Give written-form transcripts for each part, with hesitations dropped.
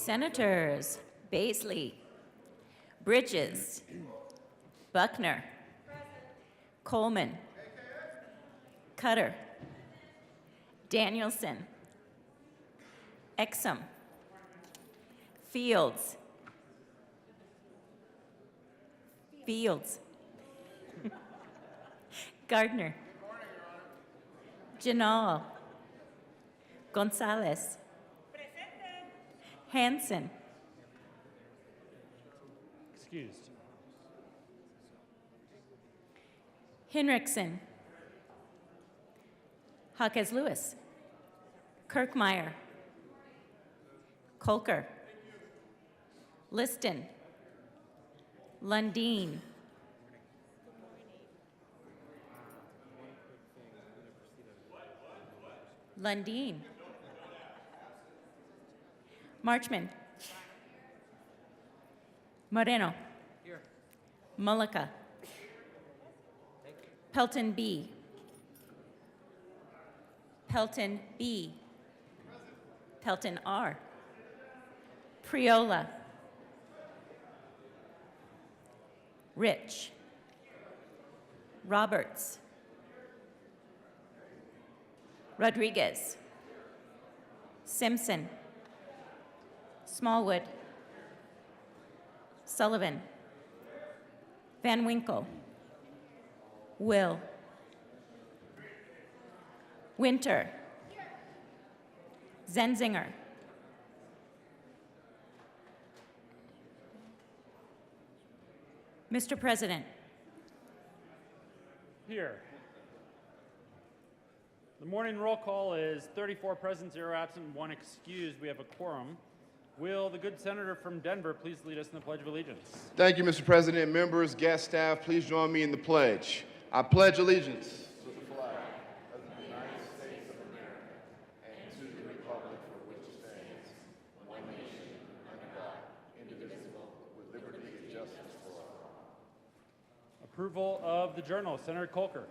Senators Baisley, Bridges, Buckner, Coleman, Cutter, Danielson, Exum, Fields, Gardner, Janal, Gonzalez, Hanson, Excused. Hinrichsen, Hawkes Lewis, Kirkmeyer, Kolker, Liston, Lundeen, Marchman, Moreno, Mullica, Pelton B, Pelton R, Priola, Rich, Roberts, Rodriguez, Simpson, Smallwood, Sullivan, Van Winkle, Will, Winter, Zenzinger, Mr. President. Here. The morning roll call is 34 present, 0 absent, 1 excused. We have a quorum. Will the good senator from Denver please lead us in the Pledge of Allegiance? Thank you, Mr. President. Members, guest staff, please join me in the pledge. I pledge allegiance to the flag of the United States of America and to the republic for which it stands, one nation, under God, indivisible, with liberty and justice for all. Approval of the journal. Senator Kolker.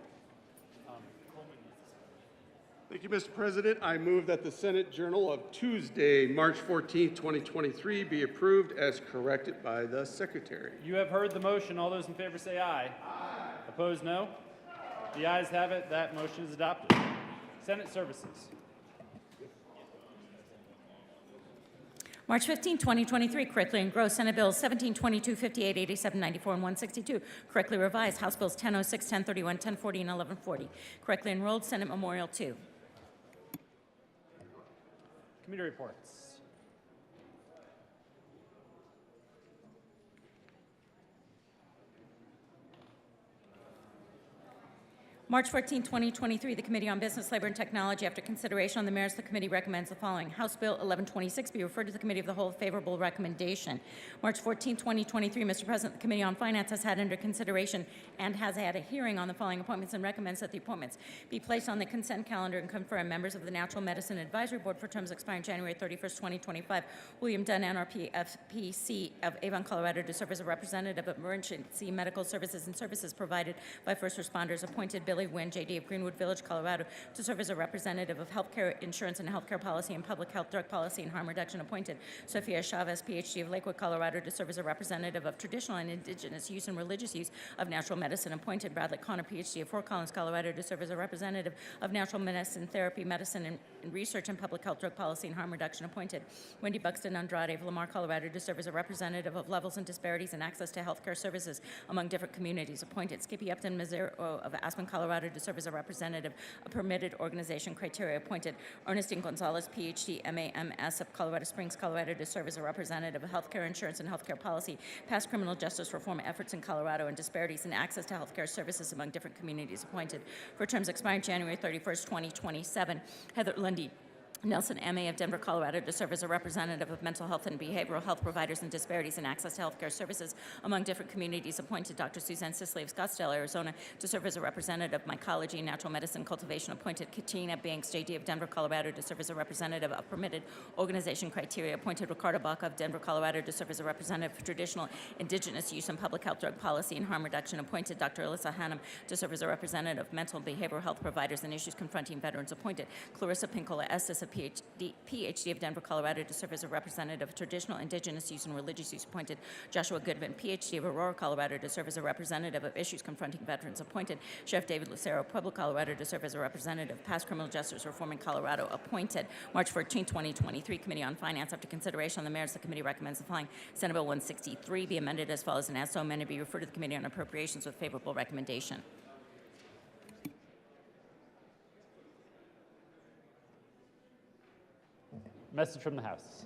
Thank you, Mr. President. I move that the Senate Journal of Tuesday, March 14, 2023 be approved as corrected by the Secretary. You have heard the motion. All those in favor say aye. Aye. Opposed, no. The ayes have it. That motion is adopted. Senate Services. March 15, 2023, correctly engrossed Senate Bills 1722, 58, 87, 94, and 162. Correctly revised House Bills 1006, 1031, 1040, and 1140. Correctly enrolled Senate Memorial 2. Committee reports. March 14, 2023, the Committee on Business, Labor, and Technology, after consideration on the merits, the committee recommends the following. House Bill 1126 be referred to the Committee of the Whole, favorable recommendation. March 14, 2023, Mr. President, the Committee on Finance has had under consideration and has had a hearing on the following appointments and recommends that the appointments be placed on the consent calendar and confirm members of the Natural Medicine Advisory Board for terms expiring January 31st, 2025. William Dunn, NRP, FPC of Avon, Colorado, to serve as a representative of emergency medical services and services provided by first responders. Appointed Billy Wynn, JD of Greenwood Village, Colorado, to serve as a representative of healthcare insurance and healthcare policy and public health, drug policy, and harm reduction. Appointed Sophia Chavez, PhD of Lakewood, Colorado, to serve as a representative of traditional and indigenous use and religious use of natural medicine. Appointed Bradley Connor, PhD of Fort Collins, Colorado, to serve as a representative of natural medicine, therapy, medicine, and research and public health, drug policy, and harm reduction. Appointed Wendy Buxton Andrade of Lamar, Colorado, to serve as a representative of levels and disparities in access to healthcare services among different communities. Appointed Skippy Upton Mazzaro of Aspen, Colorado, to serve as a representative of permitted organization criteria. Appointed Ernestine Gonzalez, PhD, MAMS of Colorado Springs, Colorado, to serve as a representative of healthcare insurance and healthcare policy, past criminal justice reform efforts in Colorado, and disparities in access to healthcare services among different communities. Appointed for terms expiring January 31st, 2027. Heather Lundy Nelson, MA of Denver, Colorado, to serve as a representative of mental health and behavioral health providers and disparities in access to healthcare services among different communities. Appointed Dr. Suzanne Sisley of Scottsdale, Arizona, to serve as a representative of mycology and natural medicine cultivation. Appointed Katina Banks, JD of Denver, Colorado, to serve as a representative of permitted organization criteria. Appointed Ricardo Baca of Denver, Colorado, to serve as a representative of traditional indigenous use and public health, drug policy, and harm reduction. Appointed Dr. Alyssa Hannum to serve as a representative of mental and behavioral health providers and issues confronting veterans. Appointed Clarissa Pinkola Estes of PhD of Denver, Colorado, to serve as a representative of traditional, indigenous use and religious use, appointed Joshua Goodvin. PhD of Aurora, Colorado, to serve as a representative of issues confronting veterans, appointed Sheriff David Lucero. Pueblo, Colorado, to serve as a representative of past criminal justice reform in Colorado, appointed March 14, 2023. Committee on Finance, after consideration on the merits, the committee recommends the following: Senate Bill 163 be amended as follows, and as so amended be referred to the Committee on Appropriations with favorable recommendation. Message from the House.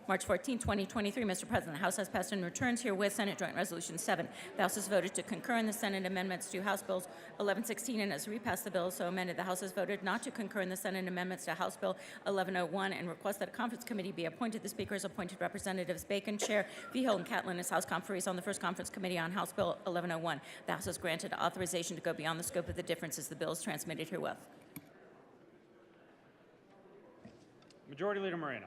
March 14, 2023, Mr. President, the House has passed and returns herewith Senate Joint Resolution 7. The House has voted to concur in the Senate amendments to House Bills 1116 and has repassed the bill so amended. The House has voted not to concur in the Senate amendments to House Bill 1101 and requests that a conference committee be appointed. The Speaker has appointed Representatives Bacon, Chair, Vigil, and Catlin as House conferees on the first conference committee on House Bill 1101. The House has granted authorization to go beyond the scope of the differences. The bill is transmitted herewith. Majority Leader Moreno.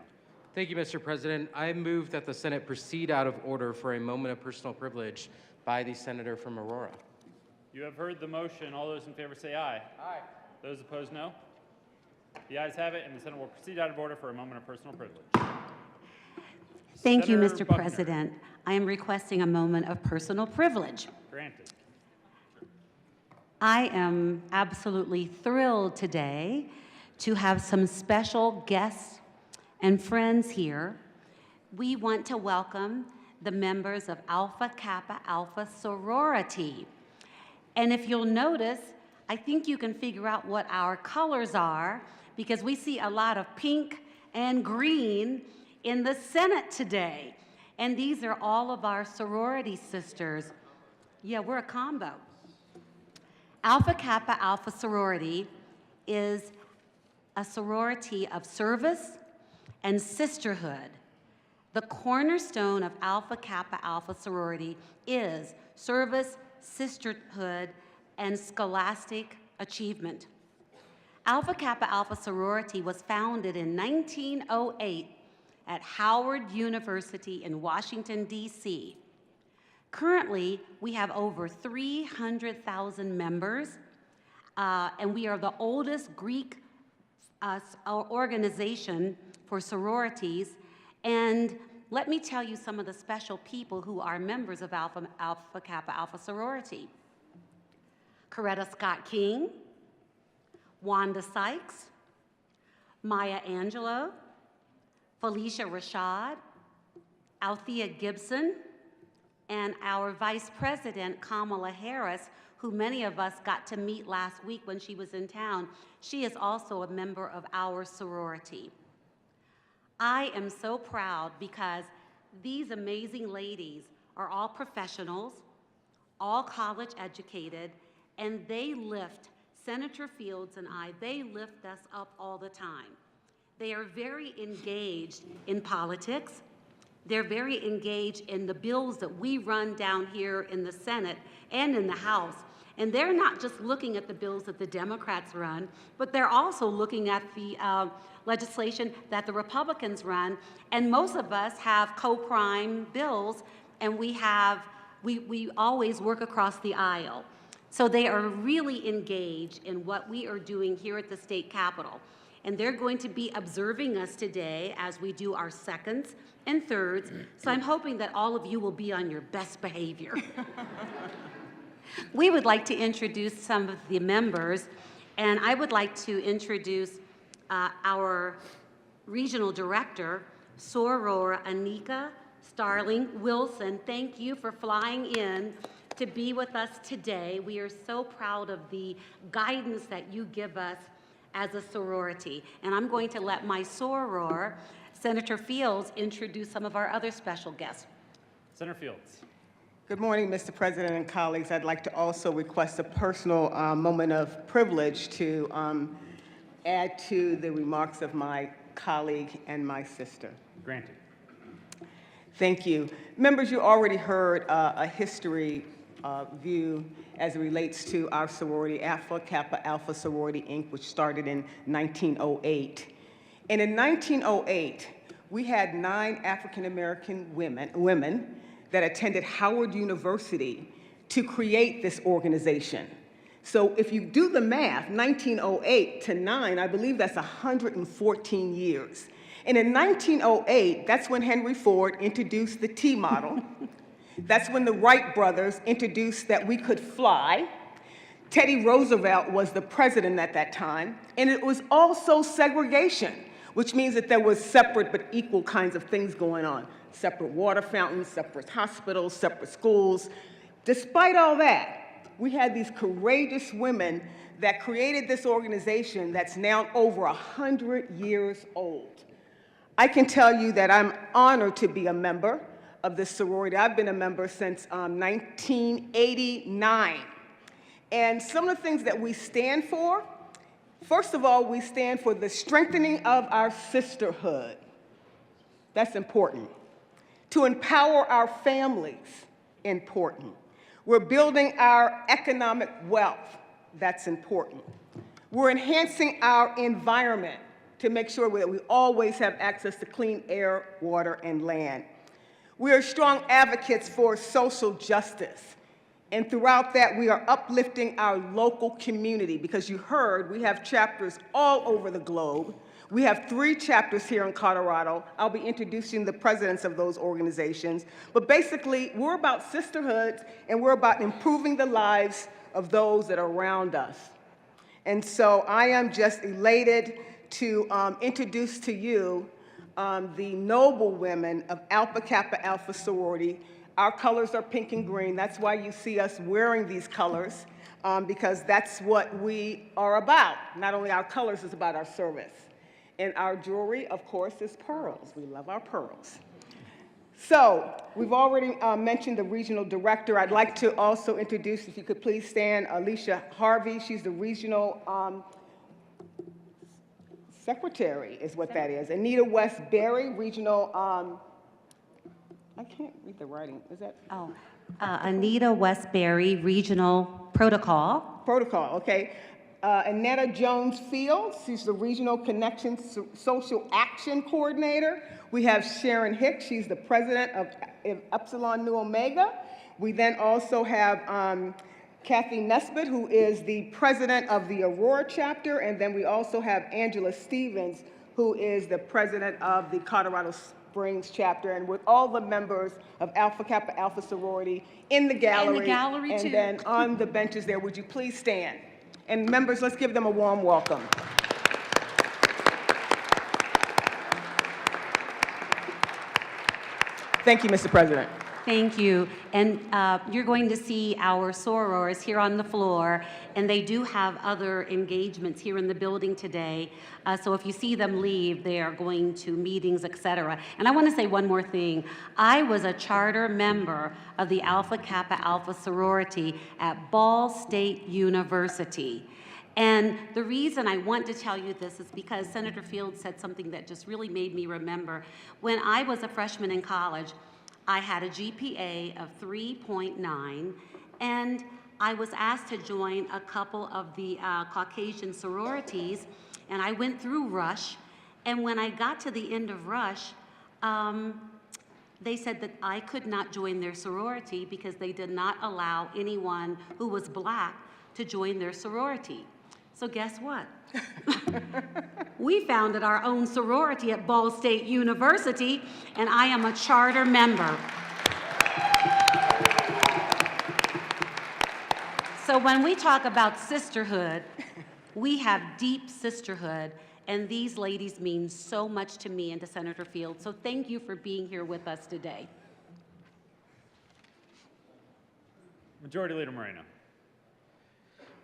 Thank you, Mr. President. I move that the Senate proceed out of order for a moment of personal privilege by the senator from Aurora. You have heard the motion. All those in favor say aye. Aye. Those opposed, no. The ayes have it, and the Senate will proceed out of order for a moment of personal privilege. Thank you, Senator Mr. Buckner. President. I am requesting a moment of personal privilege. Granted. I am absolutely thrilled today to have some special guests and friends here. We want to welcome the members of Alpha Kappa Alpha sorority. And if you'll notice, I think you can figure out what our colors are, because we see a lot of pink and green in the Senate today. And these are all of our sorority sisters. Yeah, we're a combo. Alpha Kappa Alpha sorority is a sorority of service and sisterhood. The cornerstone of Alpha Kappa Alpha sorority is service, sisterhood, and scholastic achievement. Alpha Kappa Alpha sorority was founded in 1908 at Howard University in Washington, D.C. Currently, we have over 300,000 members, and we are the oldest Greek organization for sororities. And let me tell you some of the special people who are members of Alpha Kappa Alpha sorority. Coretta Scott King, Wanda Sykes, Maya Angelou, Felicia Rashad, Althea Gibson, and our Vice President, Kamala Harris, who many of us got to meet last week when she was in town. She is also a member of our sorority. I am so proud because these amazing ladies are all professionals, all college educated, and they lift, Senator Fields and I, they lift us up all the time. They are very engaged in politics. They're very engaged in the bills that we run down here in the Senate and in the House. And they're not just looking at the bills that the Democrats run, but they're also looking at the legislation that the Republicans run. And most of us have co-prime bills, and we always work across the aisle. So they are really engaged in what we are doing here at the state capitol. And they're going to be observing us today as we do our seconds and thirds. So I'm hoping that all of you will be on your best behavior. We would like to introduce some of the members, and I would like to introduce our regional director, Soror Anika Starling Wilson. Thank you for flying in to be with us today. We are so proud of the guidance that you give us as a sorority. And I'm going to let my soror, Senator Fields, introduce some of our other special guests. Senator Fields. Good morning, Mr. President and colleagues. I'd like to also request a personal moment of privilege to add to the remarks of my colleague and my sister. Granted. Thank you. Members, you already heard a history view as it relates to our sorority, Alpha Kappa Alpha Sorority, Inc., which started in 1908. And in 1908, we had 9 African-American women that attended Howard University to create this organization. So if you do the math, 1908 to 9, I believe that's 114 years. And in 1908, that's when Henry Ford introduced the T model. That's when the Wright brothers introduced that we could fly. Teddy Roosevelt was the president at that time. And it was also segregation, which means that there was separate but equal kinds of things going on. Separate water fountains, separate hospitals, separate schools. Despite all that, we had these courageous women that created this organization that's now over 100 years old. I can tell you that I'm honored to be a member of this sorority. I've been a member since 1989. And some of the things that we stand for, first of all, we stand for the strengthening of our sisterhood. That's important. To empower our families, important. We're building our economic wealth. That's important. We're enhancing our environment to make sure that we always have access to clean air, water, and land. We are strong advocates for social justice. And throughout that, we are uplifting our local community because you heard we have chapters all over the globe. We have 3 chapters here in Colorado. I'll be introducing the presidents of those organizations. But basically, we're about sisterhood and we're about improving the lives of those that are around us. And so I am just elated to introduce to you the noble women of Alpha Kappa Alpha sorority. Our colors are pink and green. That's why you see us wearing these colors, because that's what we are about. Not only our colors, it's about our service. And our jewelry, of course, is pearls. We love our pearls. So we've already mentioned the regional director. I'd like to also introduce, if you could please stand, Alicia Harvey. She's the regional secretary, is what that is. Anita Westbury, regional, I can't read the writing. Is that? Oh, Anita Westbury, Regional Protocol. Protocol, okay. Annetta Jones Fields, she's the Regional Connections Social Action Coordinator. We have Sharon Hicks, she's the president of Epsilon Nu Omega. We then also have Kathy Nesbitt, who is the president of the Aurora chapter, and then we also have Angela Stevens, who is the president of the Colorado Springs chapter, and with all the members of Alpha Kappa Alpha sorority in the gallery. In the gallery, too. And then on the benches there, would you please stand? And members, let's give them a warm welcome. Thank you, Mr. President. Thank you. And you're going to see our sorors here on the floor, and they do have other engagements here in the building today. So if you see them leave, they are going to meetings, et cetera. And I want to say one more thing. I was a charter member of the Alpha Kappa Alpha sorority at Ball State University. And the reason I want to tell you this is because Senator Fields said something that just really made me remember. When I was a freshman in college, I had a GPA of 3.9, and I was asked to join a couple of the Caucasian sororities, and I went through Rush, and when I got to the end of Rush, they said that I could not join their sorority because they did not allow anyone who was black to join their sorority. So guess what? We founded our own sorority at Ball State University, and I am a charter member. So when we talk about sisterhood, we have deep sisterhood, and these ladies mean so much to me and to Senator Fields. So thank you for being here with us today. Majority Leader Moreno.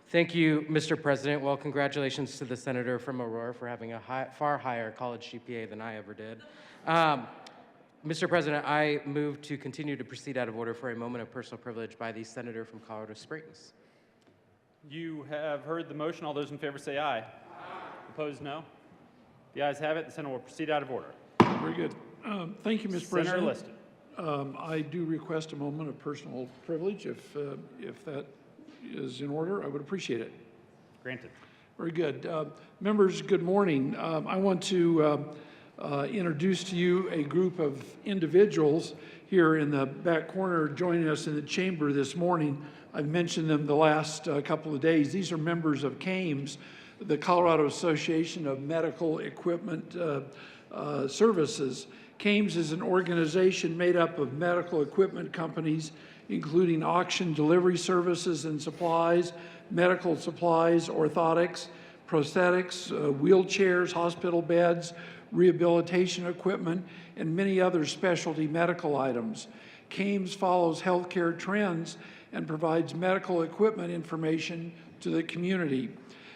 Thank you, Mr. President. Well, congratulations to the senator from Aurora for having a far higher college GPA than I ever did. Mr. President, I move to continue to proceed out of order for a moment of personal privilege by the senator from Colorado Springs. You have heard the motion. All those in favor say aye. Aye. Opposed, no. The ayes have it. The Senate will proceed out of order. Very good. Thank you, Mr. Senator President. listed. I do request a moment of personal privilege. If that is in order, I would appreciate it. Granted. Very good. Members, good morning. I want to introduce to you a group of individuals here in the back corner joining us in the chamber this morning. I've mentioned them the last couple of days. These are members of CAMES, the Colorado Association of Medical Equipment Services. CAMES is an organization made up of medical equipment companies, including auction delivery services and supplies, medical supplies, orthotics, prosthetics, wheelchairs, hospital beds, rehabilitation equipment, and many other specialty medical items. CAMES follows healthcare trends and provides medical equipment information to the community.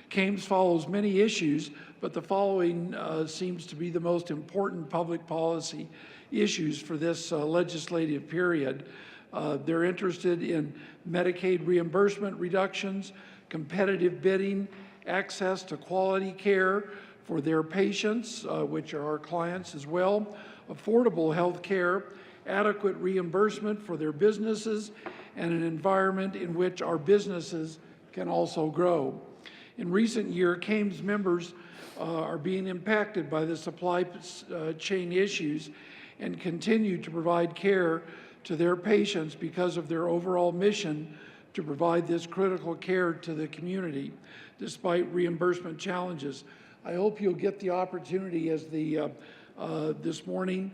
CAMES follows many issues, but the following seems to be the most important public policy issues for this legislative period. They're interested in Medicaid reimbursement reductions, competitive bidding, access to quality care for their patients, which are our clients as well, affordable health care, adequate reimbursement for their businesses, and an environment in which our businesses can also grow. In recent years, CAMES members are being impacted by the supply chain issues and continue to provide care to their patients because of their overall mission to provide this critical care to the community, despite reimbursement challenges. I hope you'll get the opportunity as this morning,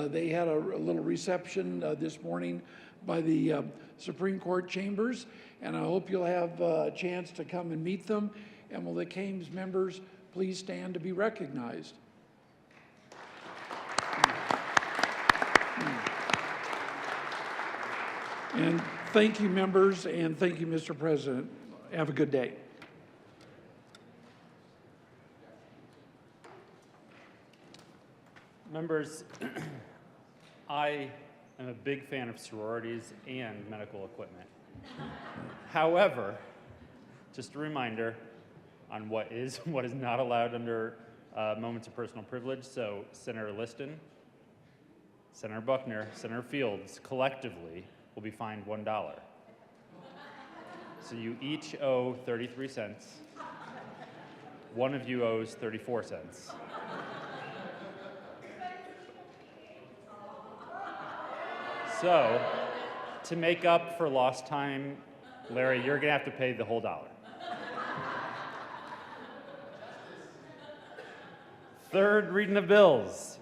they had a little reception this morning by the Supreme Court chambers, and I hope you'll have a chance to come and meet them. And will the CAMES members please stand to be recognized? And thank you, members, and thank you, Mr. President. Have a good day. Members, I am a big fan of sororities and medical equipment. However, just a reminder on what is not allowed under moments of personal privilege. So Senator Liston, Senator Buckner, Senator Fields collectively will be fined $1. So you each owe 33 cents. One of you owes 34 cents. So, to make up for lost time, Larry, you're gonna have to pay the whole $1. Third reading of bills.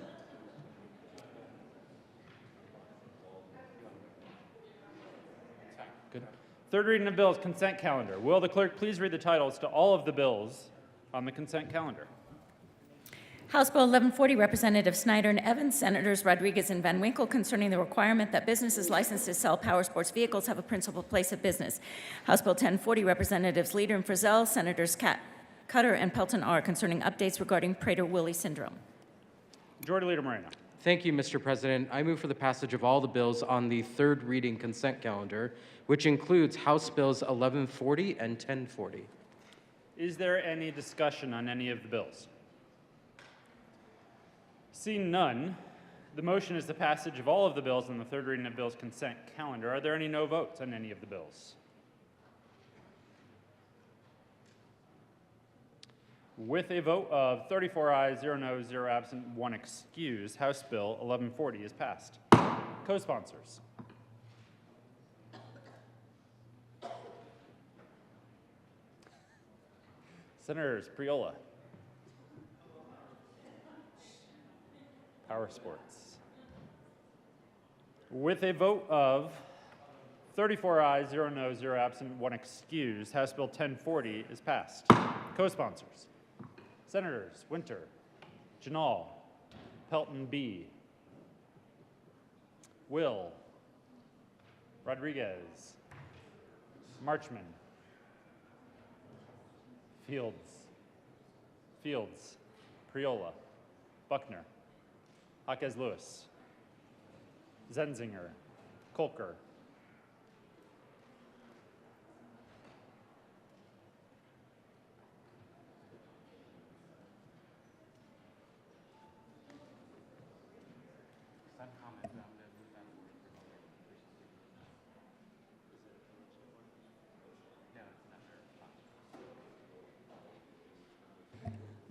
Good. Third reading of bills, consent calendar. Will the clerk please read the titles to all of the bills on the consent calendar? House Bill 1140, Representative Snyder and Evans, Senators Rodriguez and Van Winkle, concerning the requirement that businesses licensed to sell power sports vehicles have a principal place of business. House Bill 1040, Representatives Leader and Frizzell, Senators Cutter and Pelton R., concerning updates regarding Prader-Willi syndrome. Majority Leader Moreno. Thank you, Mr. President. I move for the passage of all the bills on the third reading consent calendar, which includes House Bills 1140 and 1040. Is there any discussion on any of the bills? Seeing none, the motion is the passage of all of the bills on the third reading of bills consent calendar. Are there any no votes on any of the bills? With a vote of 34 ayes, 0 noes, 0 absent, 1 excused, House Bill 1140 is passed. Co-sponsors. Senators Priola. Power sports. With a vote of 34 ayes, 0 noes, 0 absent, 1 excused, House Bill 1040 is passed. Co-sponsors. Senators Winter, Janal, Pelton B., Will, Rodriguez, Marchman, Fields, Priola, Buckner, Jaquez Lewis, Zenzinger, Kolker,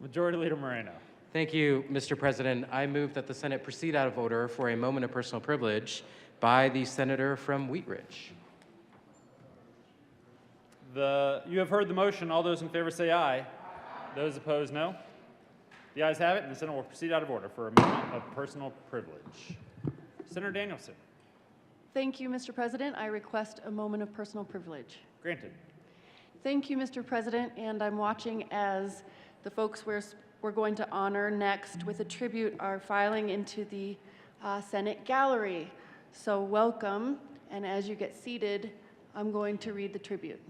Majority Leader Moreno. Thank you, Mr. President. I move that the Senate proceed out of order for a moment of personal privilege by the senator from Wheat Ridge. You have heard the motion. All those in favor say aye. Those opposed, no. The ayes have it, and the Senate will proceed out of order for a moment of personal privilege. Senator Danielson. Thank you, Mr. President. I request a moment of personal privilege. Granted. Thank you, Mr. President, and I'm watching as the folks we're going to honor next with a tribute are filing into the Senate gallery. So welcome, and as you get seated, I'm going to read the tribute.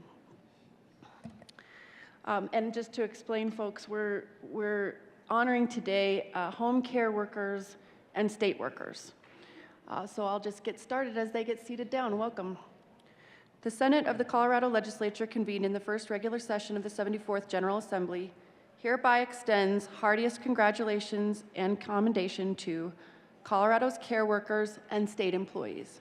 And just to explain, folks, we're honoring today home care workers and state workers. So I'll just get started as they get seated down. Welcome. The Senate of the Colorado Legislature convened in the first regular session of the 74th General Assembly hereby extends heartiest congratulations and commendation to Colorado's care workers and state employees.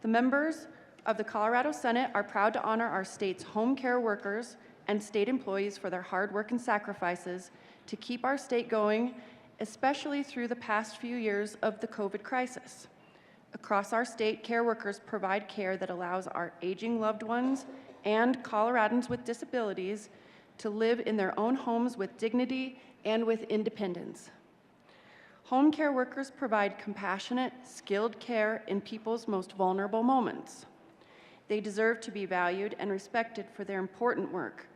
The members of the Colorado Senate are proud to honor our state's home care workers and state employees for their hard work and sacrifices to keep our state going, especially through the past few years of the COVID crisis. Across our state, care workers provide care that allows our aging loved ones and Coloradans with disabilities to live in their own homes with dignity and with independence. Home care workers provide compassionate, skilled care in people's most vulnerable moments. They deserve to be valued and respected for their important work.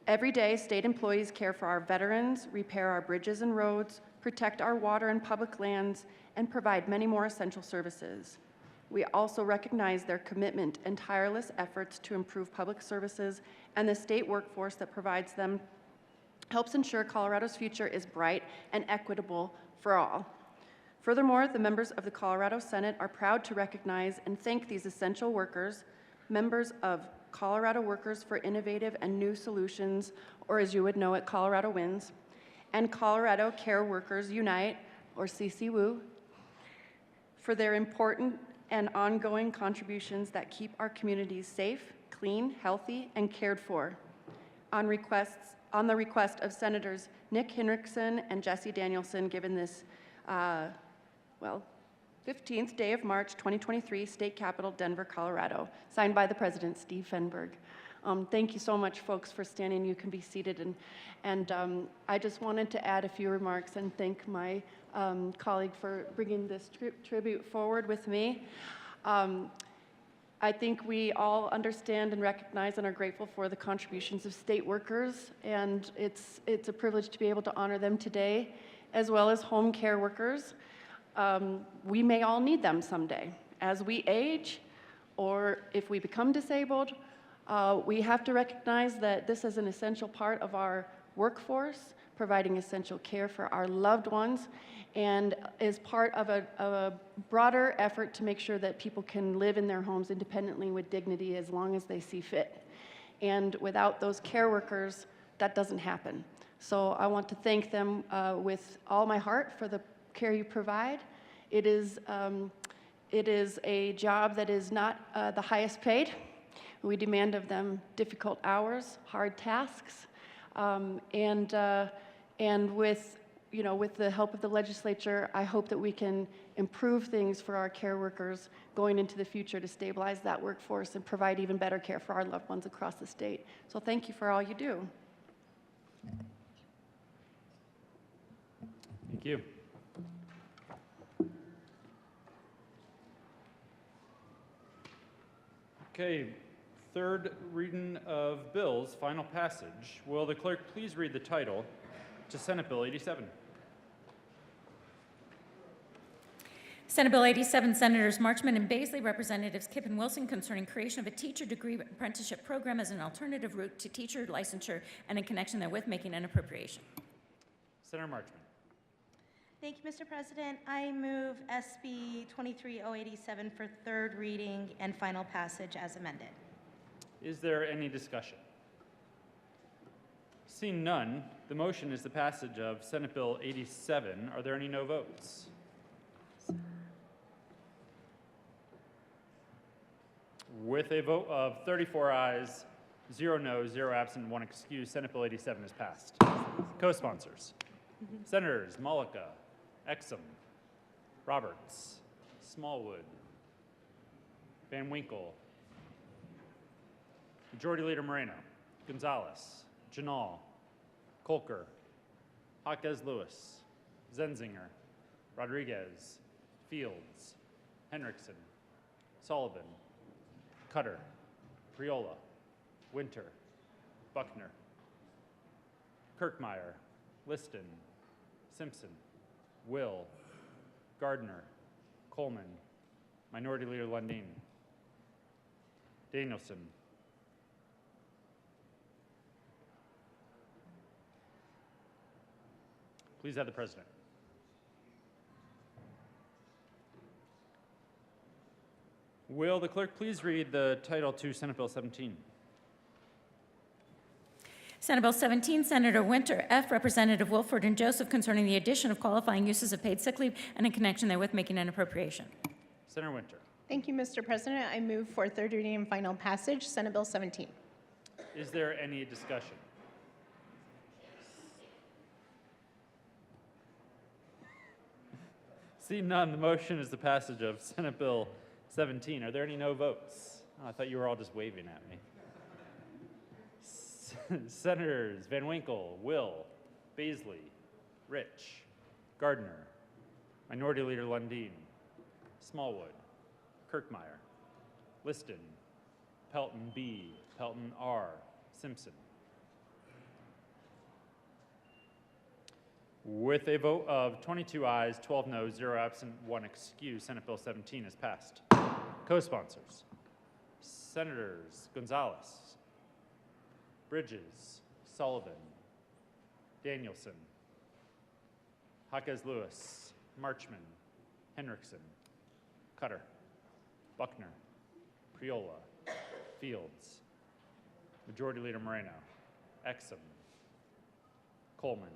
Every day, state employees care for our veterans, repair our bridges and roads, protect our water and public lands, and provide many more essential services. We also recognize their commitment and tireless efforts to improve public services, and the state workforce that provides them helps ensure Colorado's future is bright and equitable for all. Furthermore, the members of the Colorado Senate are proud to recognize and thank these essential workers, members of Colorado Workers for Innovative and New Solutions, or as you would know it, Colorado Wins, and Colorado Care Workers Unite, or CCWU, for their important and ongoing contributions that keep our communities safe, clean, healthy, and cared for. On the request of Senators Nick Hinrichsen and Jesse Danielson, given this, 15th day of March, 2023, State Capitol, Denver, Colorado. Signed by the President, Steve Fenberg. Thank you so much, folks, for standing. You can be seated. And I just wanted to add a few remarks and thank my colleague for bringing this tribute forward with me. I think we all understand and recognize and are grateful for the contributions of state workers, and it's a privilege to be able to honor them today, as well as home care workers. We may all need them someday. As we age, or if we become disabled, we have to recognize that this is an essential part of our workforce, providing essential care for our loved ones, and is part of a broader effort to make sure that people can live in their homes independently with dignity as long as they see fit. And without those care workers, that doesn't happen. So I want to thank them with all my heart for the care you provide. It is a job that is not the highest paid. We demand of them difficult hours, hard tasks, and with the help of the legislature, I hope that we can improve things for our care workers going into the future to stabilize that workforce and provide even better care for our loved ones across the state. So thank you for all you do. Thank you. Okay, third reading of bills, final passage. Will the clerk please read the title to Senate Bill 87? Senate Bill 87, Senators Marchman and Baisley, Representatives Kipp and Wilson, concerning creation of a teacher degree apprenticeship program as an alternative route to teacher licensure and in connection therewith making an appropriation. Senator Marchman. Thank you, Mr. President. I move SB 23087 for third reading and final passage as amended. Is there any discussion? Seeing none, the motion is the passage of Senate Bill 87. Are there any no votes? With a vote of 34 ayes, 0 noes, 0 absent, 1 excused, Senate Bill 87 is passed. Co-sponsors. Senators Malika, Exum, Roberts, Smallwood, Van Winkle, Majority Leader Moreno, Gonzalez, Janal, Kolker, Jaquez Lewis, Zenzinger, Rodriguez, Fields, Henriksen, Sullivan, Cutter, Priola, Winter, Buckner, Kirkmeyer, Liston, Simpson, Will, Gardner, Coleman, Minority Leader Lundin, Danielson, please have the president. Will the clerk please read the title to Senate Bill 17? Senate Bill 17, Senator Winter F., Representative Wilford and Joseph, concerning the addition of qualifying uses of paid sick leave and in connection therewith making an appropriation. Senator Winter. Thank you, Mr. President. I move for third reading and final passage, Senate Bill 17. Is there any discussion? Seeing none, the motion is the passage of Senate Bill 17. Are there any no votes? Oh, I thought you were all just waving at me. Senators Van Winkle, Will, Baisley, Rich, Gardner, Minority Leader Lundin, Smallwood, Kirkmeyer, Liston, Pelton B, Pelton R, Simpson. With a vote of 22 ayes, 12 noes, 0 absent, 1 excuse, Senate Bill 17 is passed. Co-sponsors, Senators Gonzalez, Bridges, Sullivan, Danielson, Jaquez Lewis, Marchman, Henriksen, Cutter, Buckner, Priola, Fields, Majority Leader Moreno, Exum, Coleman,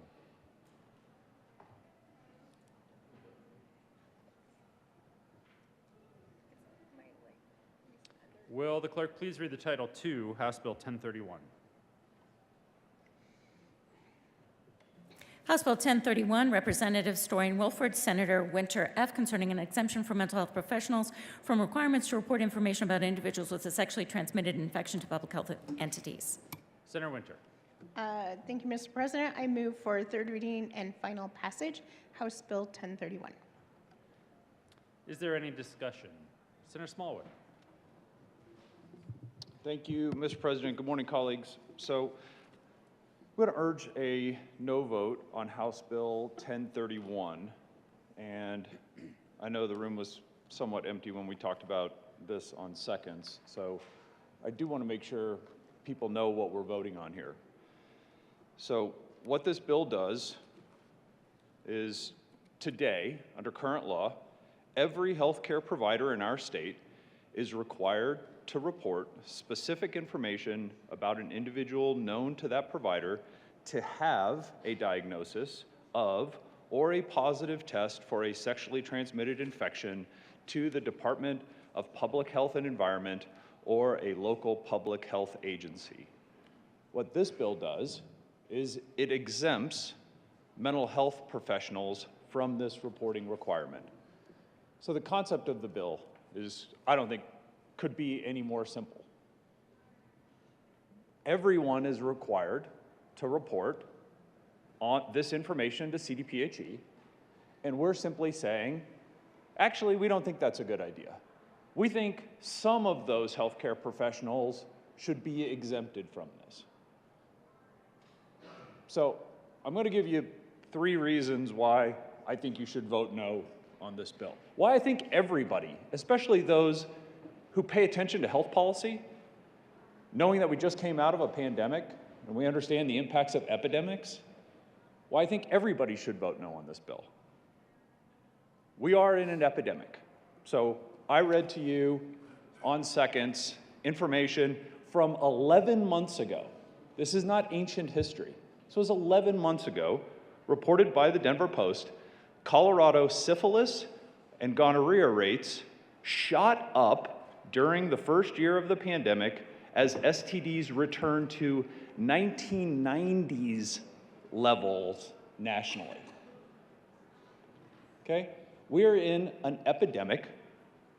will the clerk please read the title to House Bill 1031? House Bill 1031, Representatives Story and Wilford, Senator Winter F., concerning an exemption for mental health professionals from requirements to report information about individuals with a sexually transmitted infection to public health entities. Senator Winter. Thank you, Mr. President. I move for third reading and final passage, House Bill 1031. Is there any discussion? Senator Smallwood. Thank you, Mr. President. Good morning, colleagues. So I'm going to urge a no vote on House Bill 1031. And I know the room was somewhat empty when we talked about this on seconds. So I do want to make sure people know what we're voting on here. So what this bill does is today, under current law, every healthcare provider in our state is required to report specific information about an individual known to that provider to have a diagnosis of or a positive test for a sexually transmitted infection to the Department of Public Health and Environment or a local public health agency. What this bill does is it exempts mental health professionals from this reporting requirement. So the concept of the bill is, I don't think, could be any more simple. Everyone is required to report on this information to CDPHE, and we're simply saying, actually, we don't think that's a good idea. We think some of those healthcare professionals should be exempted from this. So I'm going to give you 3 reasons why I think you should vote no on this bill. Why I think everybody, especially those who pay attention to health policy, knowing that we just came out of a pandemic and we understand the impacts of epidemics, why I think everybody should vote no on this bill. We are in an epidemic. So I read to you on seconds information from 11 months ago. This is not ancient history. This was 11 months ago, reported by the Denver Post. Colorado syphilis and gonorrhea rates shot up during the first year of the pandemic as STDs returned to 1990s levels nationally. Okay? We're in an epidemic,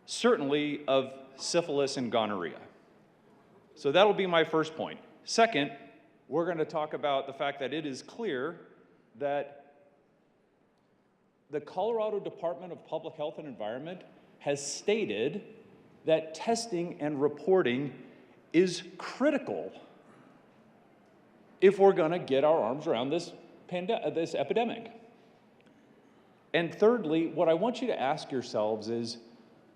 certainly of syphilis and gonorrhea. So that'll be my first point. Second, we're going to talk about the fact that it is clear that the Colorado Department of Public Health and Environment has stated that testing and reporting is critical if we're going to get our arms around this epidemic. And thirdly, what I want you to ask yourselves is,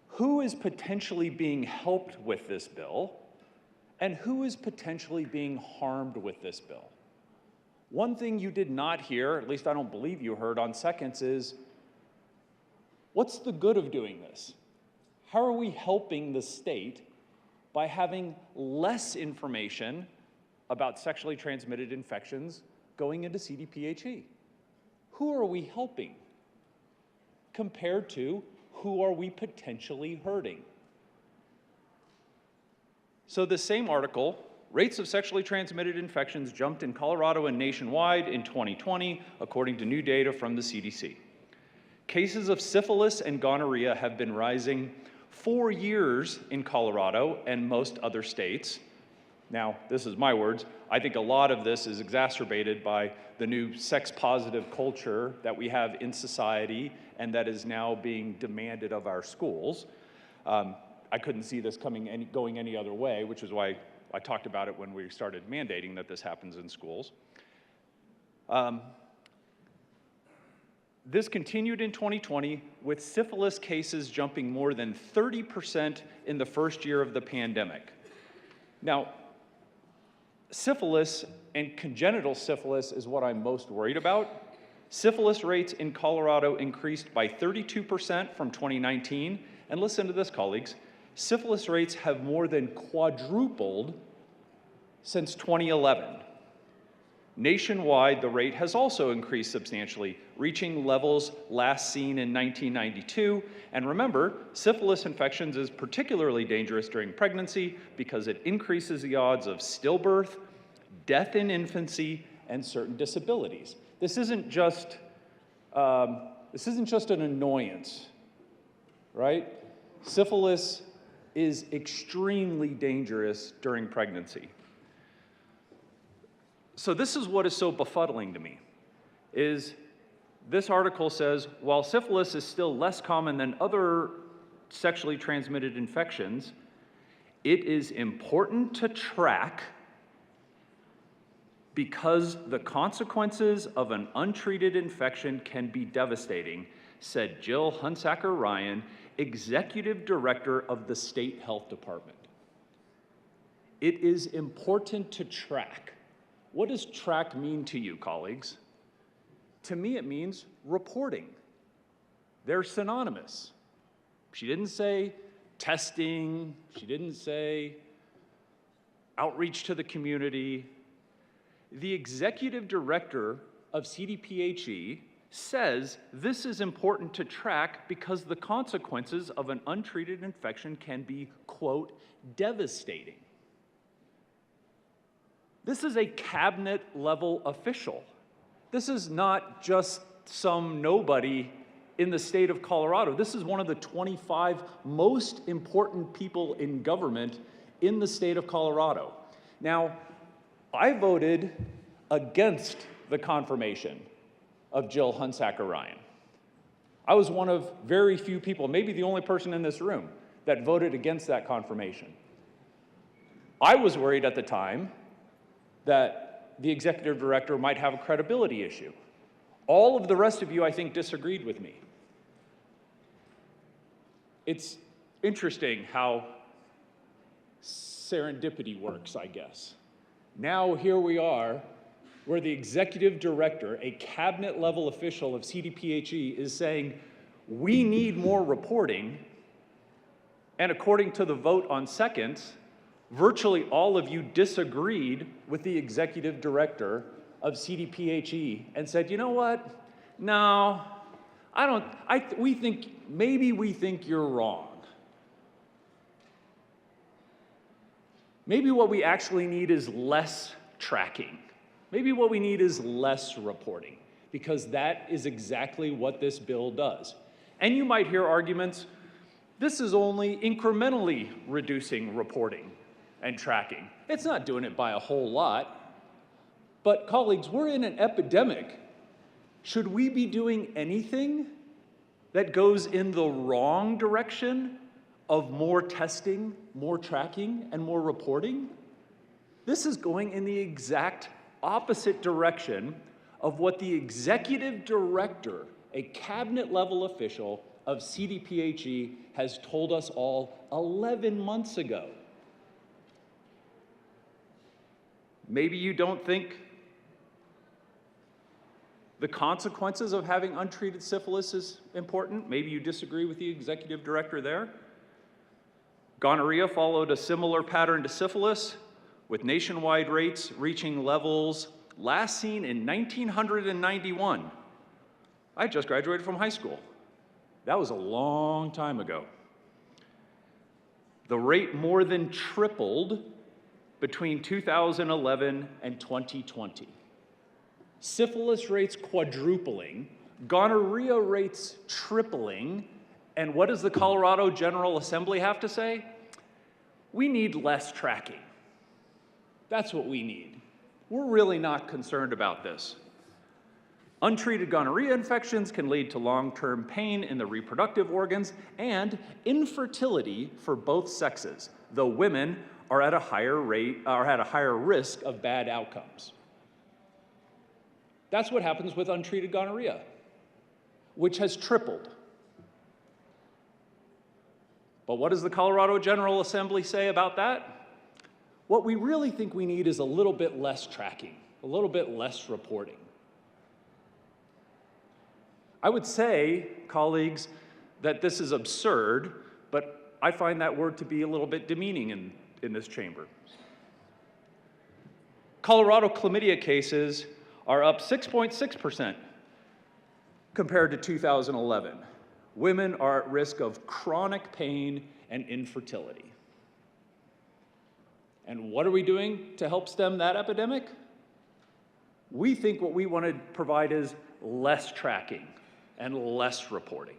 who is potentially being helped with this bill, and who is potentially being harmed with this bill? One thing you did not hear, at least I don't believe you heard on seconds, is what's the good of doing this? How are we helping the state by having less information about sexually transmitted infections going into CDPHE? Who are we helping compared to who are we potentially hurting? So the same article, rates of sexually transmitted infections jumped in Colorado and nationwide in 2020, according to new data from the CDC. Cases of syphilis and gonorrhea have been rising for years in Colorado and most other states. Now, this is my words. I think a lot of this is exacerbated by the new sex-positive culture that we have in society and that is now being demanded of our schools. I couldn't see this going any other way, which is why I talked about it when we started mandating that this happens in schools. This continued in 2020 with syphilis cases jumping more than 30% in the first year of the pandemic. Now, syphilis and congenital syphilis is what I'm most worried about. Syphilis rates in Colorado increased by 32% from 2019. And listen to this, colleagues. Syphilis rates have more than quadrupled since 2011. Nationwide, the rate has also increased substantially, reaching levels last seen in 1992. And remember, syphilis infections is particularly dangerous during pregnancy because it increases the odds of stillbirth, death in infancy, and certain disabilities. This isn't just an annoyance, right? Syphilis is extremely dangerous during pregnancy. So this is what is so befuddling to me, is this article says, while syphilis is still less common than other sexually transmitted infections, it is important to track because the consequences of an untreated infection can be devastating, said Jill Hunsaker-Ryan, Executive Director of the State Health Department. It is important to track. What does track mean to you, colleagues? To me, it means reporting. They're synonymous. She didn't say testing. She didn't say outreach to the community. The executive director of CDPHE says this is important to track because the consequences of an untreated infection can be, quote, devastating. This is a cabinet-level official. This is not just some nobody in the state of Colorado. This is one of the 25 most important people in government in the state of Colorado. Now, I voted against the confirmation of Jill Hunsaker-Ryan. I was one of very few people, maybe the only person in this room, that voted against that confirmation. I was worried at the time that the executive director might have a credibility issue. All of the rest of you, I think, disagreed with me. It's interesting how serendipity works, I guess. Now here we are, where the executive director, a cabinet-level official of CDPHE, is saying, we need more reporting, and according to the vote on seconds, virtually all of you disagreed with the executive director of CDPHE and said, you know what? No, we think you're wrong. Maybe what we actually need is less tracking. Maybe what we need is less reporting. because that is exactly what this bill does. And you might hear arguments, this is only incrementally reducing reporting and tracking. It's not doing it by a whole lot. But colleagues, we're in an epidemic. Should we be doing anything that goes in the wrong direction of more testing, more tracking, and more reporting? This is going in the exact opposite direction of what the executive director, a cabinet-level official of CDPHE, has told us all 11 months ago. Maybe you don't think the consequences of having untreated syphilis is important. Maybe you disagree with the executive director there. Gonorrhea followed a similar pattern to syphilis, with nationwide rates reaching levels last seen in 1991. I just graduated from high school. That was a long time ago. The rate more than tripled between 2011 and 2020. Syphilis rates quadrupling, gonorrhea rates tripling, and what does the Colorado General Assembly have to say? We need less tracking. That's what we need. We're really not concerned about this. Untreated gonorrhea infections can lead to long-term pain in the reproductive organs and infertility for both sexes, though women are at a higher risk of bad outcomes. That's what happens with untreated gonorrhea, which has tripled. But what does the Colorado General Assembly say about that? What we really think we need is a little bit less tracking, a little bit less reporting. I would say, colleagues, that this is absurd, but I find that word to be a little bit demeaning in this chamber. Colorado chlamydia cases are up 6.6% compared to 2011. Women are at risk of chronic pain and infertility. And what are we doing to help stem that epidemic? We think what we want to provide is less tracking and less reporting.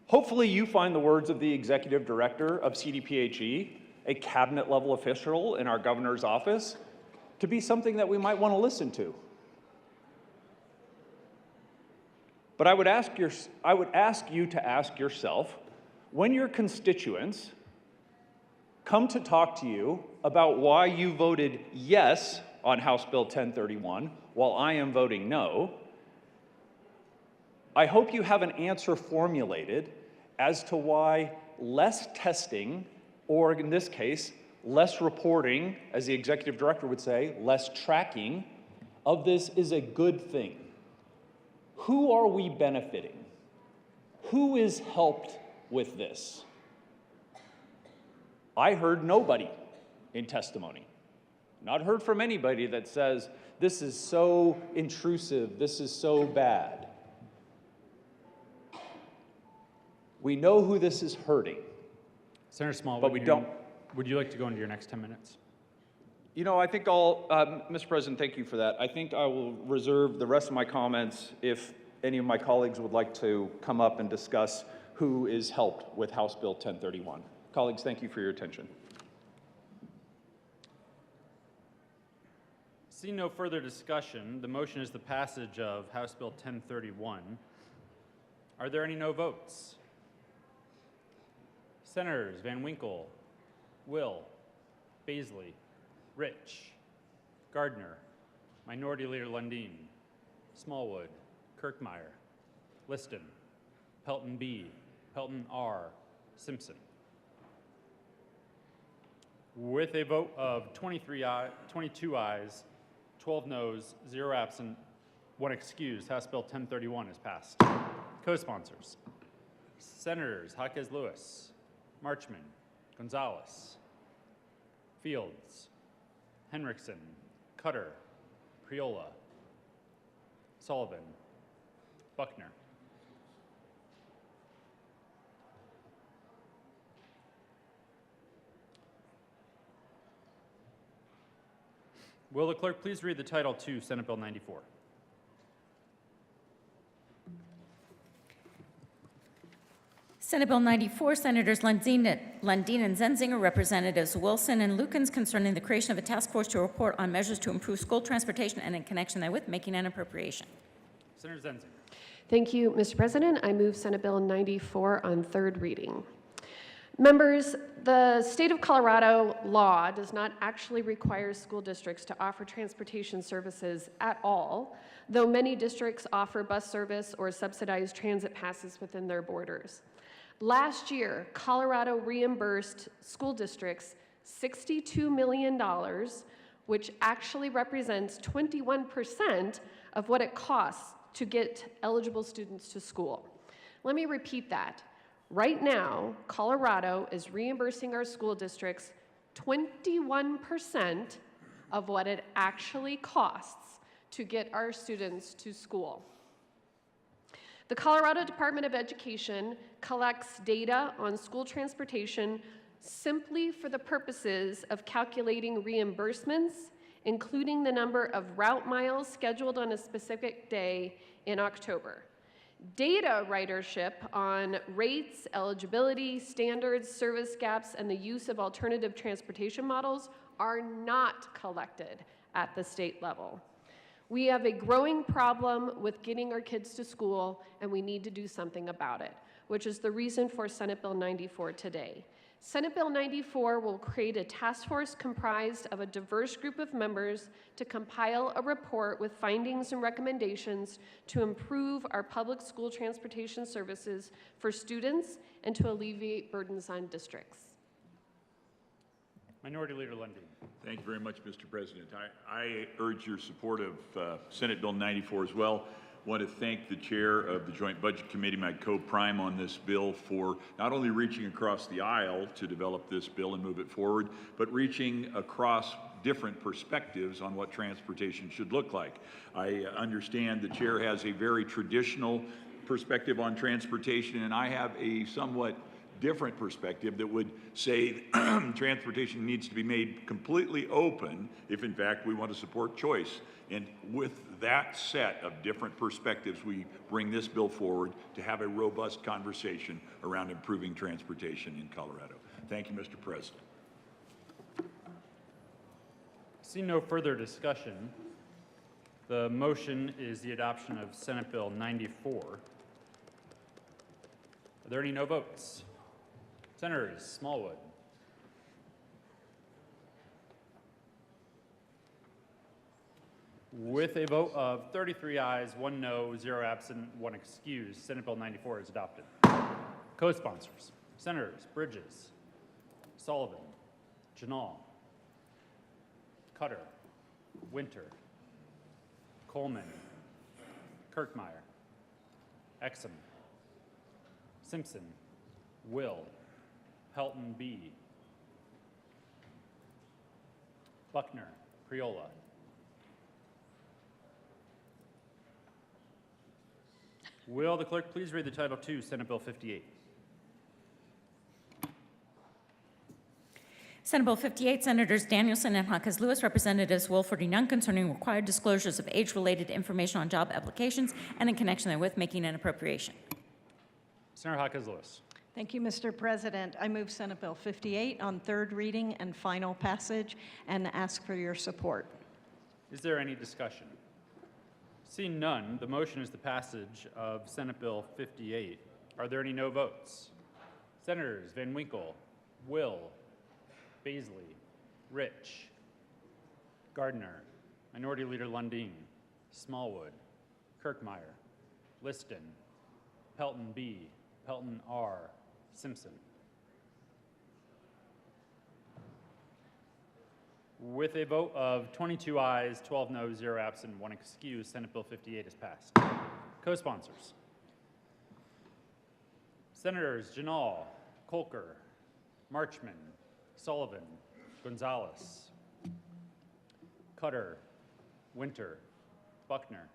Hopefully you find the words of the executive director of CDPHE, a cabinet-level official in our governor's office, to be something that we might want to listen to. But I would ask you to ask yourself, when your constituents come to talk to you about why you voted yes on House Bill 1031 while I am voting no, I hope you have an answer formulated as to why less testing, or in this case, less reporting, as the executive director would say, less tracking of this is a good thing. Who are we benefiting? Who is helped with this? I heard nobody in testimony. Not heard from anybody that says, this is so intrusive, this is so bad. We know who this is hurting. Senator Small, but we don't. Would you like to go into your next 10 minutes? You know, I think Mr. President, thank you for that. I think I will reserve the rest of my comments if any of my colleagues would like to come up and discuss who is helped with House Bill 1031. Colleagues, thank you for your attention. Seeing no further discussion, the motion is the passage of House Bill 1031. Are there any no votes? Senators Van Winkle, Will, Baisley, Rich, Gardner, Minority Leader Lundin, Smallwood, Kirkmeyer, Liston, Pelton B, Pelton R, Simpson. With a vote of 22 ayes, 12 noes, 0 absent, 1 excused, House Bill 1031 is passed. Co-sponsors, Senators Jaquez Lewis, Marchman, Gonzalez, Fields, Henriksen, Cutter, Priola, Sullivan, Buckner. Will the clerk please read the title to Senate Bill 94? Senate Bill 94, Senators Lundin and Zenzinger, Representatives Wilson and Lukens, concerning the creation of a task force to report on measures to improve school transportation and in connection therewith making an appropriation. Senator Zenzinger. Thank you, Mr. President. I move Senate Bill 94 on third reading. Members, the state of Colorado law does not actually require school districts to offer transportation services at all, though many districts offer bus service or subsidized transit passes within their borders. Last year, Colorado reimbursed school districts $62 million, which actually represents 21% of what it costs to get eligible students to school. Let me repeat that. Right now, Colorado is reimbursing our school districts 21% of what it actually costs to get our students to school. The Colorado Department of Education collects data on school transportation simply for the purposes of calculating reimbursements, including the number of route miles scheduled on a specific day in October. Data ridership on rates, eligibility, standards, service gaps, and the use of alternative transportation models are not collected at the state level. We have a growing problem with getting our kids to school, and we need to do something about it, which is the reason for Senate Bill 94 today. Senate Bill 94 will create a task force comprised of a diverse group of members to compile a report with findings and recommendations to improve our public school transportation services for students and to alleviate burdens on districts. Minority Leader Lundin. Thank you very much, Mr. President. I urge your support of Senate Bill 94 as well. I want to thank the chair of the Joint Budget Committee, my co-prime on this bill, for not only reaching across the aisle to develop this bill and move it forward, but reaching across different perspectives on what transportation should look like. I understand the chair has a very traditional perspective on transportation, and I have a somewhat different perspective that would say transportation needs to be made completely open if in fact we want to support choice. And with that set of different perspectives, we bring this bill forward to have a robust conversation around improving transportation in Colorado. Thank you, Mr. President. Seeing no further discussion, the motion is the adoption of Senate Bill 94. Are there any no votes? Senators Smallwood, with a vote of 33 ayes, 1 no, 0 absent, 1 excused, Senate Bill 94 is adopted. Co-sponsors, Senators Bridges, Sullivan, Janal, Cutter, Winter, Coleman, Kirkmeyer, Exum, Simpson, Will, Pelton B, Buckner, Priola, will the clerk please read the title to Senate Bill 58? Senate Bill 58, Senators Danielson and Hawkins Lewis, Representatives Wolford and Young, concerning required disclosures of age-related information on job applications and in connection therewith making an appropriation. Senator Hawkins Lewis. Thank you, Mr. President. I move Senate Bill 58 on third reading and final passage and ask for your support. Is there any discussion? Seeing none, the motion is the passage of Senate Bill 58. Are there any no votes? Senators Van Winkle, Will, Baisley, Rich, Gardner, Minority Leader Lundin, Smallwood, Kirkmeyer, Liston, Pelton B, Pelton R, Simpson. With a vote of 22 ayes, 12 no, 0 absent, 1 excused, Senate Bill 58 is passed. Co-sponsors. Senators Janal, Kolker, Marchman, Sullivan, Gonzalez, Cutter, Winter, Buckner,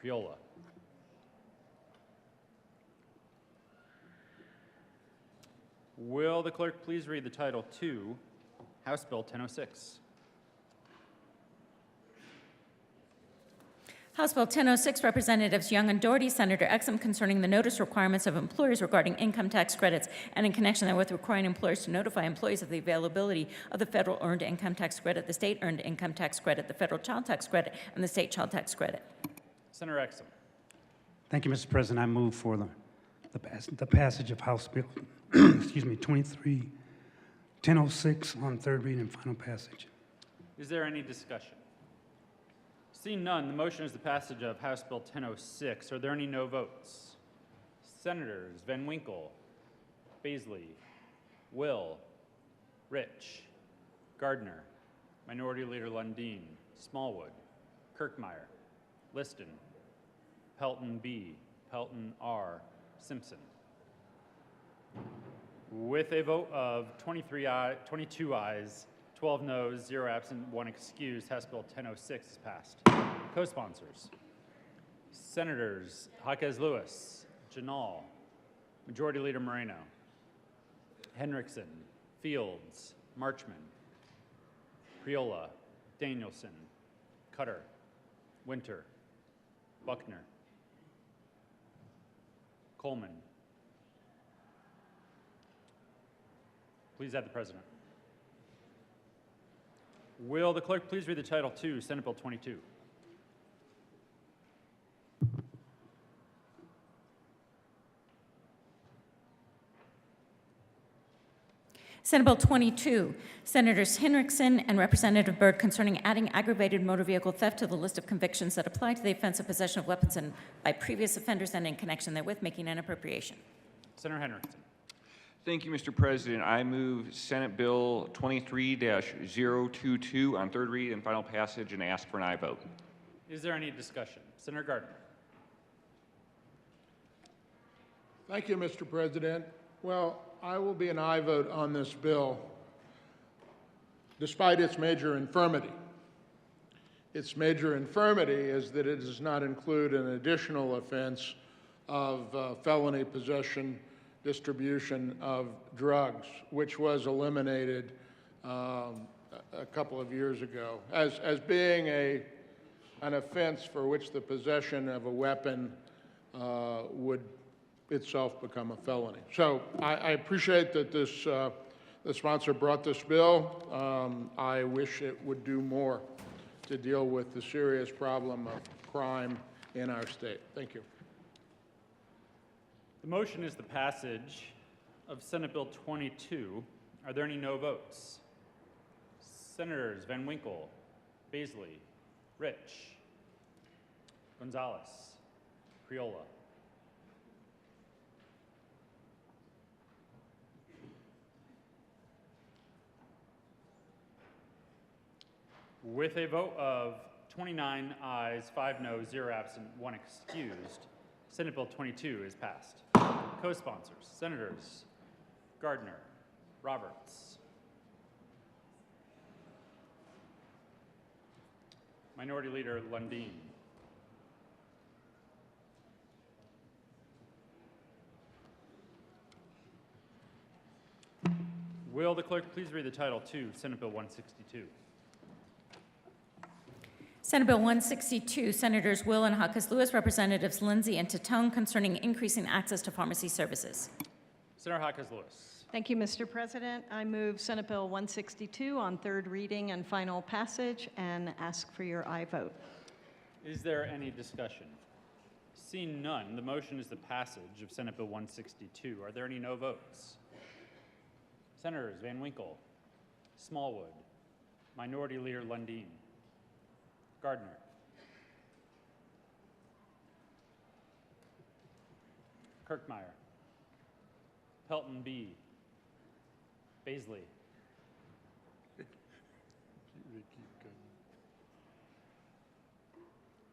Priola. Will the clerk please read the title to House Bill 1006? House Bill 1006, Representatives Young and Doherty, Senator Exum, concerning the notice requirements of employers regarding income tax credits and in connection therewith requiring employers to notify employees of the availability of the federal earned income tax credit, the state earned income tax credit, the federal child tax credit, and the state child tax credit. Senator Exum. Thank you, Mr. President. I move for the passage of House Bill, excuse me, 1006 on third reading and final passage. Is there any discussion? Seeing none, the motion is the passage of House Bill 1006. Are there any no votes? Senators Van Winkle, Baisley, Will, Rich, Gardner, Minority Leader Lundin, Smallwood, Kirkmeyer, Liston, Pelton B, Pelton R, Simpson. With a vote of 22 ayes, 12 noes, 0 absent, 1 excused, House Bill 1006 is passed. Co-sponsors: Senators Jaquez Lewis, Janal, Majority Leader Moreno, Henriksen, Fields, Marchman, Priola, Danielson, Cutter, Winter, Buckner, Coleman. Please add the President. Will the clerk please read the title to Senate Bill 22? Senate Bill 22, Senators Henriksen and Representative Byrd, concerning adding aggravated motor vehicle theft to the list of convictions that apply to the offense of possession of weapons and by previous offenders and in connection therewith, making an appropriation. Senator Henriksen. Thank you, Mr. President. I move Senate Bill 23-022 on third read and final passage and ask for an aye vote. Is there any discussion? Senator Gardner. Thank you, Mr. President. Well, I will be an aye vote on this bill, despite its major infirmity. Its major infirmity is that it does not include an additional offense of felony possession, distribution of drugs, which was eliminated a couple of years ago as being an offense for which the possession of a weapon would itself become a felony. So I appreciate that the sponsor brought this bill. I wish it would do more to deal with the serious problem of crime in our state. Thank you. The motion is the passage of Senate Bill 22. Are there any no votes? Senators Van Winkle, Baisley, Rich, Gonzalez, Priola. With a vote of 29 ayes, 5 noes, 0 absent, 1 excused, Senate Bill 22 is passed. Co-sponsors: Senators Gardner, Roberts, Minority Leader Lundin, will the clerk please read the title to Senate Bill 162? Senate Bill 162, Senators Will and Jaquez Lewis, Representatives Lindsay and Tatung, concerning increasing access to pharmacy services. Senator Jaquez Lewis. Thank you, Mr. President. I move Senate Bill 162 on third reading and final passage and ask for your aye vote. Is there any discussion? Seeing none, the motion is the passage of Senate Bill 162. Are there any no votes? Senators Van Winkle, Smallwood, Minority Leader Lundin, Gardner, Kirkmeyer, Pelton B, Baisley,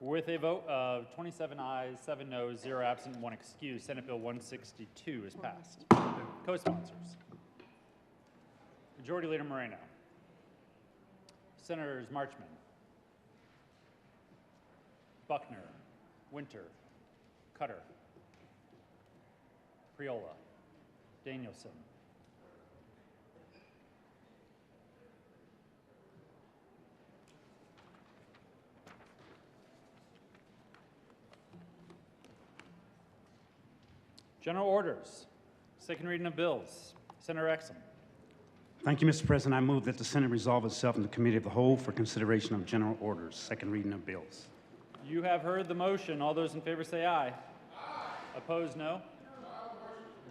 with a vote of 27 ayes, 7 noes, 0 absent, 1 excused, Senate Bill 162 is passed. Co-sponsors: Majority Leader Moreno, Senators Marchman, Buckner, Winter, Cutter, Priola, Danielson, General orders. Second reading of bills. Senator Exum. Thank you, Mr. President. I move that the Senate resolve itself in the Committee of the Whole for consideration of general orders. Second reading of bills. You have heard the motion. All those in favor say aye. Aye. Opposed, no.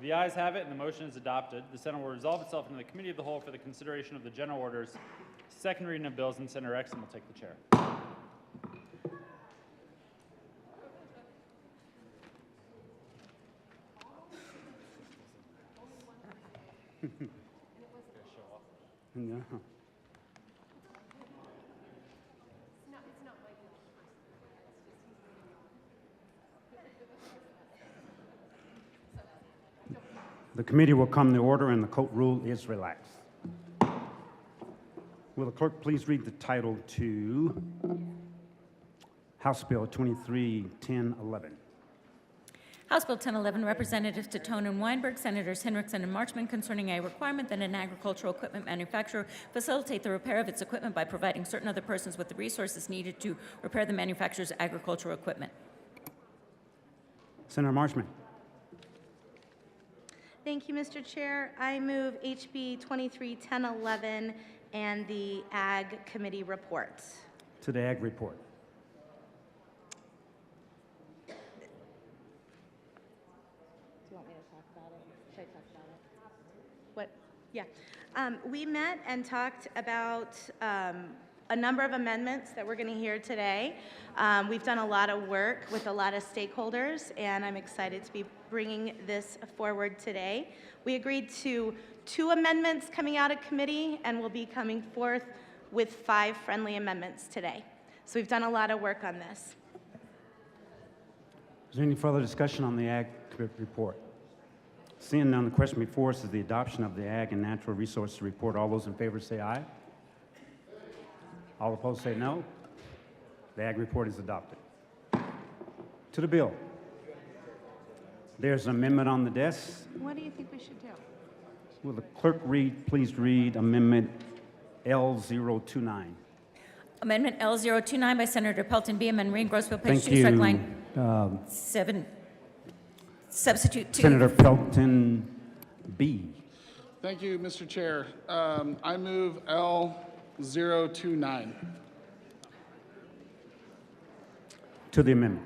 The ayes have it, and the motion is adopted. The Senate will resolve itself into the Committee of the Whole for the consideration of the general orders. Second reading of bills, and Senator Exum will take the chair. Yeah. The committee will come to order and the court rule is relaxed. Will the clerk please read the title to House Bill 231011? House Bill 1011, Representatives Tatone and Weinberg, Senators Hinrichsen and Marchman, concerning a requirement that an agricultural equipment manufacturer facilitate the repair of its equipment by providing certain other persons with the resources needed to repair the manufacturer's agricultural equipment. Senator Marchman. Thank you, Mr. Chair. I move HB 231011 and the Ag Committee report. To the Ag report. Do you want me to talk about it? Should I talk about it? What? Yeah. We met and talked about a number of amendments that we're going to hear today. We've done a lot of work with a lot of stakeholders, and I'm excited to be bringing this forward today. We agreed to 2 amendments coming out of committee, and we'll be coming forth with 5 friendly amendments today. So we've done a lot of work on this. Is there any further discussion on the Ag report? Seeing none, the question before us is the adoption of the Ag and Natural Resources report. All those in favor say aye. All opposed say no. The Ag report is adopted. To the bill. There's an amendment on the desk. What do you think we should do? Will the clerk please read Amendment L029? Amendment L029 by Senator Pelton B. Amend Marine Grossville, page Thank 2, you. strike line 7. Substitute 2. Senator Pelton B. Thank you, Mr. Chair. I move L029. To the amendment.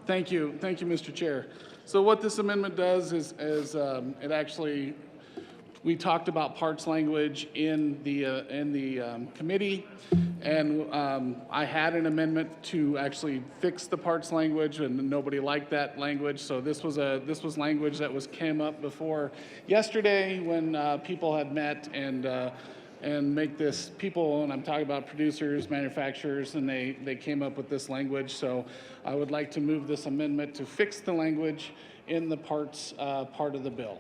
Thank you, Mr. Chair. So what this amendment does is it actually, we talked about parts language in the committee, and I had an amendment to actually fix the parts language, and nobody liked that language. So this was language that came up before yesterday when people had met and make this people, and I'm talking about producers, manufacturers, and they came up with this language. So I would like to move this amendment to fix the language in the parts part of the bill.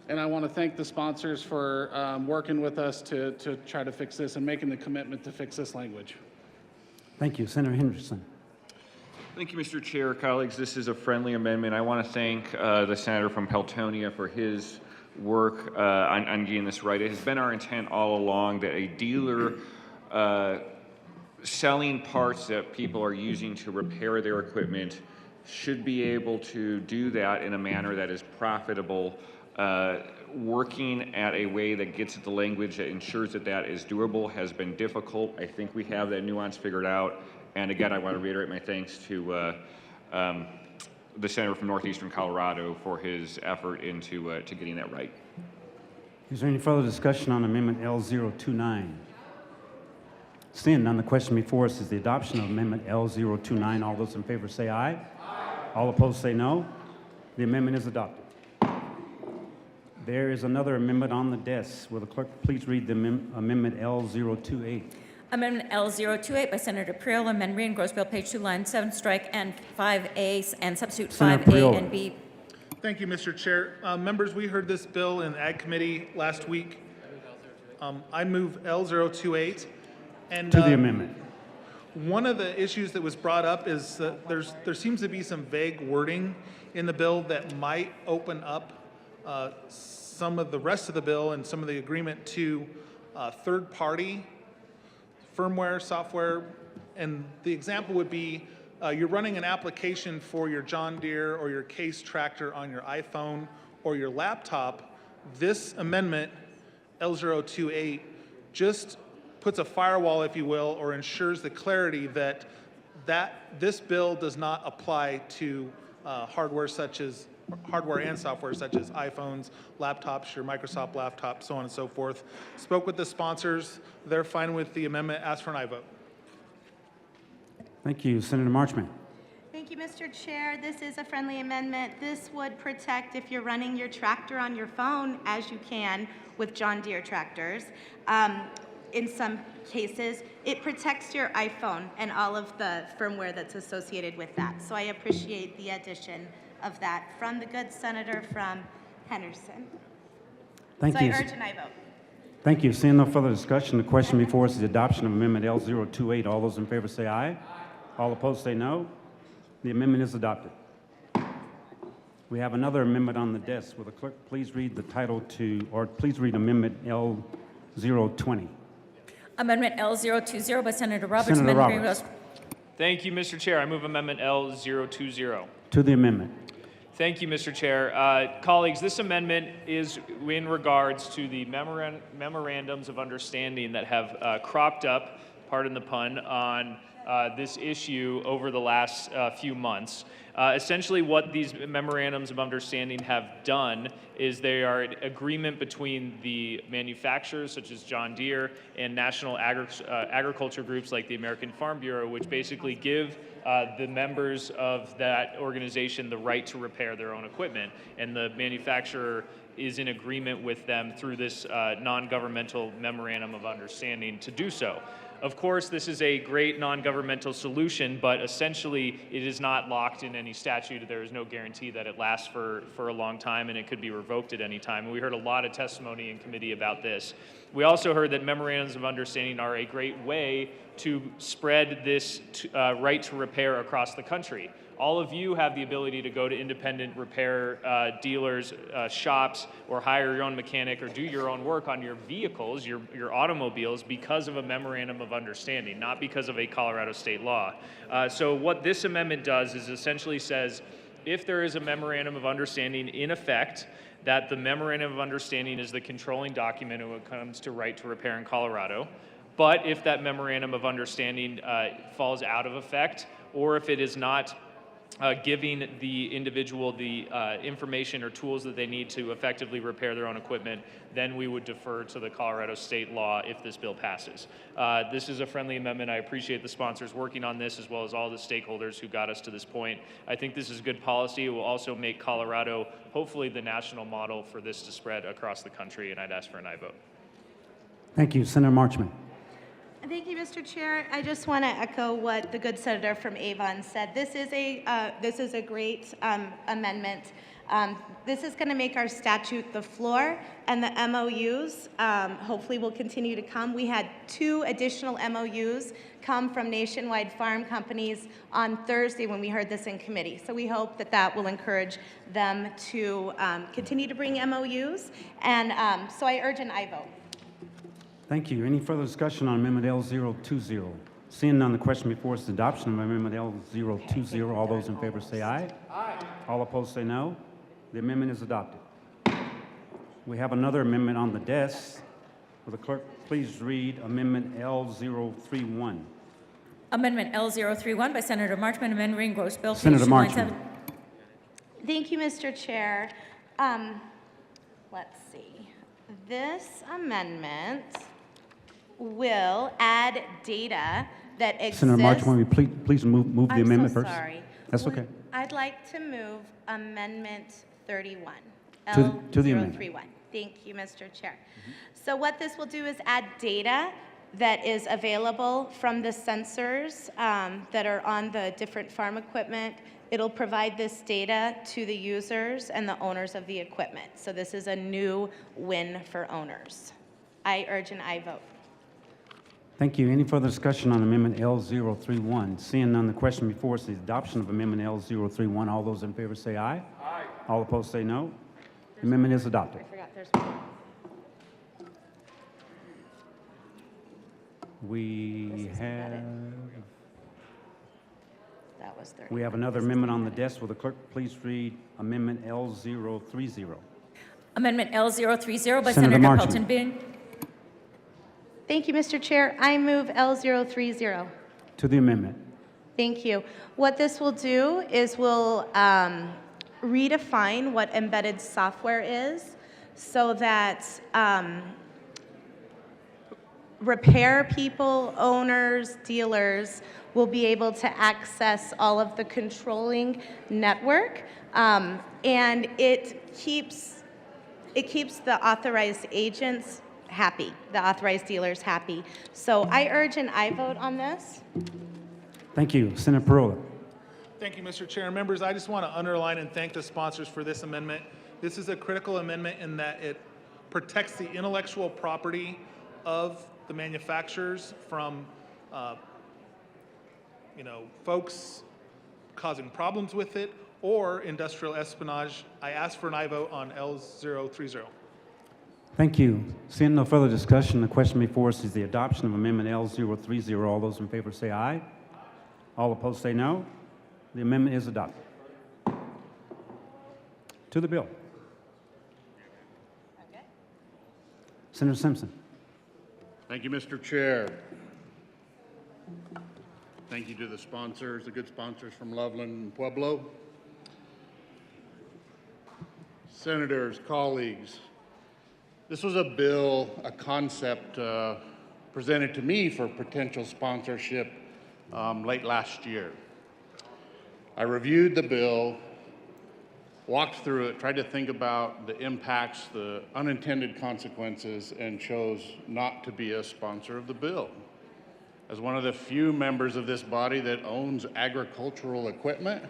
And I want to thank the sponsors for working with us to try to fix this and making the commitment to fix this language. Thank you. Senator Henderson. Thank you, Mr. Chair. Colleagues, this is a friendly amendment. I want to thank the senator from Peltonia for his work on getting this right. It has been our intent all along that a dealer selling parts that people are using to repair their equipment should be able to do that in a manner that is profitable, working at a way that gets at the language that ensures that that is doable has been difficult. I think we have that nuance figured out. And again, I want to reiterate my thanks to the senator from Northeastern Colorado for his effort into to getting that right. Is there any further discussion on Amendment L029? Seeing none, the question before us is the adoption of Amendment L029. All those in favor say aye. Aye. All opposed say no. The amendment is adopted. There is another amendment on the desk. Will the clerk please read the Amendment L028? Amendment L028 by Senator Priola, amend Marine Grossville, page 2, line 7, strike and 5A, and substitute Senator 5A Priola. and B. Thank you, Mr. Chair. Members, we heard this bill in Ag Committee last week. I move L028. And, To the amendment. One of the issues that was brought up is that there seems to be some vague wording in the bill that might open up some of the rest of the bill and some of the agreement to third-party firmware, software, and the example would be you're running an application for your John Deere or your Case tractor on your iPhone or your laptop, this amendment, L028, just puts a firewall, if you will, or ensures the clarity that this bill does not apply to hardware and software such as iPhones, laptops, your Microsoft laptop, so on and so forth. Spoke with the sponsors. They're fine with the amendment. Ask for an aye vote. Thank you. Senator Marchman. Thank you, Mr. Chair. This is a friendly amendment. This would protect if you're running your tractor on your phone, as you can with John Deere tractors. In some cases, it protects your iPhone and all of the firmware that's associated with that. So I appreciate the addition of that from the good senator from Henderson. Thank so you. I urge an aye vote. Thank you. Seeing no further discussion, the question before us is the adoption of Amendment L028. All those in favor say aye. Aye. All opposed say no. The amendment is adopted. We have another amendment on the desk. Will the clerk please read the title please read Amendment L020. Amendment L020 by Senator Roberts. Senator amendment Roberts. Thank you, Mr. Chair. I move Amendment L020. To the amendment. Thank you, Mr. Chair. Colleagues, this amendment is in regards to the memorandums of understanding that have cropped up, pardon the pun, on this issue over the last few months. Essentially, what these memorandums of understanding have done is they are an agreement between the manufacturers, such as John Deere, and national agriculture groups like the American Farm Bureau, which basically give the members of that organization the right to repair their own equipment. And the manufacturer is in agreement with them through this non-governmental memorandum of understanding to do so. Of course, this is a great non-governmental solution, but essentially it is not locked in any statute. There is no guarantee that it lasts for a long time, and it could be revoked at any time. And we heard a lot of testimony in committee about this. We also heard that memorandums of understanding are a great way to spread this right to repair across the country. All of you have the ability to go to independent repair dealers, shops, or hire your own mechanic or do your own work on your vehicles, your automobiles, because of a memorandum of understanding, not because of a Colorado state law. So what this amendment does is essentially says, if there is a memorandum of understanding in effect, that the memorandum of understanding is the controlling document when it comes to right to repair in Colorado. But if that memorandum of understanding falls out of effect, or if it is not giving the individual the information or tools that they need to effectively repair their own equipment, then we would defer to the Colorado state law if this bill passes. This is a friendly amendment. I appreciate the sponsors working on this, as well as all the stakeholders who got us to this point. I think this is good policy. It will also make Colorado hopefully the national model for this to spread across the country, and I'd ask for an aye vote. Thank you. Senator Marchman. Thank you, Mr. Chair. I just want to echo what the good senator from Avon said. This is a great amendment. This is going to make our statute the floor, and the MOUs hopefully will continue to come. We had 2 additional MOUs come from nationwide farm companies on Thursday when we heard this in committee. So we hope that that will encourage them to continue to bring MOUs. And so I urge an aye vote. Thank you. Any further discussion on Amendment L020? Seeing none, the question before us is adoption of Amendment L020. All those in favor say aye. Aye. All opposed say no. The amendment is adopted. We have another amendment on the desk. Will the clerk please read Amendment L031? Amendment L031 by Senator Marchman, amending gross bill. Senator page Marchman. 297. Thank you, Mr. Chair. Let's see. This amendment will add data that exists. Senator Marchman, will you please move the amendment I'm so first? sorry. That's okay. I'd like to move Amendment 31. To the amendment. L031. Thank you, Mr. Chair. So what this will do is add data that is available from the sensors that are on the different farm equipment. It'll provide this data to the users and the owners of the equipment. So this is a new win for owners. I urge an aye vote. Thank you. Any further discussion on Amendment L031? Seeing none, the question before us is the adoption of Amendment L031. All those in favor say aye. Aye. All opposed say no. The amendment is adopted. I forgot there's one. We have That that was 30. We have another amendment on the desk. Will the clerk please read Amendment L030? Amendment L030 by Senator Senator Marching. Pelton Bin. Thank you, Mr. Chair. I move L030. To the amendment. Thank you. What this will do is we'll redefine what embedded software is so that repair people, owners, dealers will be able to access all of the controlling network, and it keeps the authorized agents happy, the authorized dealers happy. So I urge an aye vote on this. Thank you. Senator Perola. Thank you, Mr. Chair. Members, I just want to underline and thank the sponsors for this amendment. This is a critical amendment in that it protects the intellectual property of the manufacturers from, folks causing problems with it or industrial espionage. I ask for an aye vote on L030. Thank you. Seeing no further discussion, the question before us is the adoption of Amendment L030. All those in favor say aye. All opposed say no. The amendment is adopted. To the bill. Senator Simpson. Thank you, Mr. Chair. Thank you to the sponsors, the good sponsors from Loveland and Pueblo. Senators, colleagues, this was a bill, a concept presented to me for potential sponsorship late last year. I reviewed the bill, walked through it, tried to think about the impacts, the unintended consequences, and chose not to be a sponsor of the bill. As one of the few members of this body that owns agricultural equipment,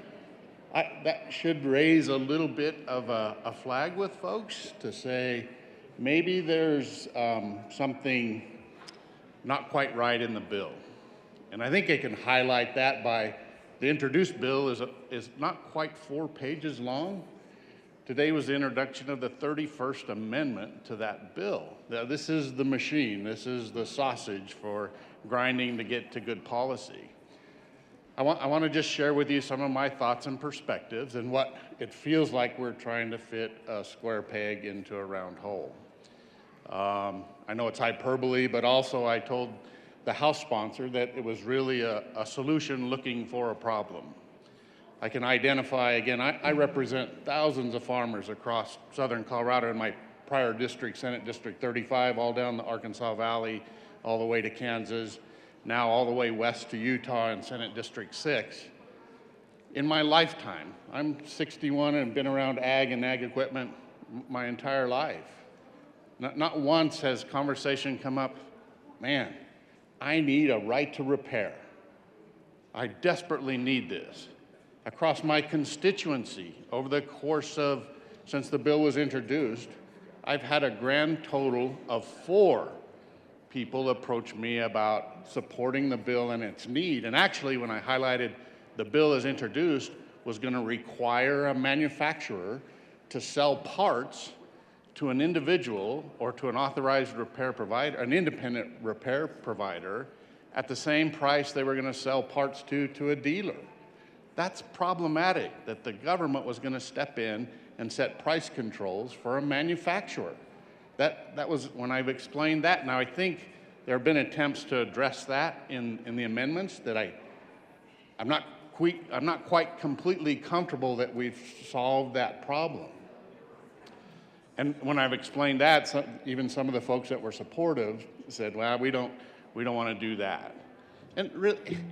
that should raise a little bit of a flag with folks to say, maybe there's something not quite right in the bill. And I think I can highlight that by the introduced bill is not quite 4 pages long. Today was the introduction of the 31st Amendment to that bill. Now, this is the machine. This is the sausage for grinding to get to good policy. I want to just share with you some of my thoughts and perspectives and what it feels like we're trying to fit a square peg into a round hole. I know it's hyperbole, but also I told the House sponsor that it was really a solution looking for a problem. I can identify, again, I represent thousands of farmers across southern Colorado in my prior district, Senate District 35, all down the Arkansas Valley, all the way to Kansas, now all the way west to Utah in Senate District 6. In my lifetime, I'm 61 and been around ag and ag equipment my entire life. Not once has conversation come up, man, I need a right to repair. I desperately need this. Across my constituency, over the course of, since the bill was introduced, I've had a grand total of 4 people approach me about supporting the bill and its need. And actually, when I highlighted the bill as introduced was going to require a manufacturer to sell parts to an individual or to an authorized repair provider, an independent repair provider, at the same price they were going to sell parts to a dealer. That's problematic, that the government was going to step in and set price controls for a manufacturer. That was when I've explained that. Now, I think there have been attempts to address that in the amendments that I'm not quite completely comfortable that we've solved that problem. And when I've explained that, even some of the folks that were supportive said, well, we don't want to do that. And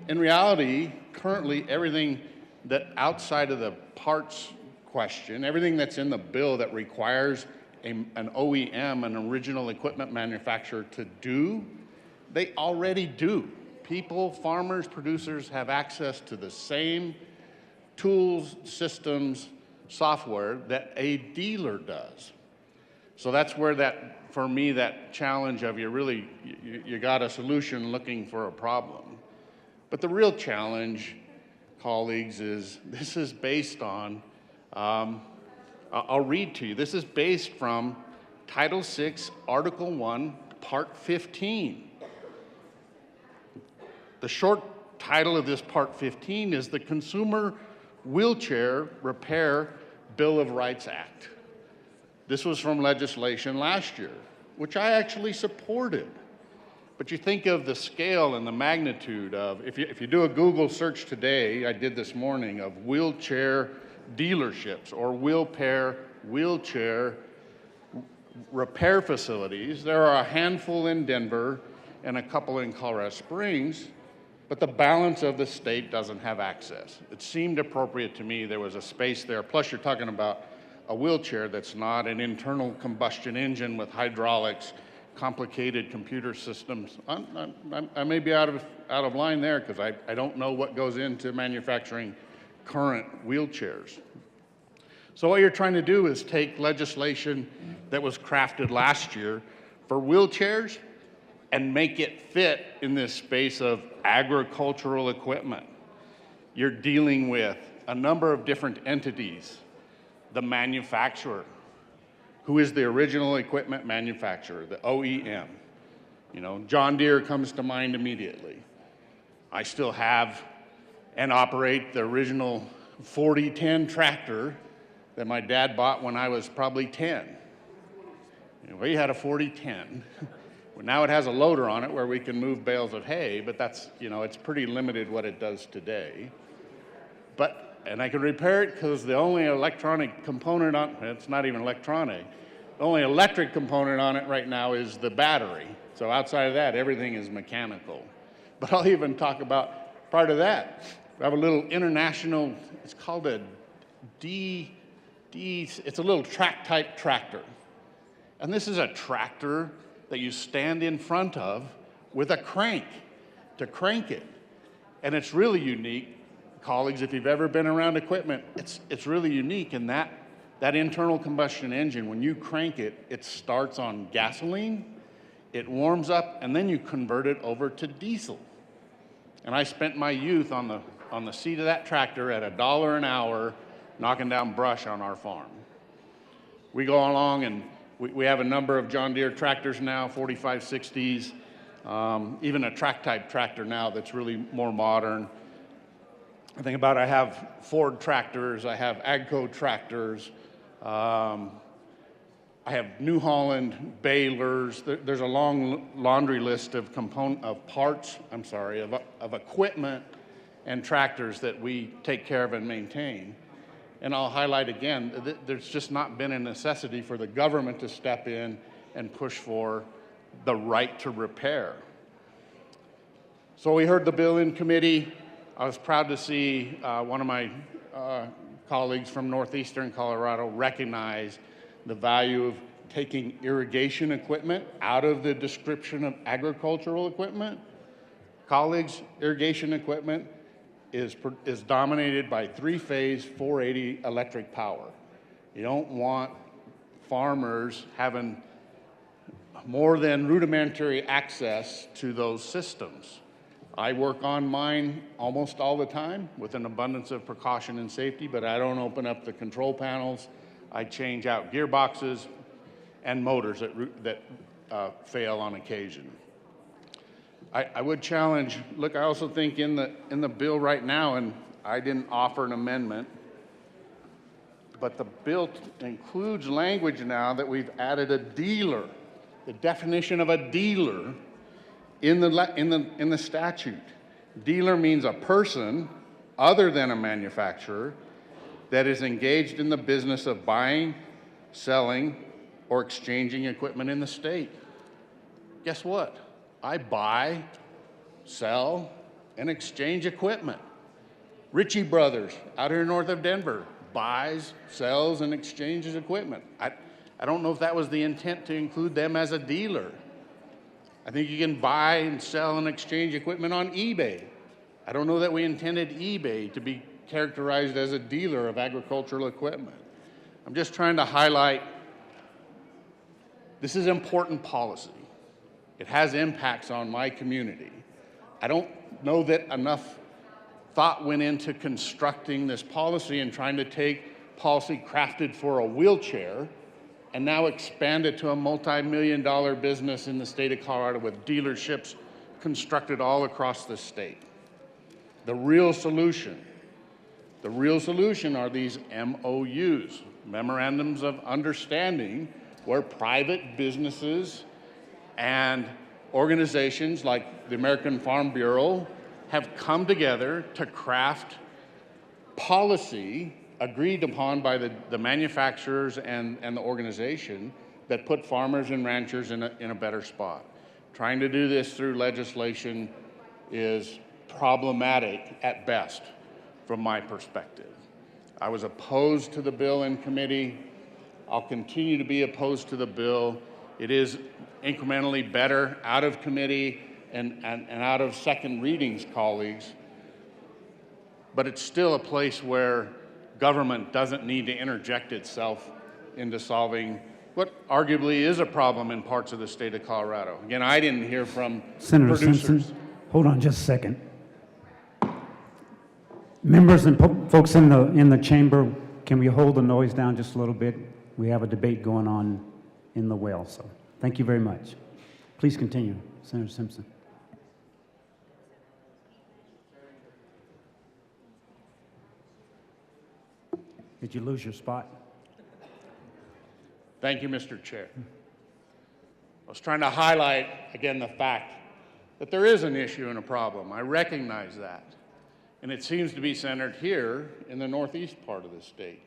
in reality, currently, everything that outside of the parts question, everything that's in the bill that requires an OEM, an original equipment manufacturer, to do, they already do. People, farmers, producers have access to the same tools, systems, software that a dealer does. So that's where for me, that challenge of you got a solution looking for a problem. But the real challenge, colleagues, is this is based on, I'll read to you. This is based from Title VI, Article 1, Part 15. The short title of this Part 15 is the Consumer Wheelchair Repair Bill of Rights Act. This was from legislation last year, which I actually supported. But you think of the scale and the magnitude of, if you do a Google search today, I did this morning, of wheelchair dealerships or wheelchair repair facilities, there are a handful in Denver and a couple in Colorado Springs, but the balance of the state doesn't have access. It seemed appropriate to me, there was a space there, plus you're talking about a wheelchair that's not an internal combustion engine with hydraulics, complicated computer systems. I may be out of line there because I don't know what goes into manufacturing current wheelchairs. So what you're trying to do is take legislation that was crafted last year for wheelchairs and make it fit in this space of agricultural equipment. You're dealing with a number of different entities. The manufacturer, who is the original equipment manufacturer, the OEM. You know, John Deere comes to mind immediately. I still have and operate the original 4010 tractor that my dad bought when I was probably 10. You know, he had a 4010. Well, now it has a loader on it where we can move bales of hay, but that's, you know, it's pretty limited what it does today. And I can repair it because the only electronic component on it's not even electronic. The only electric component on it right now is the battery. So outside of that, everything is mechanical. But I'll even talk about part of that. We have a little international, it's called a it's a little track-type tractor. And this is a tractor that you stand in front of with a crank to crank it. And it's really unique. Colleagues, if you've ever been around equipment, it's really unique in that internal combustion engine, when you crank it, it starts on gasoline, it warms up, and then you convert it over to diesel. And I spent my youth on the seat of that tractor at $1 an hour, knocking down brush on our farm. We go along and we have a number of John Deere tractors now, 4560s, even a track-type tractor now that's really more modern. I think about I have Ford tractors, I have AGCO tractors, I have New Holland balers. There's a long laundry list of of equipment and tractors that we take care of and maintain. And I'll highlight again, there's just not been a necessity for the government to step in and push for the right to repair. So we heard the bill in committee. I was proud to see one of my colleagues from northeastern Colorado recognize the value of taking irrigation equipment out of the description of agricultural equipment. Colleagues, irrigation equipment is dominated by three-phase 480 electric power. You don't want farmers having more than rudimentary access to those systems. I work on mine almost all the time with an abundance of precaution and safety, but I don't open up the control panels. I change out gearboxes and motors that fail on occasion. I would challenge, look, I also think in the bill right now, and I didn't offer an amendment, but the bill includes language now that we've added a dealer, the definition of a dealer in the statute. Dealer means a person other than a manufacturer that is engaged in the business of buying, selling, or exchanging equipment in the state. Guess what? I buy, sell, and exchange equipment. Ritchie Brothers out here north of Denver buys, sells, and exchanges equipment. I don't know if that was the intent to include them as a dealer. I think you can buy and sell and exchange equipment on eBay. I don't know that we intended eBay to be characterized as a dealer of agricultural equipment. I'm just trying to highlight this is important policy. It has impacts on my community. I don't know that enough thought went into constructing this policy and trying to take policy crafted for a wheelchair and now expand it to a multi-million-dollar business in the state of Colorado with dealerships constructed all across the state. The real solution are these MOUs, memorandums of understanding, where private businesses and organizations like the American Farm Bureau have come together to craft policy agreed upon by the manufacturers and the organization that put farmers and ranchers in a better spot. Trying to do this through legislation is problematic at best from my perspective. I was opposed to the bill in committee. I'll continue to be opposed to the bill. It is incrementally better out of committee and out of second readings, colleagues. But it's still a place where government doesn't need to interject itself into solving what arguably is a problem in parts of the state of Colorado. Again, I didn't hear from Senator producers. Simpson, hold on just a second. Members and folks in the chamber, can we hold the noise down just a little bit? We have a debate going on in the well, so thank you very much. Please continue, Senator Simpson. Did you lose your spot? Thank you, Mr. Chair. I was trying to highlight, again, the fact that there is an issue and a problem. I recognize that. And it seems to be centered here in the northeast part of the state.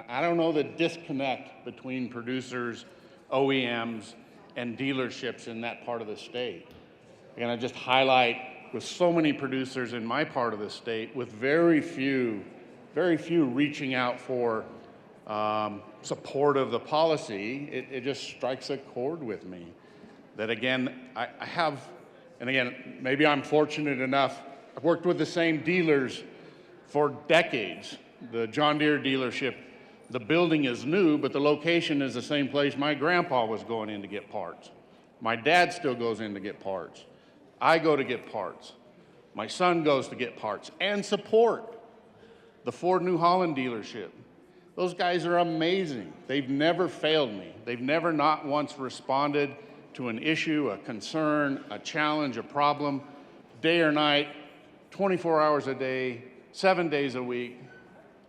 I don't know the disconnect between producers, OEMs, and dealerships in that part of the state. Again, I just highlight with so many producers in my part of the state, with very few reaching out for support of the policy, it just strikes a chord with me. That again, I have, and again, maybe I'm fortunate enough, I've worked with the same dealers for decades. The John Deere dealership, the building is new, but the location is the same place my grandpa was going in to get parts. My dad still goes in to get parts. I go to get parts. My son goes to get parts and support. The Ford New Holland dealership. Those guys are amazing. They've never failed me. They've never not once responded to an issue, a concern, a challenge, a problem, day or night, 24 hours a day, 7 days a week.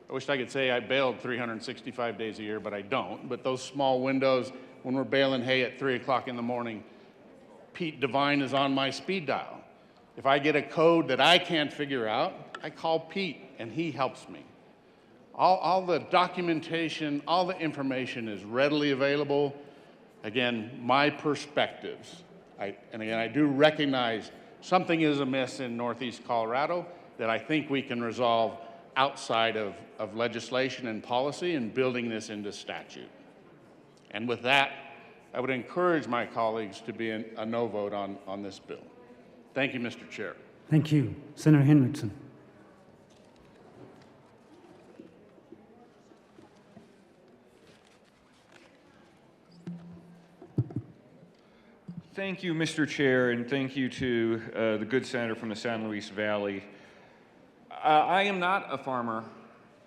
I wish I could say I bailed 365 days a year, but I don't. But those small windows, when we're baling hay at 3 o'clock in the morning, Pete Devine is on my speed dial. If I get a code that I can't figure out, I call Pete and he helps me. All the documentation, all the information is readily available. Again, my perspectives. And again, I do recognize something is amiss in Northeast Colorado that I think we can resolve outside of legislation and policy and building this into statute. And with that, I would encourage my colleagues to be a no vote on this bill. Thank you, Mr. Chair. Thank you. Senator Henriksen. Thank you, Mr. Chair, and thank you to the good senator from the San Luis Valley. I am not a farmer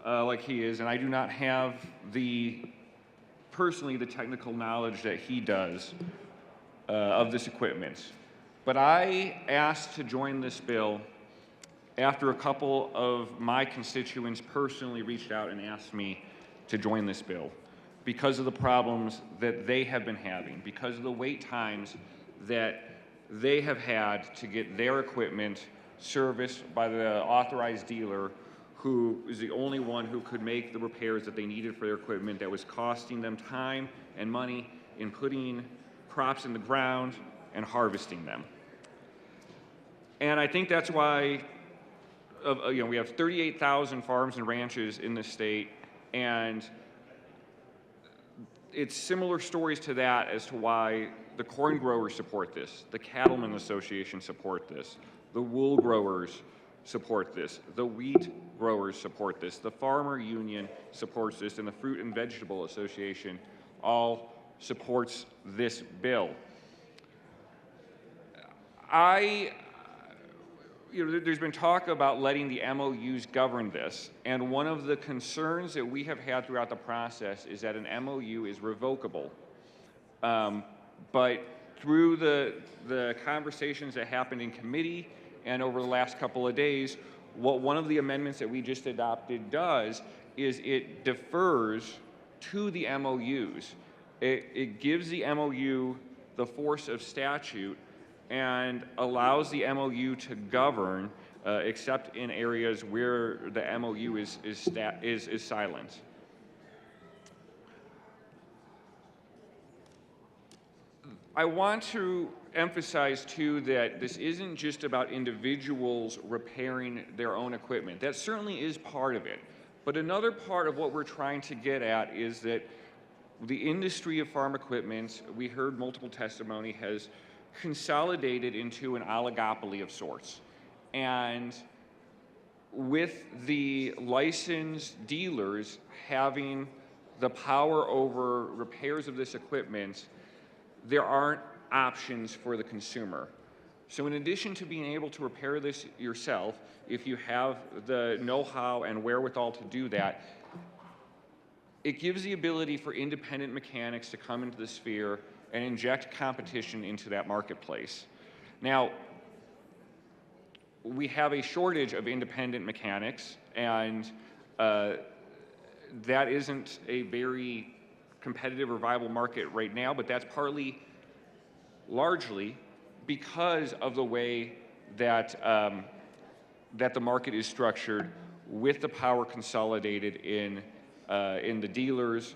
like he is, and I do not have personally the technical knowledge that he does of this equipment. But I asked to join this bill after a couple of my constituents personally reached out and asked me to join this bill because of the problems that they have been having, because of the wait times that they have had to get their equipment serviced by the authorized dealer who is the only one who could make the repairs that they needed for their equipment that was costing them time and money in putting crops in the ground and harvesting them. And I think that's why we have 38,000 farms and ranches in this state, and it's similar stories to that as to why the corn growers support this, the Cattlemen Association support this, the wool growers support this, the wheat growers support this, the Farmer Union supports this, and the Fruit and Vegetable Association all supports this bill. There's been talk about letting the MOUs govern this, and one of the concerns that we have had throughout the process is that an MOU is revocable. But through the conversations that happened in committee and over the last couple of days, what one of the amendments that we just adopted does is it defers to the MOUs. It gives the MOU the force of statute and allows the MOU to govern, except in areas where the MOU is silent. I want to emphasize too that this isn't just about individuals repairing their own equipment. That certainly is part of it. But another part of what we're trying to get at is that the industry of farm equipment, we heard multiple testimony, has consolidated into an oligopoly of sorts. And with the licensed dealers having the power over repairs of this equipment, there aren't options for the consumer. So in addition to being able to repair this yourself, if you have the know-how and wherewithal to do that, it gives the ability for independent mechanics to come into the sphere and inject competition into that marketplace. Now, we have a shortage of independent mechanics, and that isn't a very competitive or viable market right now, but that's largely because of the way that that the market is structured, with the power consolidated in the dealers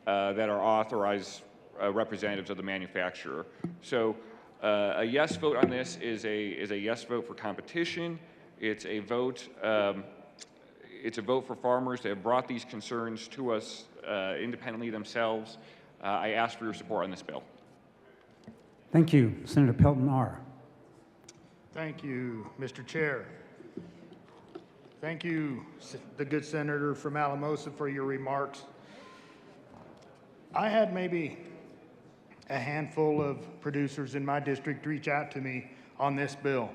that are authorized representatives of the manufacturer. So a yes vote on this is a yes vote for competition. It's a vote. It's a vote for farmers that have brought these concerns to us independently themselves. I ask for your support on this bill. Thank you. Senator Pelton R. Thank you, Mr. Chair. Thank you, the good senator from Alamosa, for your remarks. I had maybe a handful of producers in my district reach out to me on this bill.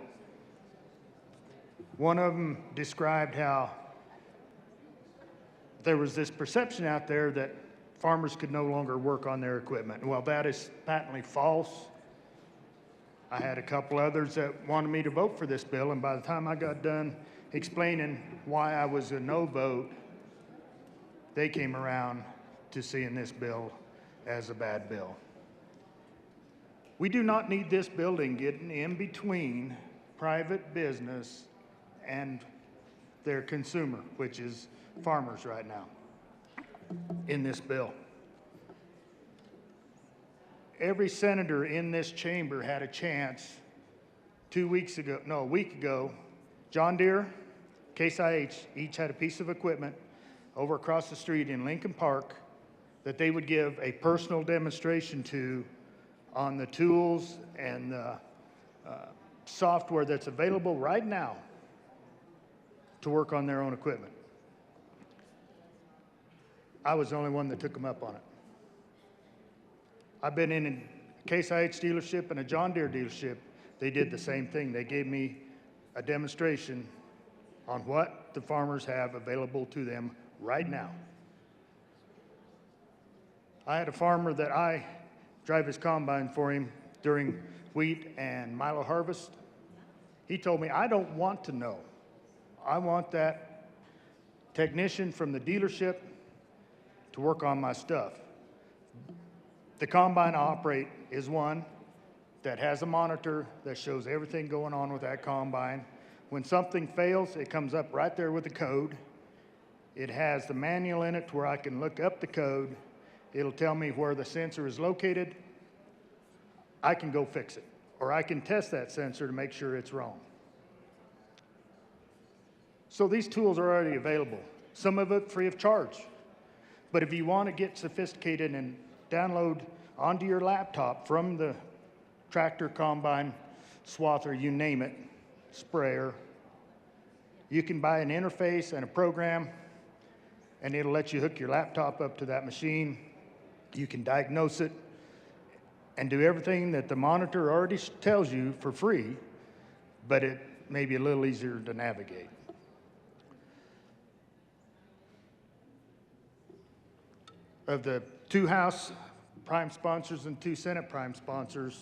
One of them described how there was this perception out there that farmers could no longer work on their equipment. Well, that is patently false. I had a couple others that wanted me to vote for this bill, and by the time I got done explaining why I was a no vote, they came around to seeing this bill as a bad bill. We do not need this building getting in between private business and their consumer, which is farmers right now, in this bill. Every senator in this chamber had a chance a week ago. John Deere, Case IH each had a piece of equipment over across the street in Lincoln Park that they would give a personal demonstration to on the tools and the software that's available right now to work on their own equipment. I was the only one that took them up on it. I've been in a Case IH dealership and a John Deere dealership. They did the same thing. They gave me a demonstration on what the farmers have available to them right now. I had a farmer that I drive his combine for him during wheat and milo harvest. He told me, I don't want to know. I want that technician from the dealership to work on my stuff. The combine I operate is one that has a monitor that shows everything going on with that combine. When something fails, it comes up right there with the code. It has the manual in it where I can look up the code. It'll tell me where the sensor is located. I can go fix it, or I can test that sensor to make sure it's wrong. So these tools are already available, some of it free of charge. But if you want to get sophisticated and download onto your laptop from the tractor, combine, swather, you name it, sprayer, you can buy an interface and a program, and it'll let you hook your laptop up to that machine. You can diagnose it and do everything that the monitor already tells you for free, but it may be a little easier to navigate. Of the 2 House prime sponsors and 2 Senate prime sponsors,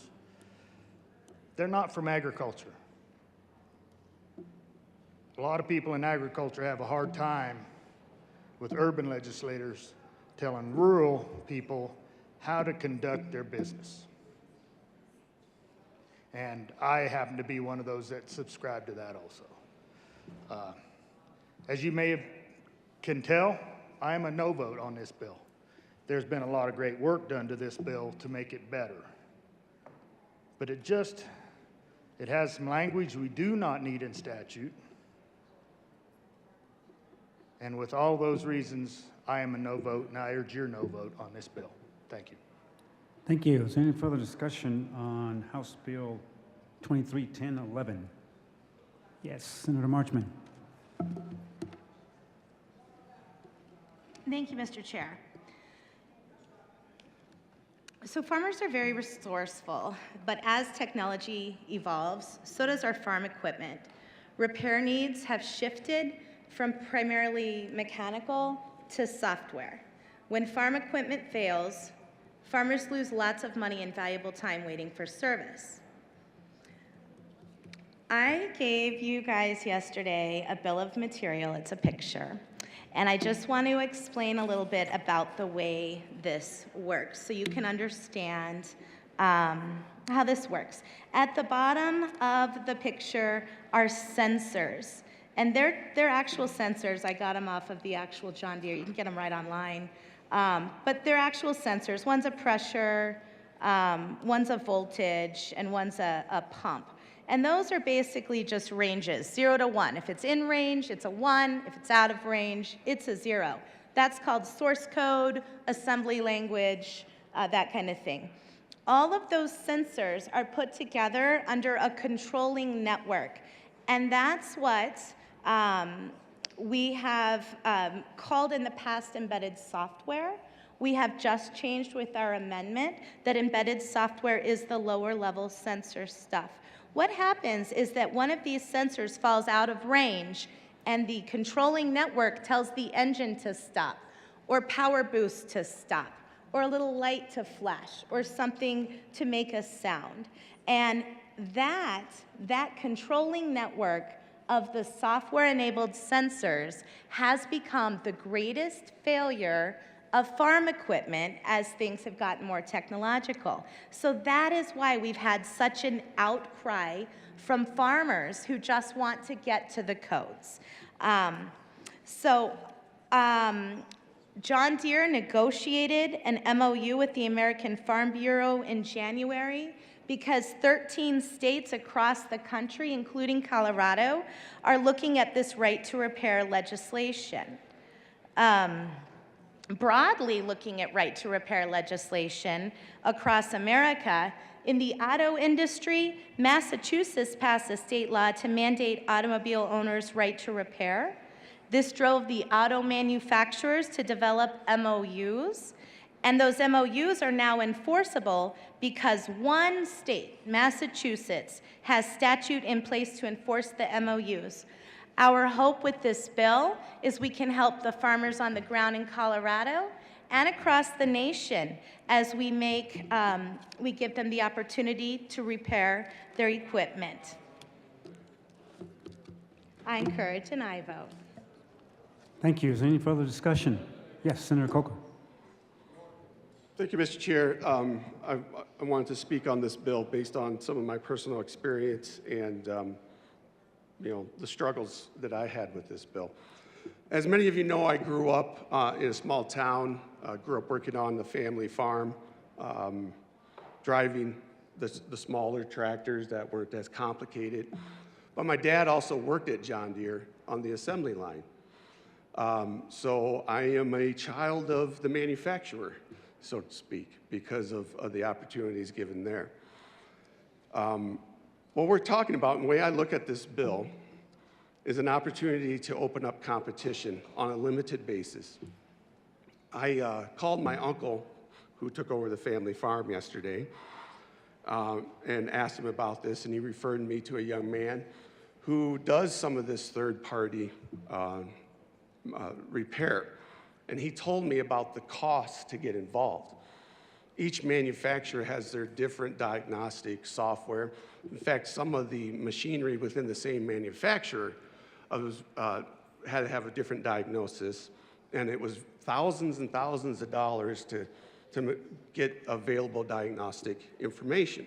they're not from agriculture. a lot of people in agriculture have a hard time with urban legislators telling rural people how to conduct their business. And I happen to be one of those that subscribe to that also. As you can tell, I am a no vote on this bill. There's been a lot of great work done to this bill to make it better. But it has some language we do not need in statute. And with all those reasons, I am a no vote, and I urge your no vote on this bill. Thank you. Thank you. Is there any further discussion on House Bill 231011? Yes, Senator Marchman. Thank you, Mr. Chair. So farmers are very resourceful, but as technology evolves, so does our farm equipment. Repair needs have shifted from primarily mechanical to software. When farm equipment fails, farmers lose lots of money and valuable time waiting for service. I gave you guys yesterday a bill of material. It's a picture. And I just want to explain a little bit about the way this works so you can understand how this works. At the bottom of the picture are sensors. And they're actual sensors. I got them off of the actual John Deere. You can get them right online. But they're actual sensors. One's a pressure, one's a voltage, and one's a pump. And those are basically just ranges, 0 to 1. If it's in range, it's a 1. If it's out of range, it's a 0. That's called source code, assembly language, that kind of thing. All of those sensors are put together under a controlling network. And that's what we have called in the past embedded software. We have just changed with our amendment that embedded software is the lower level sensor stuff. What happens is that one of these sensors falls out of range and the controlling network tells the engine to stop, or power boost to stop, or a little light to flash, or something to make a sound. And that controlling network of the software-enabled sensors has become the greatest failure of farm equipment as things have gotten more technological. So that is why we've had such an outcry from farmers who just want to get to the codes. John Deere negotiated an MOU with the American Farm Bureau in January because 13 states across the country, including Colorado, are looking at this right to repair legislation. Broadly looking at right to repair legislation across America, in the auto industry, Massachusetts passed a state law to mandate automobile owners' right to repair. This drove the auto manufacturers to develop MOUs, and those MOUs are now enforceable because one state, Massachusetts, has statute in place to enforce the MOUs. Our hope with this bill is we can help the farmers on the ground in Colorado and across the nation as we give them the opportunity to repair their equipment. I encourage an aye vote. Thank you. Is there any further discussion? Yes, Senator Coker. Thank you, Mr. Chair. I wanted to speak on this bill based on some of my personal experience and the struggles that I had with this bill. As many of you know, I grew up in a small town, grew up working on the family farm, driving the smaller tractors that weren't as complicated. But my dad also worked at John Deere on the assembly line. So I am a child of the manufacturer, so to speak, because of the opportunities given there. What we're talking about, and the way I look at this bill, is an opportunity to open up competition on a limited basis. I called my uncle, who took over the family farm yesterday, and asked him about this, and he referred me to a young man who does some of this third-party repair. And he told me about the cost to get involved. Each manufacturer has their different diagnostic software. In fact, some of the machinery within the same manufacturer had to have a different diagnosis, and it was thousands and thousands of dollars to get available diagnostic information.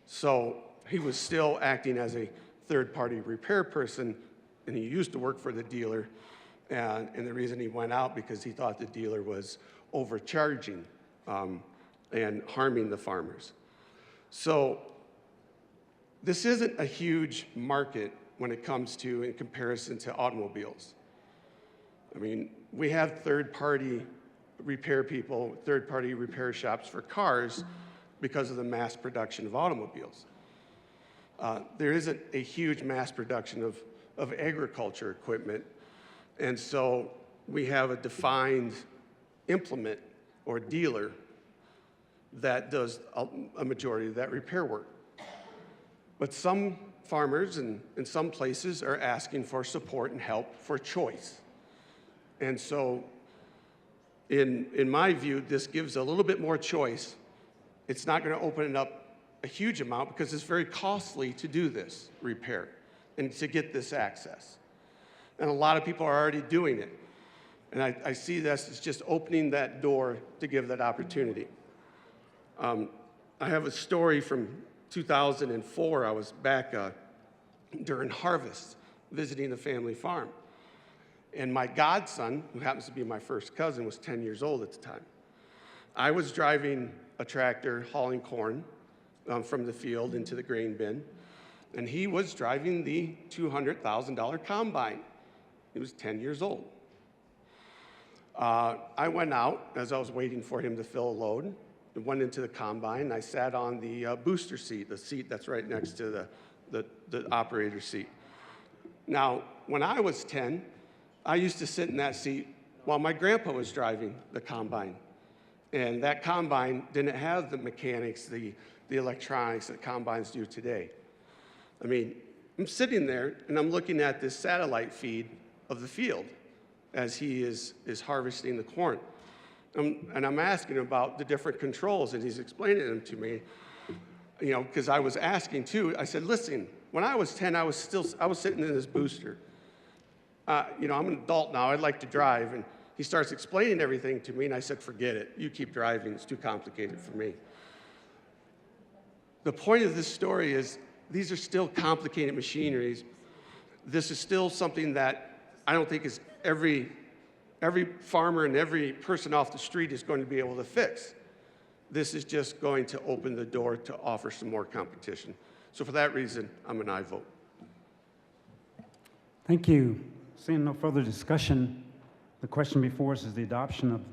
So he was still acting as a third-party repair person, and he used to work for the dealer, and the reason he went out because he thought the dealer was overcharging and harming the farmers. So this isn't a huge market when it comes to, in comparison to automobiles. I mean, we have third-party repair people, third-party repair shops for cars because of the mass production of automobiles. There isn't a huge mass production of agriculture equipment, and so we have a defined implement or dealer that does a majority of that repair work. But some farmers and in some places are asking for support and help for choice. And so in my view, this gives a little bit more choice. It's not going to open it up a huge amount because it's very costly to do this repair and to get this access. And a lot of people are already doing it. And I see this as just opening that door to give that opportunity. I have a story from 2004. I was back during harvest visiting a family farm. And my godson, who happens to be my first cousin, was 10 years old at the time. I was driving a tractor hauling corn from the field into the grain bin, and he was driving the $200,000 combine. He was 10 years old. I went out as I was waiting for him to fill a load, and went into the combine. I sat on the booster seat, the seat that's right next to the operator's seat. Now, when I was 10, I used to sit in that seat while my grandpa was driving the combine. And that combine didn't have the mechanics, the electronics that combines do today. I mean, I'm sitting there and I'm looking at this satellite feed of the field as he is harvesting the corn. And I'm asking him about the different controls, and he's explaining them to me, you know, because I was asking too. I said, listen, when I was 10, I was sitting in this booster. You know, I'm an adult now, I'd like to drive. And he starts explaining everything to me, and I said, forget it. You keep driving, it's too complicated for me. The point of this story is these are still complicated machineries. This is still something that I don't think is every farmer and every person off the street is going to be able to fix. This is just going to open the door to offer some more competition. So for that reason, I'm an aye vote. Thank you. Seeing no further discussion, the question before us is the adoption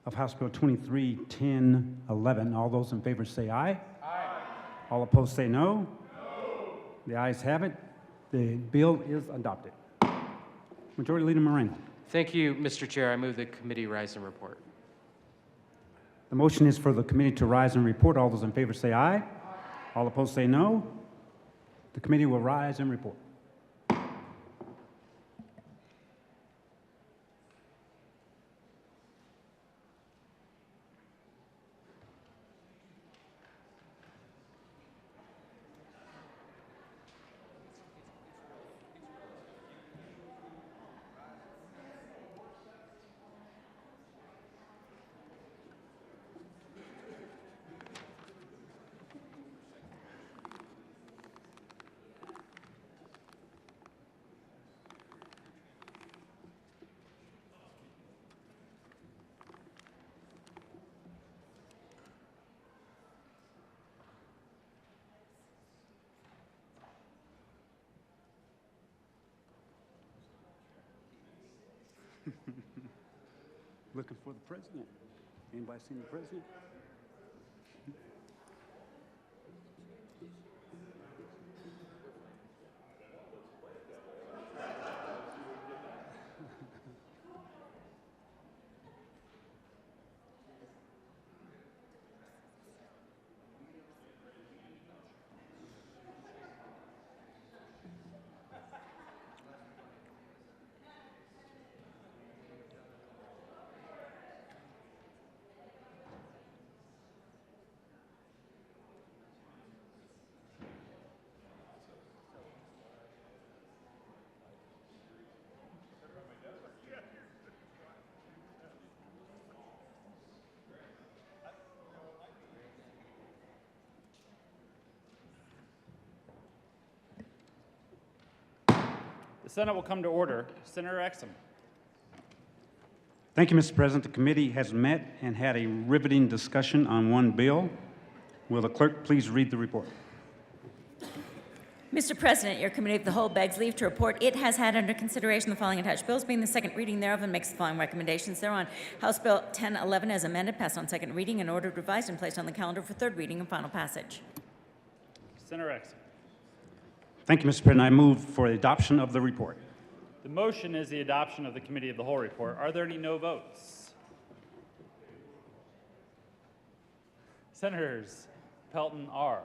of House Bill 231011. All those in favor say aye. Aye. All opposed say no. No. The ayes have it. The bill is adopted. Majority Leader Moreno. Thank you, Mr. Chair. I move the committee rise and report. The motion is for the committee to rise and report. All those in favor say aye. Aye. All opposed say no. The committee will rise and report. Looking for the president. Anybody seen the president? Senate will come to order. Senator Exum. Thank you, Mr. President. The committee has met and had a riveting discussion on one bill. Will the clerk please read the report? Mr. President, your committee of the whole begs leave to report it has had under consideration the following attached bills, being the second reading thereof, and makes the following recommendations thereon. House Bill 1011 as amended, passed on second reading and ordered revised and placed on the calendar for third reading and final passage. Senator Exum. Thank you, Mr. President. I move for the adoption of the report. The motion is the adoption of the committee of the whole report. Are there any no votes? Senators Pelton R.,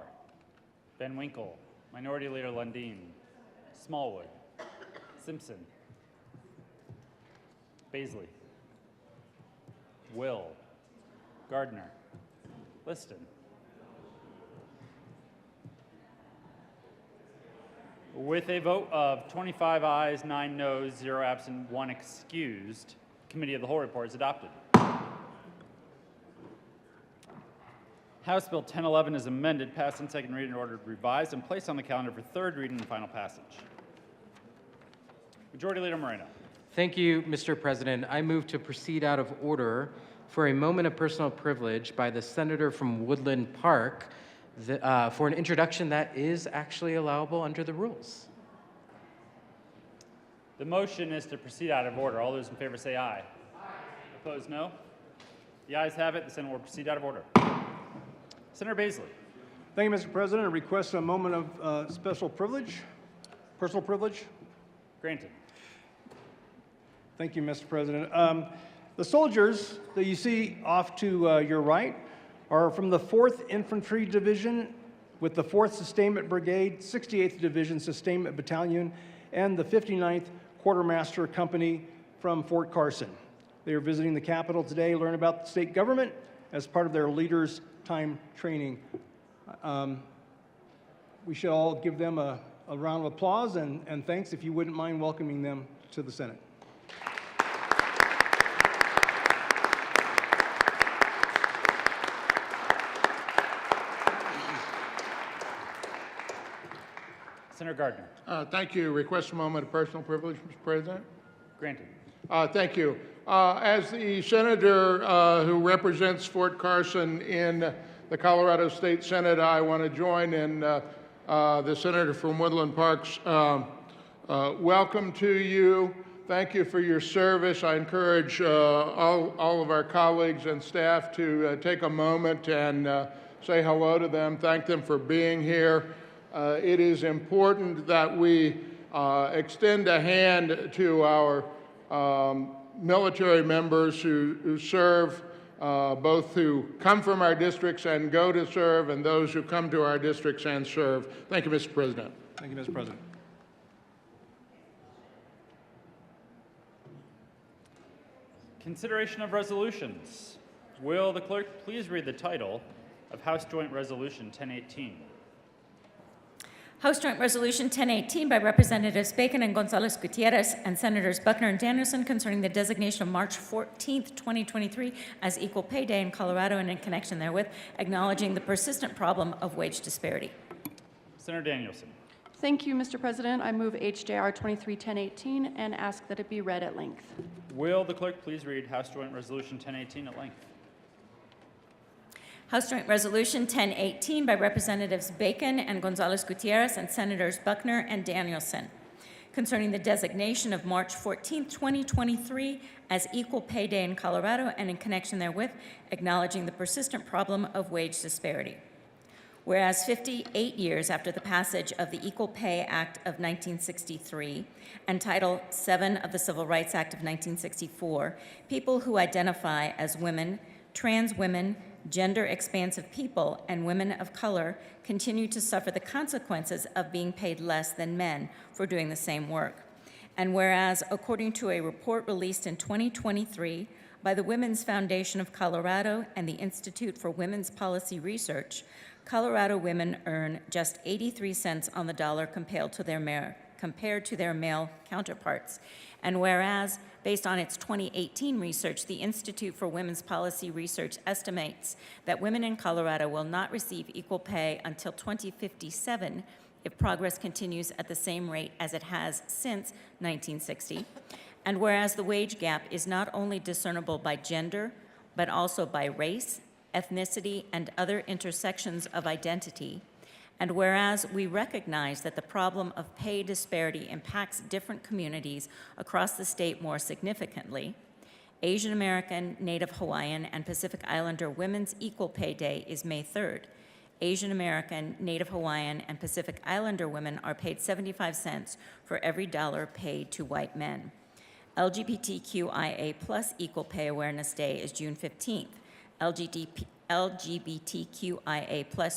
Van Winkle, Minority Leader Lundin, Smallwood, Simpson, Baisley, Will, Gardner, Liston. With a vote of 25 ayes, 9 noes, 0 absent, 1 excused, Committee of the Whole report is adopted. House Bill 1011 is amended, passed on second reading, ordered revised, and placed on the calendar for third reading and final passage. Majority Leader Moreno. Thank you, Mr. President. I move to proceed out of order for a moment of personal privilege by the senator from Woodland Park for an introduction that is actually allowable under the rules. The motion is to proceed out of order. All those in favor say aye. Aye. Opposed, no. The ayes have it. The Senate will proceed out of order. Senator Baisley. Thank you, Mr. President. I request a moment of special privilege, personal privilege. Granted. Thank you, Mr. President. The soldiers that you see off to your right are from the 4th Infantry Division with the 4th Sustainment Brigade, 68th Division Sustainment Battalion, and the 59th Quartermaster Company from Fort Carson. They are visiting the Capitol today to learn about the state government as part of their Leaders Time training. We should all give them a round of applause and thanks if you wouldn't mind welcoming them to the Senate. Senator Gardner. Thank you. Request a moment of personal privilege, Mr. President. Granted. Thank you. As the senator who represents Fort Carson in the Colorado State Senate, I want to join in the senator from Woodland Park's welcome to you. Thank you for your service. I encourage all of our colleagues and staff to take a moment and say hello to them, thank them for being here. It is important that we extend a hand to our military members who serve, both who come from our districts and go to serve, and those who come to our districts and serve. Thank you, Mr. President. Thank you, Mr. President. Consideration of resolutions. Will the clerk please read the title of House Joint Resolution 1018? House Joint Resolution 1018 by Representatives Bacon and Gonzalez Gutierrez and Senators Buckner and Danielson concerning the designation of March 14th, 2023 as Equal Pay Day in Colorado and in connection therewith, acknowledging the persistent problem of wage disparity. Senator Danielson. Thank you, Mr. President. I move HJR 231018 and ask that it be read at length. Will the clerk please read House Joint Resolution 1018 at length? House Joint Resolution 1018 by Representatives Bacon and Gonzalez Gutierrez and Senators Buckner and Danielson concerning the designation of March 14, 2023 as Equal Pay Day in Colorado and in connection therewith, acknowledging the persistent problem of wage disparity. Whereas 58 years after the passage of the Equal Pay Act of 1963 and Title VII of the Civil Rights Act of 1964, people who identify as women, trans women, gender-expansive people, and women of color continue to suffer the consequences of being paid less than men for doing the same work. And whereas, according to a report released in 2023 by the Women's Foundation of Colorado and the Institute for Women's Policy Research, Colorado women earn just 83 cents on the dollar compared to their male counterparts. And whereas, based on its 2018 research, the Institute for Women's Policy Research estimates that women in Colorado will not receive equal pay until 2057 if progress continues at the same rate as it has since 1960. And whereas the wage gap is not only discernible by gender, but also by race, ethnicity, and other intersections of identity, and whereas we recognize that the problem of pay disparity impacts different communities across the state more significantly, Asian American, Native Hawaiian, and Pacific Islander Women's Equal Pay Day is May 3rd. Asian American, Native Hawaiian, and Pacific Islander women are paid 75 cents for every dollar paid to white men. LGBTQIA+ Equal Pay Awareness Day is June 15th. LGBTQIA+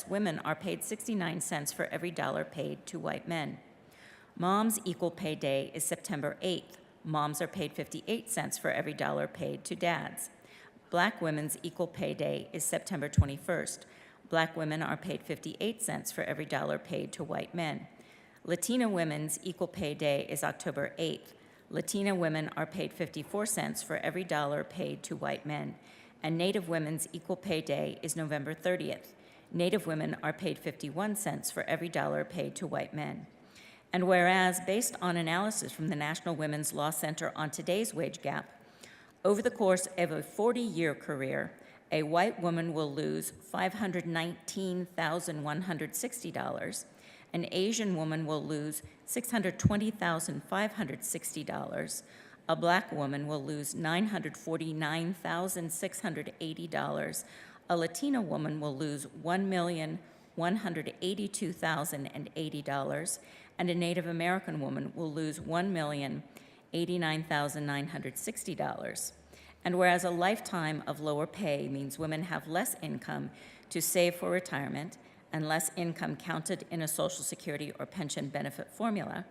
women are paid 69 cents for every dollar paid to white men. Moms Equal Pay Day is September 8th. Moms are paid 58 cents for every dollar paid to dads. Black Women's Equal Pay Day is September 21st. Black women are paid 58 cents for every dollar paid to white men. Latina Women's Equal Pay Day is October 8th. Latina women are paid 54 cents for every dollar paid to white men. And Native Women's Equal Pay Day is November 30th. Native women are paid 51 cents for every dollar paid to white men. And whereas, based on analysis from the National Women's Law Center on today's wage gap, over the course of a 40-year career, a white woman will lose $519,160, an Asian woman will lose $620,560, a black woman will lose $949,680, a Latina woman will lose $1,182,080, and a Native American woman will lose $1,089,960. And whereas a lifetime of lower pay means women have less income to save for retirement and less income counted in a Social Security or pension benefit formula,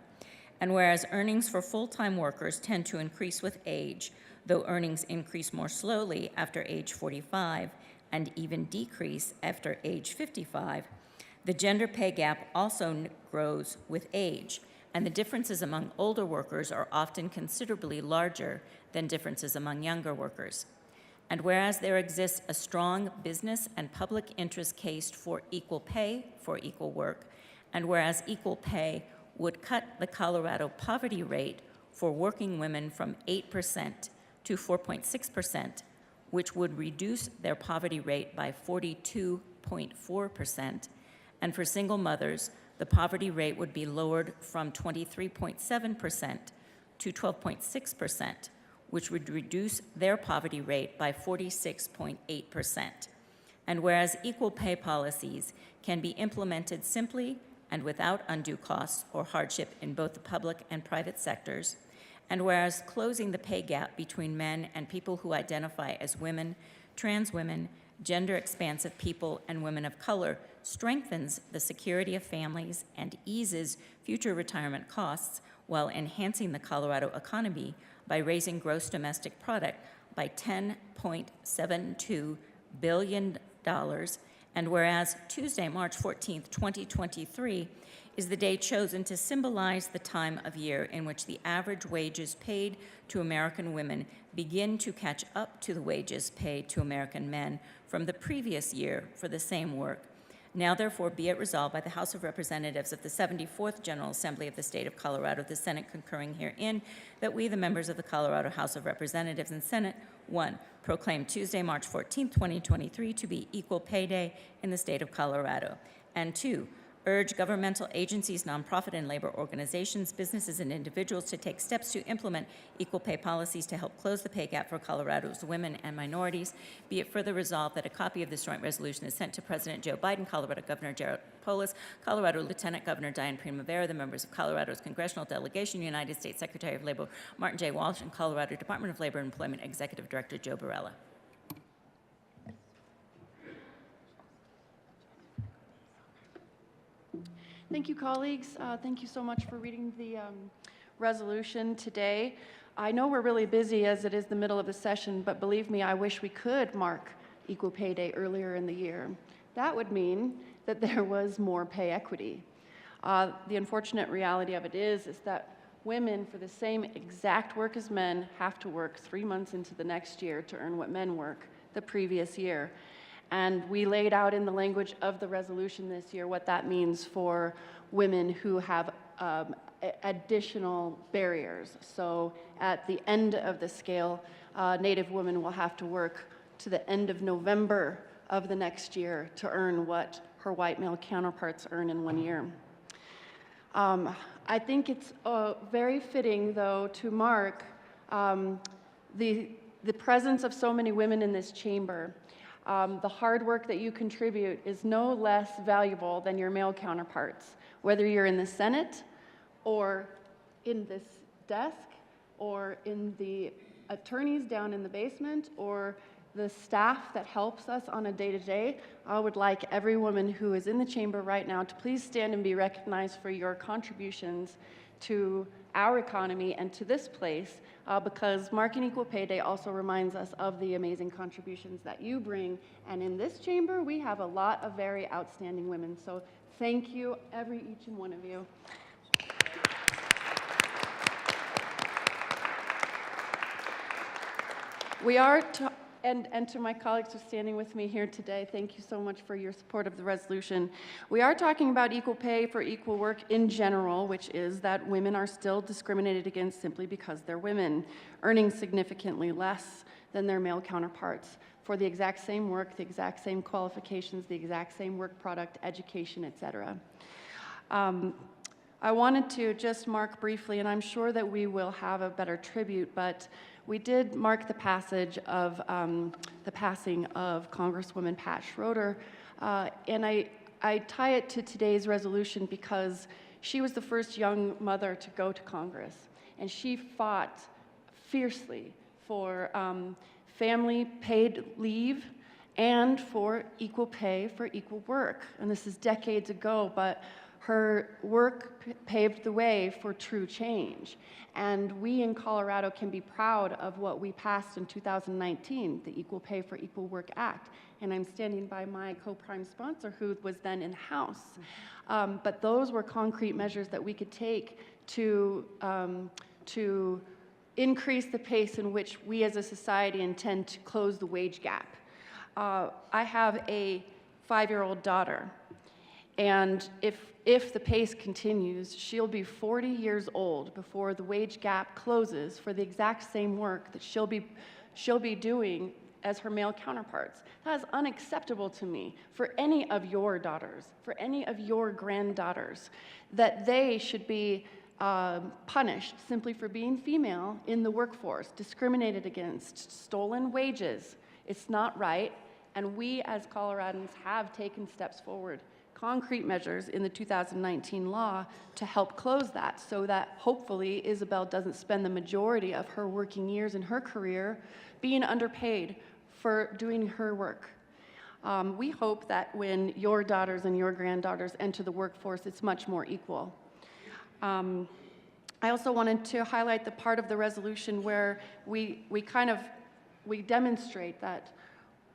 and whereas earnings for full-time workers tend to increase with age, though earnings increase more slowly after age 45 and even decrease after age 55, the gender pay gap also grows with age, and the differences among older workers are often considerably larger than differences among younger workers. And whereas there exists a strong business and public interest case for equal pay for equal work, and whereas equal pay would cut the Colorado poverty rate for working women from 8% to 4.6%, which would reduce their poverty rate by 42.4%, and for single mothers, the poverty rate would be lowered from 23.7% to 12.6%, which would reduce their poverty rate by 46.8%. And whereas equal pay policies can be implemented simply and without undue costs or hardship in both the public and private sectors, and whereas closing the pay gap between men and people who identify as women, trans women, gender-expansive people, and women of color strengthens the security of families and eases future retirement costs while enhancing the Colorado economy by raising gross domestic product by $10.72 billion. And whereas Tuesday, March 14th, 2023, is the day chosen to symbolize the time of year in which the average wages paid to American women begin to catch up to the wages paid to American men from the previous year for the same work. Now therefore be it resolved by the House of Representatives of the 74th General Assembly of the State of Colorado, the Senate concurring herein, that we, the members of the Colorado House of Representatives and Senate, 1, proclaim Tuesday, March 14, 2023 to be Equal Pay Day in the state of Colorado, and 2, urge governmental agencies, nonprofit and labor organizations, businesses, and individuals to take steps to implement equal pay policies to help close the pay gap for Colorado's women and minorities. Be it further resolved that a copy of this joint resolution is sent to President Joe Biden, Colorado Governor Jared Polis, Colorado Lieutenant Governor Diane Primavera, the members of Colorado's congressional delegation, United States Secretary of Labor Martin J. Walsh, and Colorado Department of Labor and Employment Executive Director Joe Barella. Thank you, colleagues. Thank you so much for reading the resolution today. I know we're really busy as it is the middle of the session, but believe me, I wish we could mark Equal Pay Day earlier in the year. That would mean that there was more pay equity. The unfortunate reality of it is that women, for the same exact work as men, have to work 3 months into the next year to earn what men work the previous year. And we laid out in the language of the resolution this year what that means for women who have additional barriers. So at the end of the scale, Native women will have to work to the end of November of the next year to earn what her white male counterparts earn in 1 year. I think it's very fitting, though, to mark the presence of so many women in this chamber. The hard work that you contribute is no less valuable than your male counterparts, whether you're in the Senate or in this desk or in the attorneys down in the basement or the staff that helps us on a day-to-day. I would like every woman who is in the chamber right now to please stand and be recognized for your contributions to our economy and to this place, because Marking Equal Pay Day also reminds us of the amazing contributions that you bring. And in this chamber, we have a lot of very outstanding women. So thank you, each and one of you. We are, and to my colleagues who are standing with me here today, thank you so much for your support of the resolution. We are talking about equal pay for equal work in general, which is that women are still discriminated against simply because they're women, earning significantly less than their male counterparts for the exact same work, the exact same qualifications, the exact same work product, education, etc. I wanted to just mark briefly, and I'm sure that we will have a better tribute, but we did mark the passage of the passing of Congresswoman Pat Schroeder, and I tie it to today's resolution because she was the first young mother to go to Congress, and she fought fiercely for family paid leave and for equal pay for equal work. And this is decades ago, but her work paved the way for true change. And we in Colorado can be proud of what we passed in 2019, the Equal Pay for Equal Work Act. And I'm standing by my co-prime sponsor, who was then in House. But those were concrete measures that we could take to increase the pace in which we as a society intend to close the wage gap. I have a 5-year-old daughter. And if the pace continues, she'll be 40 years old before the wage gap closes for the exact same work that she'll be doing as her male counterparts. That is unacceptable to me for any of your daughters, for any of your granddaughters, that they should be punished simply for being female in the workforce, discriminated against, stolen wages. It's not right, and we as Coloradans have taken steps forward, concrete measures in the 2019 law to help close that, so that hopefully Isabel doesn't spend the majority of her working years in her career being underpaid for doing her work. We hope that when your daughters and your granddaughters enter the workforce, it's much more equal. I also wanted to highlight the part of the resolution where we demonstrate that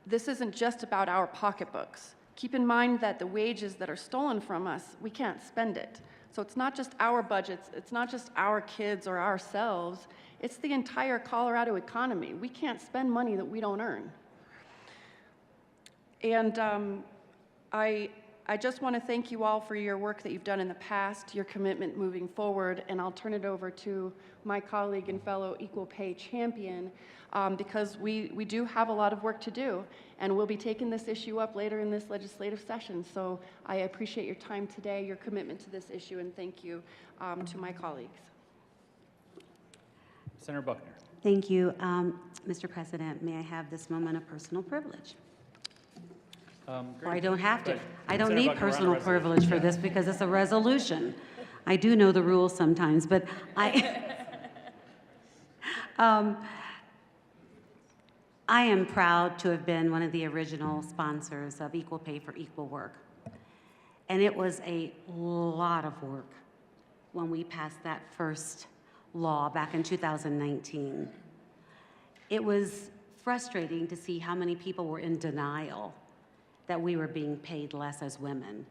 this isn't just about our pocketbooks. Keep in mind that the wages that are stolen from us, we can't spend it. So it's not just our budgets, it's not just our kids or ourselves, it's the entire Colorado economy. We can't spend money that we don't earn. And I just want to thank you all for your work that you've done in the past, your commitment moving forward, and I'll turn it over to my colleague and fellow equal pay champion, because we do have a lot of work to do, and we'll be taking this issue up later in this legislative session. So I appreciate your time today, your commitment to this issue, and thank you to my colleagues. Senator Buckner. Thank you. Mr. President, may I have this moment of personal privilege? Or I don't have to. I don't need personal privilege for this because it's a resolution. I do know the rules sometimes, but I am proud to have been one of the original sponsors of Equal Pay for Equal Work. And it was a lot of work when we passed that first law back in 2019. It was frustrating to see how many people were in denial that we were being paid less as women.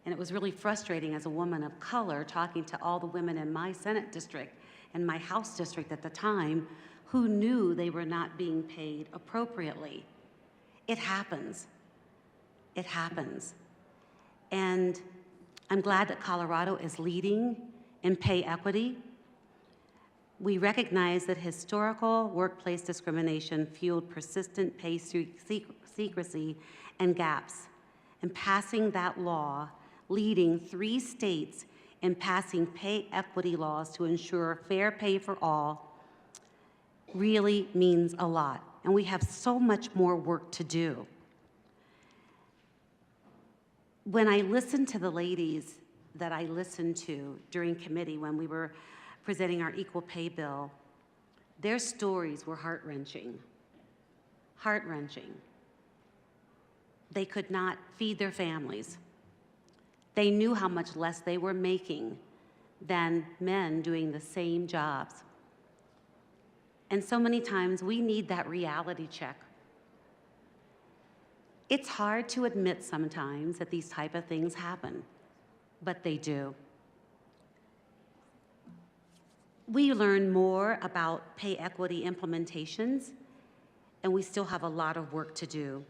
And it was really frustrating as a woman of color talking to all the women in my Senate district and my House district at the time who knew they were not being paid appropriately. It happens. It happens. And I'm glad that Colorado is leading in pay equity. We recognize that historical workplace discrimination fueled persistent pay secrecy and gaps. And passing that law, leading 3 states in passing pay equity laws to ensure fair pay for all, really means a lot. And we have so much more work to do. When I listened to the ladies that I listened to during committee when we were presenting our equal pay bill, their stories were heart-wrenching. Heart-wrenching. They could not feed their families. They knew how much less they were making than men doing the same jobs. And so many times we need that reality check. It's hard to admit sometimes that these type of things happen, but they do. We learn more about pay equity implementations, and we still have a lot of work to do.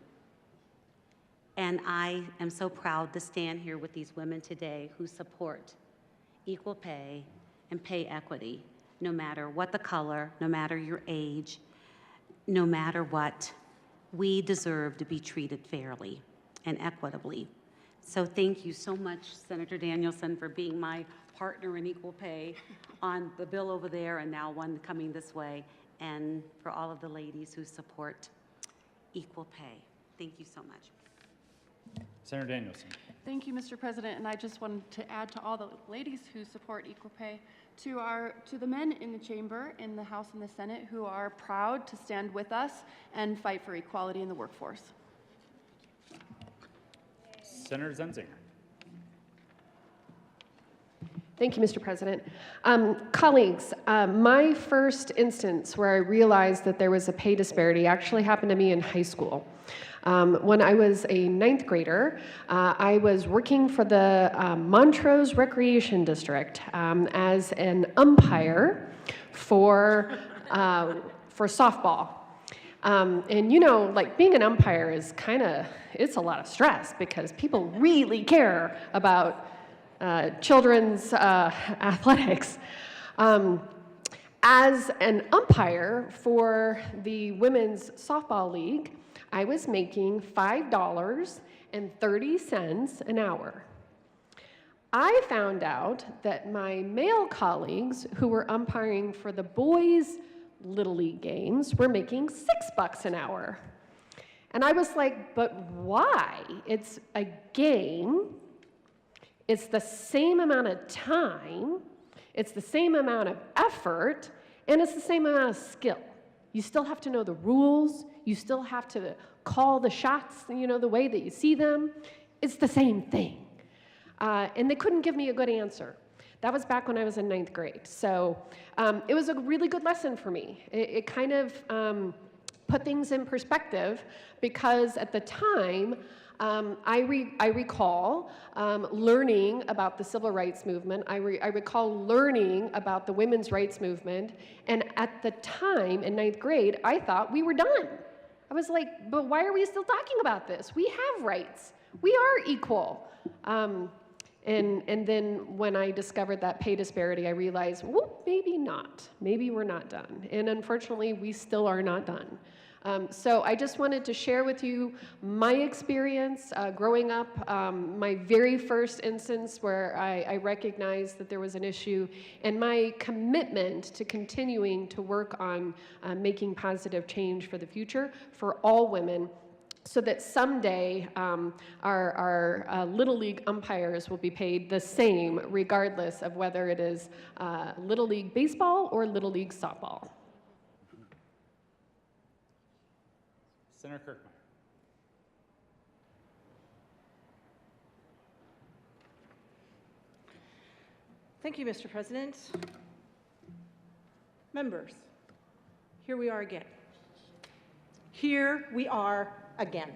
And I am so proud to stand here with these women today who support equal pay and pay equity, no matter what the color, no matter your age, no matter what. We deserve to be treated fairly and equitably. So thank you so much, Senator Danielson, for being my partner in equal pay on the bill over there and now one coming this way, and for all of the ladies who support equal pay. Thank you so much. Senator Danielson. Thank you, Mr. President, and I just wanted to add to all the ladies who support equal pay, to the men in the chamber, in the House and the Senate, who are proud to stand with us and fight for equality in the workforce. Senator Zenzinger. Thank you, Mr. President. Colleagues, my first instance where I realized that there was a pay disparity actually happened to me in high school. When I was a 9th grader, I was working for the Montrose Recreation District as an umpire for softball. And you know, like being an umpire is it's a lot of stress because people really care about children's athletics. As an umpire for the Women's Softball League, I was making $5.30 an hour. I found out that my male colleagues who were umpiring for the boys' Little League games were making $6 an hour. And I was like, but why? It's a game. It's the same amount of time, it's the same amount of effort, and it's the same amount of skill. You still have to know the rules, you still have to call the shots, you know, the way that you see them. It's the same thing. And they couldn't give me a good answer. That was back when I was in 9th grade. So it was a really good lesson for me. It kind of put things in perspective because at the time, I recall learning about the civil rights movement. I recall learning about the women's rights movement. And at the time, in 9th grade, I thought we were done. I was like, but why are we still talking about this? We have rights. We are equal. And then when I discovered that pay disparity, I realized, well, maybe not. Maybe we're not done. And unfortunately, we still are not done. So I just wanted to share with you my experience growing up, my very first instance where I recognized that there was an issue, and my commitment to continuing to work on making positive change for the future for all women, so that someday our Little League umpires will be paid the same regardless of whether it is Little League baseball or Little League softball. Senator Kirkmeyer. Thank you, Mr. President. Members, here we are again. Here we are again.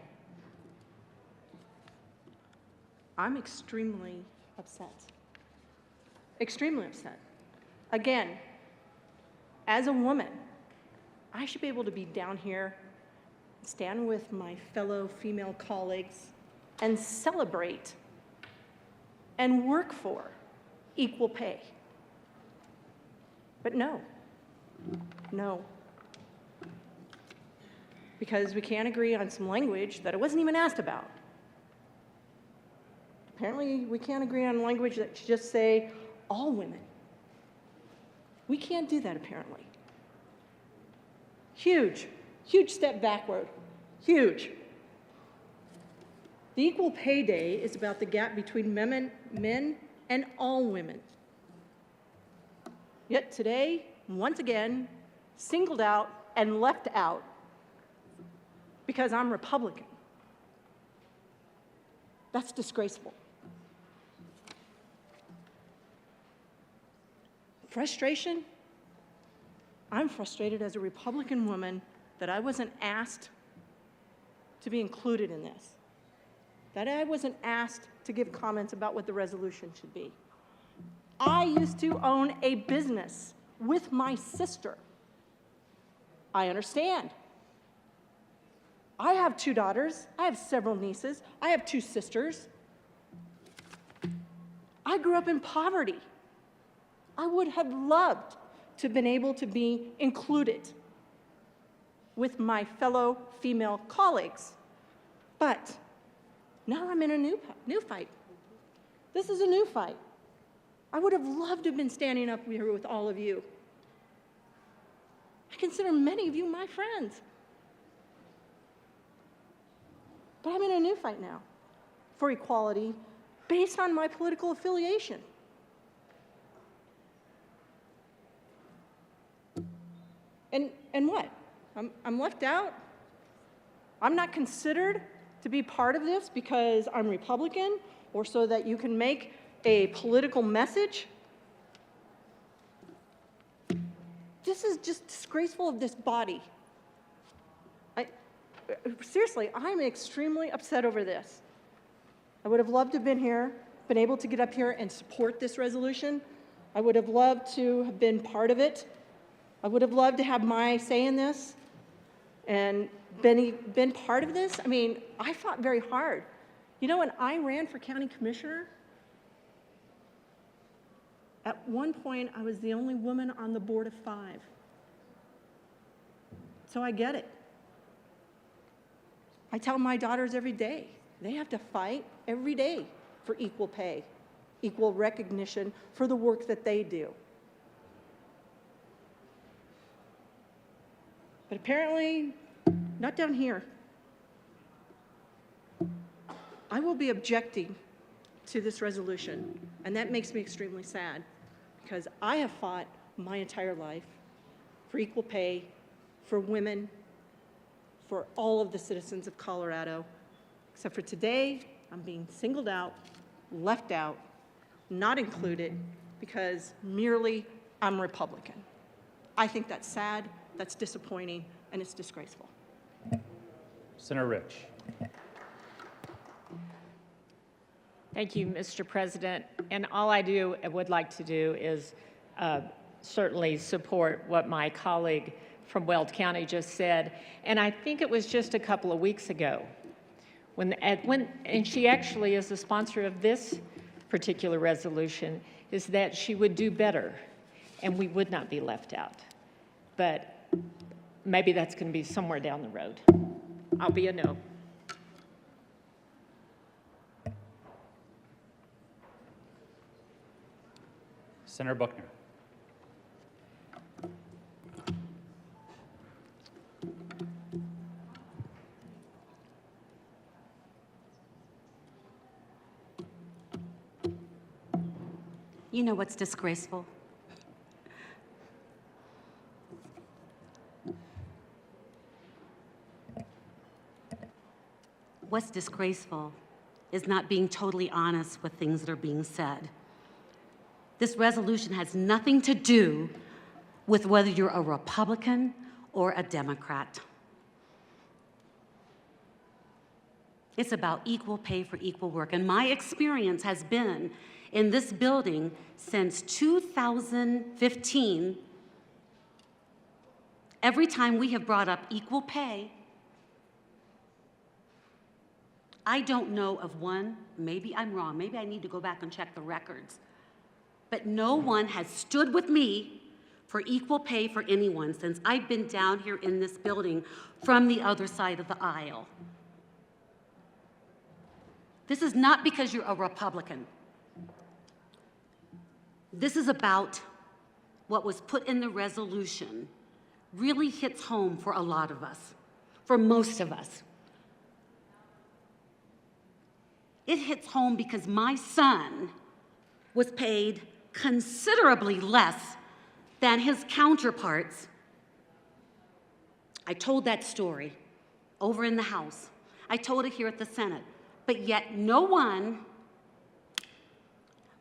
I'm extremely upset. Extremely upset. Again, as a woman, I should be able to be down here, stand with my fellow female colleagues, and celebrate and work for equal pay. But no, because we can't agree on some language that I wasn't even asked about. Apparently, we can't agree on language that should just say all women. We can't do that, apparently. Huge step backward, huge. The Equal Pay Day is about the gap between men and all women. Yet today, once again, singled out and left out because I'm Republican. That's disgraceful. Frustration? I'm frustrated as a Republican woman that I wasn't asked to be included in this, that I wasn't asked to give comments about what the resolution should be. I used to own a business with my sister. I understand. I have 2 daughters. I have several nieces. I have 2 sisters. I grew up in poverty. I would have loved to have been able to be included with my fellow female colleagues. But now I'm in a new fight. This is a new fight. I would have loved to have been standing up here with all of you. I consider many of you my friends. But I'm in a new fight now for equality based on my political affiliation. And what? I'm left out? I'm not considered to be part of this because I'm Republican or so that you can make a political message? This is just disgraceful of this body. Seriously, I'm extremely upset over this. I would have loved to have been here, been able to get up here and support this resolution. I would have loved to have been part of it. I would have loved to have my say in this and been part of this. I mean, I fought very hard. You know, when I ran for county commissioner, at one point I was the only woman on the board of 5. So I get it. I tell my daughters every day, they have to fight every day for equal pay, equal recognition for the work that they do. But apparently, not down here. I will be objecting to this resolution, and that makes me extremely sad because I have fought my entire life for equal pay, for women, for all of the citizens of Colorado. Except for today, I'm being singled out, left out, not included because merely I'm Republican. I think that's sad, that's disappointing, and it's disgraceful. Senator Rich. Thank you, Mr. President. And all I would like to do is certainly support what my colleague from Weld County just said. And I think it was just a couple of weeks ago and she actually is the sponsor of this particular resolution, is that she would do better and we would not be left out. But maybe that's going to be somewhere down the road. I'll be a no. Senator Buckner. You know what's disgraceful? What's disgraceful is not being totally honest with things that are being said. This resolution has nothing to do with whether you're a Republican or a Democrat. It's about equal pay for equal work. And my experience has been in this building since 2015. Every time we have brought up equal pay, I don't know of one, maybe I'm wrong, maybe I need to go back and check the records, but no one has stood with me for equal pay for anyone since I've been down here in this building from the other side of the aisle. This is not because you're a Republican. This is about what was put in the resolution really hits home for a lot of us, for most of us. It hits home because my son was paid considerably less than his counterparts. I told that story over in the House. I told it here at the Senate, but yet no one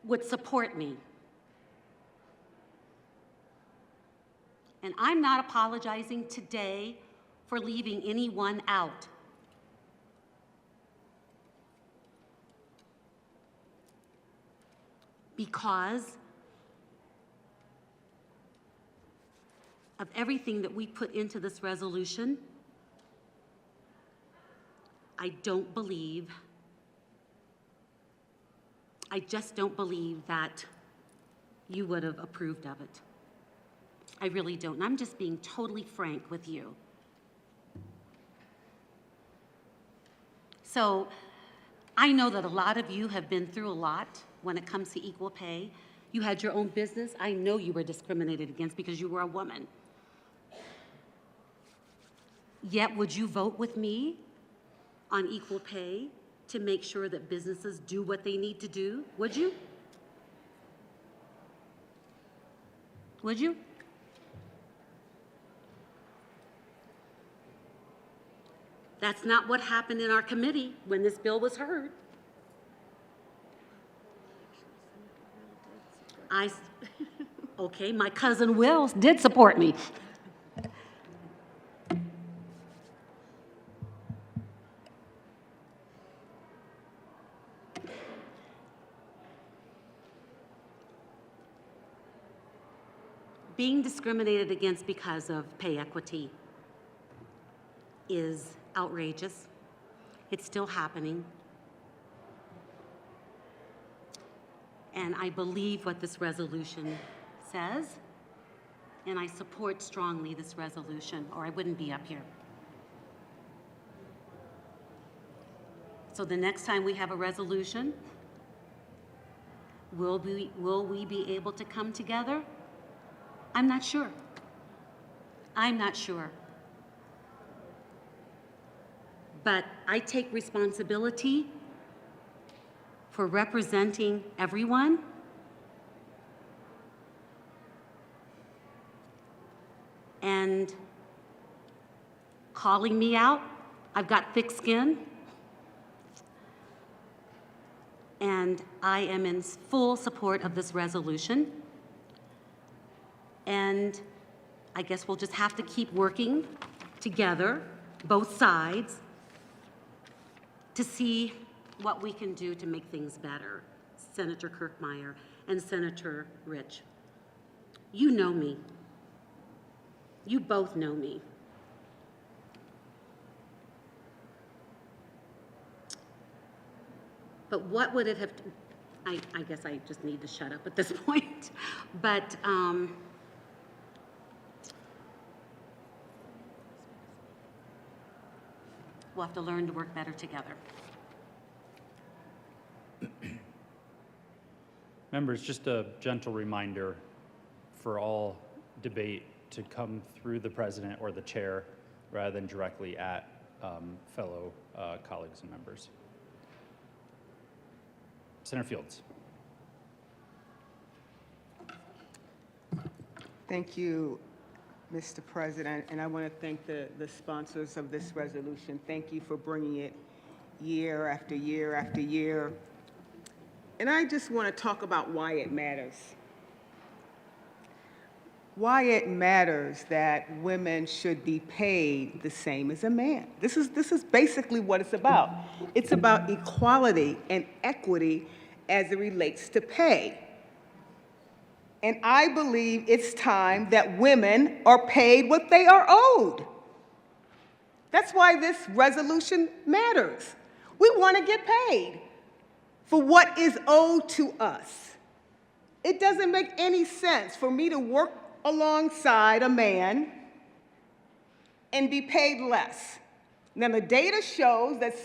would support me. And I'm not apologizing today for leaving anyone out. Because of everything that we put into this resolution, I just don't believe that you would have approved of it. I really don't, and I'm just being totally frank with you. So I know that a lot of you have been through a lot when it comes to equal pay. You had your own business. I know you were discriminated against because you were a woman. Yet, would you vote with me on equal pay to make sure that businesses do what they need to do? Would you? Would you? That's not what happened in our committee when this bill was heard. Okay, my cousin Will did support me. Being discriminated against because of pay equity is outrageous. It's still happening. And I believe what this resolution says, and I support strongly this resolution, or I wouldn't be up here. So the next time we have a resolution, will we be able to come together? I'm not sure. I'm not sure. But I take responsibility for representing everyone. And calling me out, I've got thick skin. And I am in full support of this resolution. And I guess we'll just have to keep working together, both sides, to see what we can do to make things better. Senator Kirkmeyer and Senator Rich. You know me. You both know me. But what would it have, I guess I just need to shut up at this point. But we'll have to learn to work better together. Members, just a gentle reminder for all debate to come through the president or the chair rather than directly at fellow colleagues and members. Senator Fields. Thank you, Mr. President, and I want to thank the sponsors of this resolution. Thank you for bringing it year after year after year. And I just want to talk about why it matters. Why it matters that women should be paid the same as a man. This is basically what it's about. It's about equality and equity as it relates to pay. And I believe it's time that women are paid what they are owed. That's why this resolution matters. We want to get paid for what is owed to us. It doesn't make any sense for me to work alongside a man and be paid less. Now, the data shows that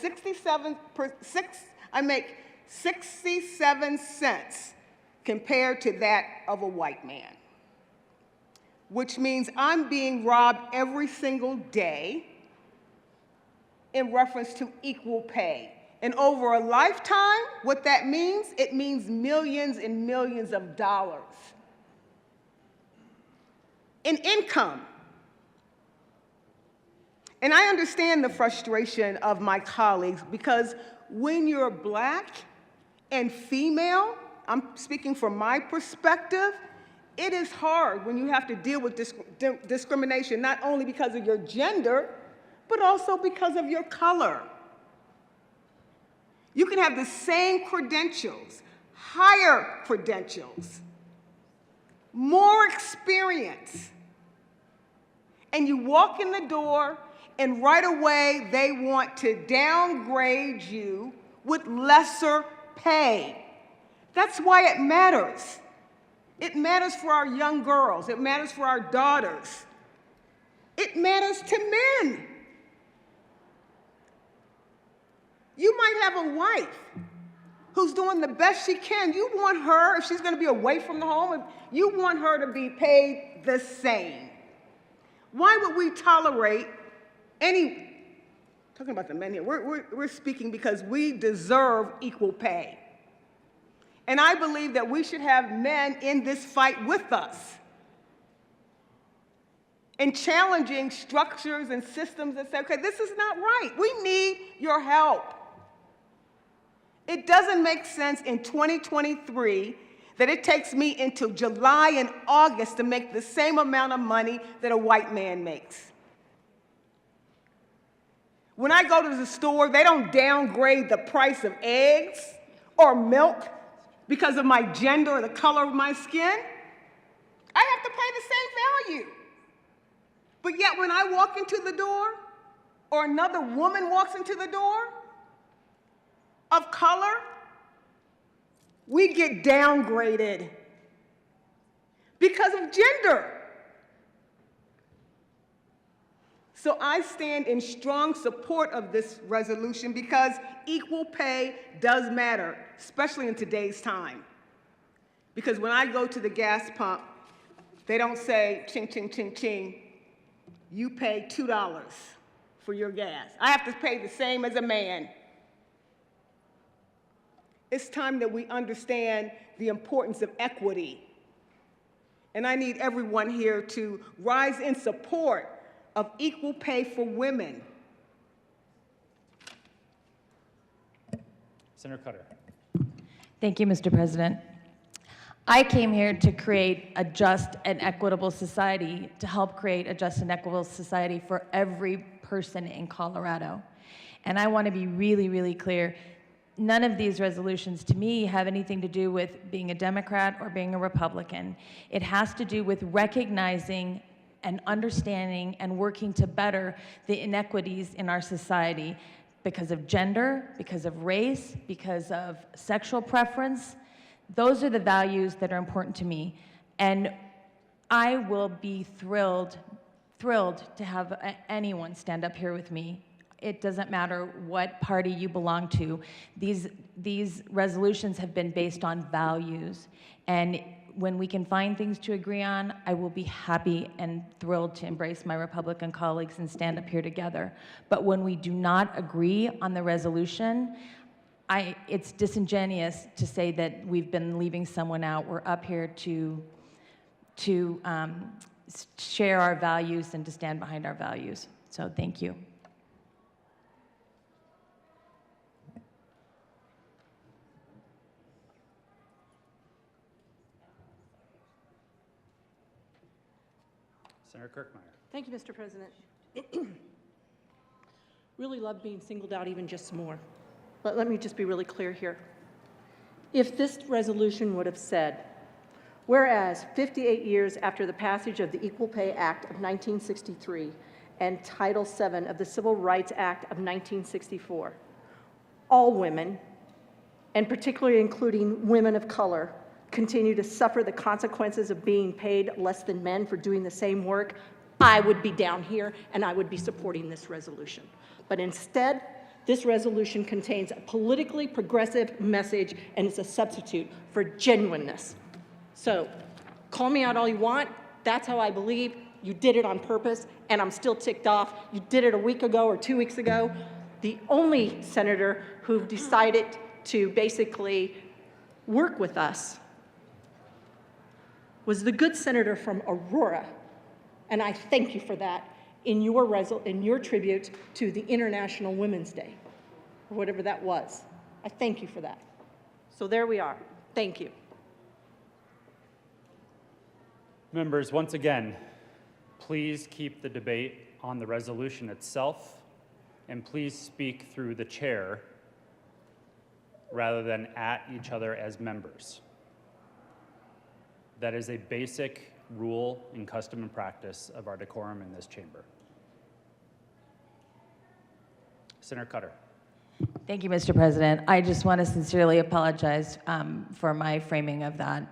I make 67 cents compared to that of a white man, which means I'm being robbed every single day in reference to equal pay. And over a lifetime, what that means, it means millions and millions of dollars in income. And I understand the frustration of my colleagues because when you're Black and female, I'm speaking from my perspective, it is hard when you have to deal with discrimination, not only because of your gender, but also because of your color. You can have the same credentials, higher credentials, more experience, and you walk in the door and right away they want to downgrade you with lesser pay. That's why it matters. It matters for our young girls. It matters for our daughters. It matters to men. You might have a wife who's doing the best she can. You want her, if she's going to be away from the home, you want her to be paid the same. Why would we tolerate talking about the men here, we're speaking because we deserve equal pay. And I believe that we should have men in this fight with us and challenging structures and systems that say, okay, this is not right. We need your help. It doesn't make sense in 2023 that it takes me into July and August to make the same amount of money that a white man makes. When I go to the store, they don't downgrade the price of eggs or milk because of my gender or the color of my skin. I have to pay the same value. But yet when I walk into the door, or another woman walks into the door of color, we get downgraded because of gender. So I stand in strong support of this resolution because equal pay does matter, especially in today's time. Because when I go to the gas pump, they don't say, ching, ching, ching, ching, you pay $2 for your gas. I have to pay the same as a man. It's time that we understand the importance of equity. And I need everyone here to rise in support of equal pay for women. Senator Cutter. Thank you, Mr. President. I came here to create a just and equitable society, to help create a just and equitable society for every person in Colorado. And I want to be really, really clear. None of these resolutions to me have anything to do with being a Democrat or being a Republican. It has to do with recognizing and understanding and working to better the inequities in our society because of gender, because of race, because of sexual preference. Those are the values that are important to me. And I will be thrilled to have anyone stand up here with me. It doesn't matter what party you belong to. These resolutions have been based on values. And when we can find things to agree on, I will be happy and thrilled to embrace my Republican colleagues and stand up here together. But when we do not agree on the resolution, it's disingenuous to say that we've been leaving someone out. We're up here to share our values and to stand behind our values. So thank you. Senator Kirkmeyer. Thank you, Mr. President. Really love being singled out even just more. But let me just be really clear here. If this resolution would have said, whereas 58 years after the passage of the Equal Pay Act of 1963 and Title VII of the Civil Rights Act of 1964, all women, and particularly including women of color, continue to suffer the consequences of being paid less than men for doing the same work, I would be down here and I would be supporting this resolution. But instead, this resolution contains a politically progressive message and it's a substitute for genuineness. So call me out all you want. That's how I believe. You did it on purpose, and I'm still ticked off. You did it a week ago or 2 weeks ago. The only senator who decided to basically work with us was the good senator from Aurora, and I thank you for that in your tribute to the International Women's Day, or whatever that was. I thank you for that. So there we are. Thank you. Members, once again, please keep the debate on the resolution itself, and please speak through the chair rather than at each other as members. That is a basic rule and custom and practice of our decorum in this chamber. Senator Cutter. Thank you, Mr. President. I just want to sincerely apologize for my framing of that.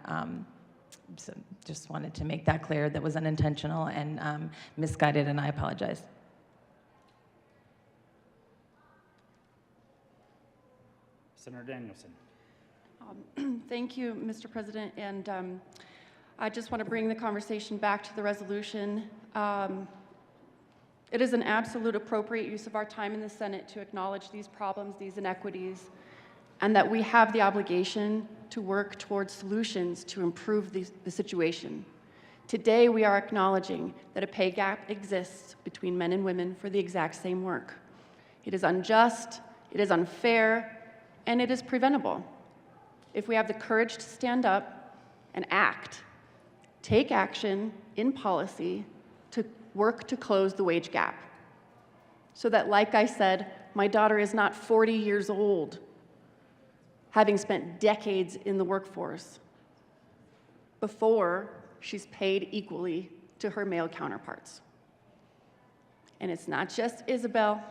So just wanted to make that clear. That was unintentional and misguided, and I apologize. Senator Danielson. Thank you, Mr. President, and I just want to bring the conversation back to the resolution. It is an absolute appropriate use of our time in the Senate to acknowledge these problems, these inequities, and that we have the obligation to work towards solutions to improve the situation. Today, we are acknowledging that a pay gap exists between men and women for the exact same work. It is unjust, it is unfair, and it is preventable. If we have the courage to stand up and act, take action in policy to work to close the wage gap. So that, like I said, my daughter is not 40 years old, having spent decades in the workforce, before she's paid equally to her male counterparts. And it's not just Isabel,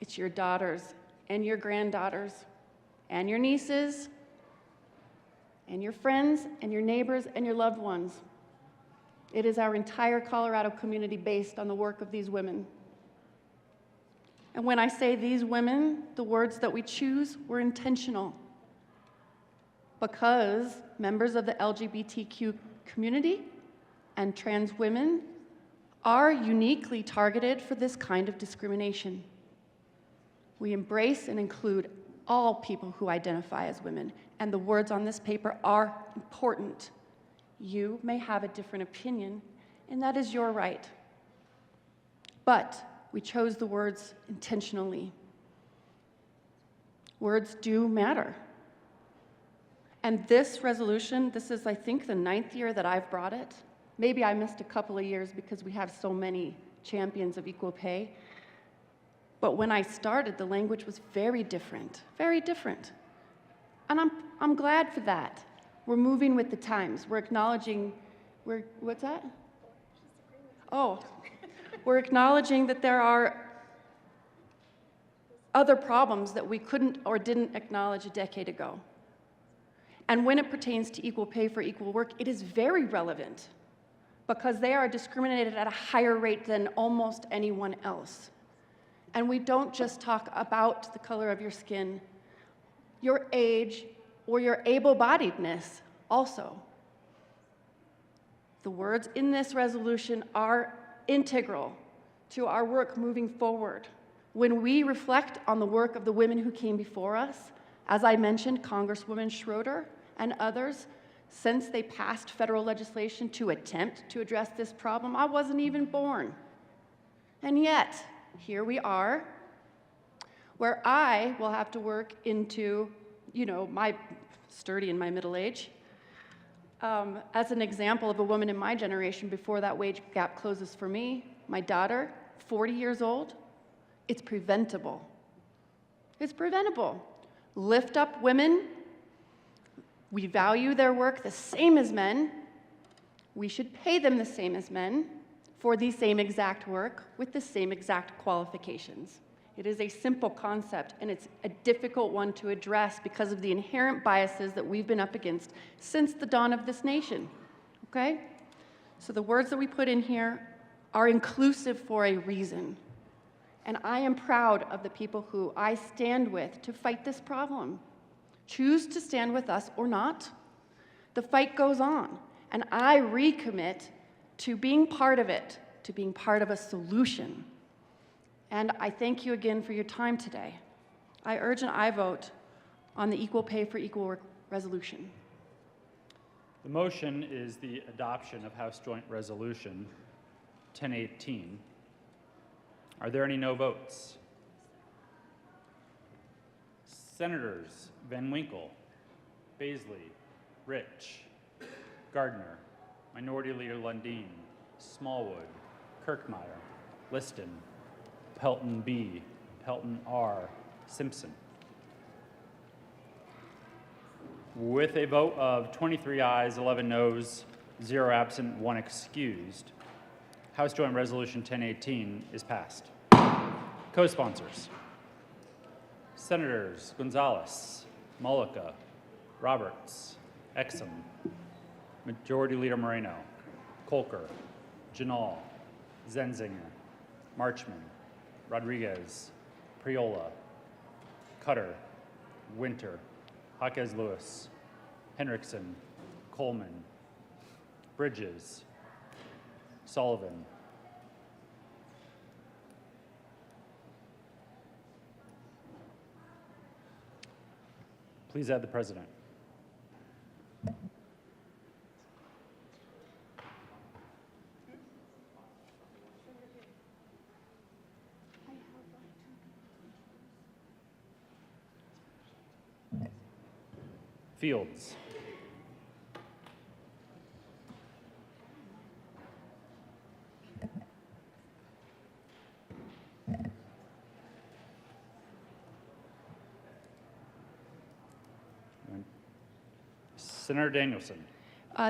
it's your daughters and your granddaughters and your nieces and your friends and your neighbors and your loved ones. It is our entire Colorado community based on the work of these women. And when I say these women, the words that we choose were intentional, because members of the LGBTQ community and trans women are uniquely targeted for this kind of discrimination. We embrace and include all people who identify as women, and the words on this paper are important. You may have a different opinion, and that is your right. But we chose the words intentionally. Words do matter. And this resolution, this is, I think, the 9th year that I've brought it. Maybe I missed a couple of years because we have so many champions of equal pay. But when I started, the language was very different, very different. And I'm glad for that. We're moving with the times. We're acknowledging, what's that? Oh, we're acknowledging that there are other problems that we couldn't or didn't acknowledge a decade ago. And when it pertains to equal pay for equal work, it is very relevant because they are discriminated at a higher rate than almost anyone else. And we don't just talk about the color of your skin, your age, or your able-bodiedness also. The words in this resolution are integral to our work moving forward. When we reflect on the work of the women who came before us, as I mentioned, Congresswoman Schroeder and others, since they passed federal legislation to attempt to address this problem, I wasn't even born. And yet, here we are, where I will have to work into, my sturdy in my middle age. As an example of a woman in my generation before that wage gap closes for me, my daughter, 40 years old, it's preventable. It's preventable. Lift up women. We value their work the same as men. We should pay them the same as men for the same exact work with the same exact qualifications. It is a simple concept, and it's a difficult one to address because of the inherent biases that we've been up against since the dawn of this nation, okay? So the words that we put in here are inclusive for a reason. And I am proud of the people who I stand with to fight this problem. Choose to stand with us or not. The fight goes on, and I recommit to being part of it, to being part of a solution. And I thank you again for your time today. I urge an aye vote on the Equal Pay for Equal Work resolution. The motion is the adoption of House Joint Resolution 1018. Are there any no votes? Senators Van Winkle, Baisley, Rich, Gardner, Minority Leader Lundin, Smallwood, Kirkmeyer, Liston, Pelton B, Pelton R, Simpson. With a vote of 23 ayes, 11 noes, 0 absent, 1 excused, House Joint Resolution 1018 is passed. Co-sponsors: Senators Gonzalez, Mullica, Roberts, Exum, Majority Leader Moreno, Kolker, Janal, Zenzinger, Marchman, Rodriguez, Priola, Cutter, Winter, Jaquez Lewis, Henriksen, Coleman, Bridges, Sullivan. Please add the president. Fields. Senator Danielson.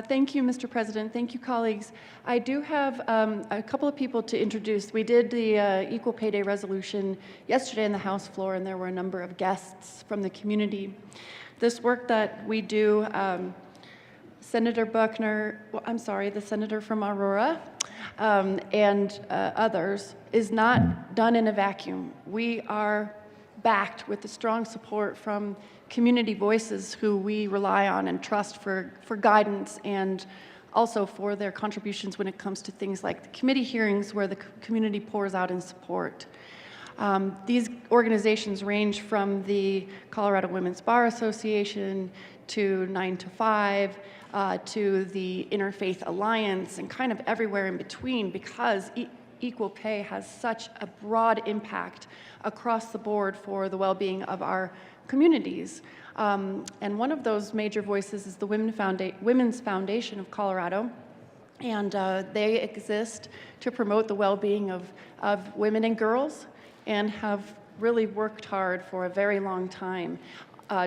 Thank you, Mr. President. Thank you, colleagues. I do have a couple of people to introduce. We did the Equal Pay Day resolution yesterday in the House floor, and there were a number of guests from the community. This work that we do, Senator Buckner, well, I'm sorry, the senator from Aurora, and others, is not done in a vacuum. We are backed with the strong support from community voices who we rely on and trust for guidance and also for their contributions when it comes to things like the committee hearings where the community pours out in support. These organizations range from the Colorado Women's Bar Association to 9 to 5 to the Interfaith Alliance and kind of everywhere in between because equal pay has such a broad impact across the board for the well-being of our communities. And one of those major voices is the Women's Foundation of Colorado. And they exist to promote the well-being of women and girls and have really worked hard for a very long time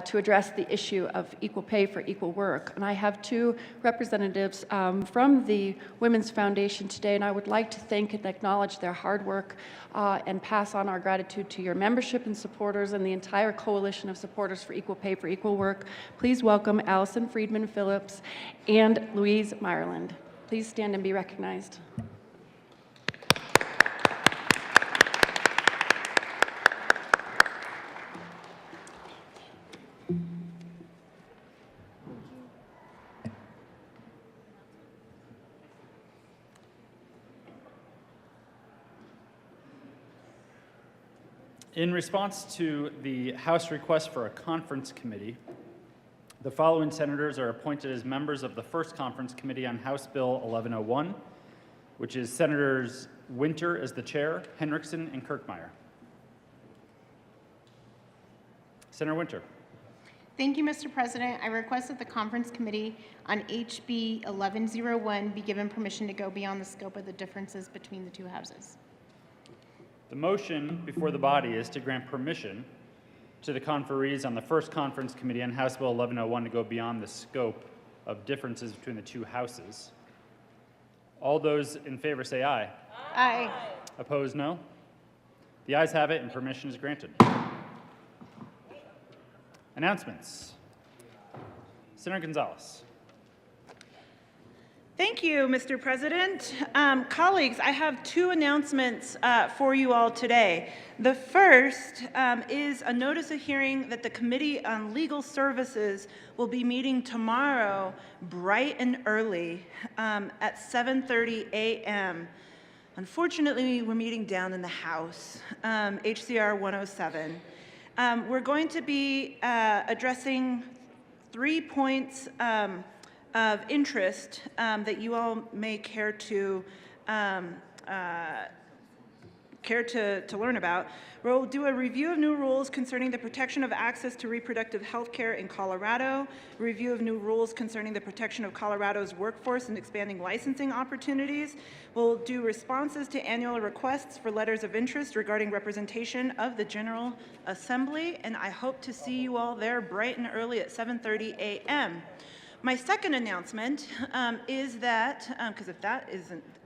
to address the issue of equal pay for equal work. And I have two representatives from the Women's Foundation today, and I would like to thank and acknowledge their hard work and pass on our gratitude to your membership and supporters and the entire coalition of supporters for equal pay for equal work. Please welcome Allison Friedman Phillips and Louise Meyerland. Please stand and be recognized. In response to the House request for a conference committee, the following senators are appointed as members of the first conference committee on House Bill 1101, which is Senators Winter as the chair, Henriksen, and Kirkmeyer. Senator Winter. Thank you, Mr. President. I request that the conference committee on HB 1101 be given permission to go beyond the scope of the differences between the two houses. The motion before the body is to grant permission to the conferees on the first conference committee on House Bill 1101 to go beyond the scope of differences between the two houses. All those in favor say aye. Aye. Opposed, no. The ayes have it, and permission is granted. Announcements. Senator Gonzalez. Thank you, Mr. President. Colleagues, I have two announcements for you all today. The first is a notice of hearing that the Committee on Legal Services will be meeting tomorrow bright and early at 7:30 a.m. Unfortunately, we're meeting down in the House, HCR 107. We're going to be addressing 3 points of interest that you all may care to learn about. We'll do a review of new rules concerning the protection of access to reproductive health care in Colorado, a review of new rules concerning the protection of Colorado's workforce and expanding licensing opportunities. We'll do responses to annual requests for letters of interest regarding representation of the General Assembly, and I hope to see you all there bright and early at 7:30 a.m. My second announcement is that, because if that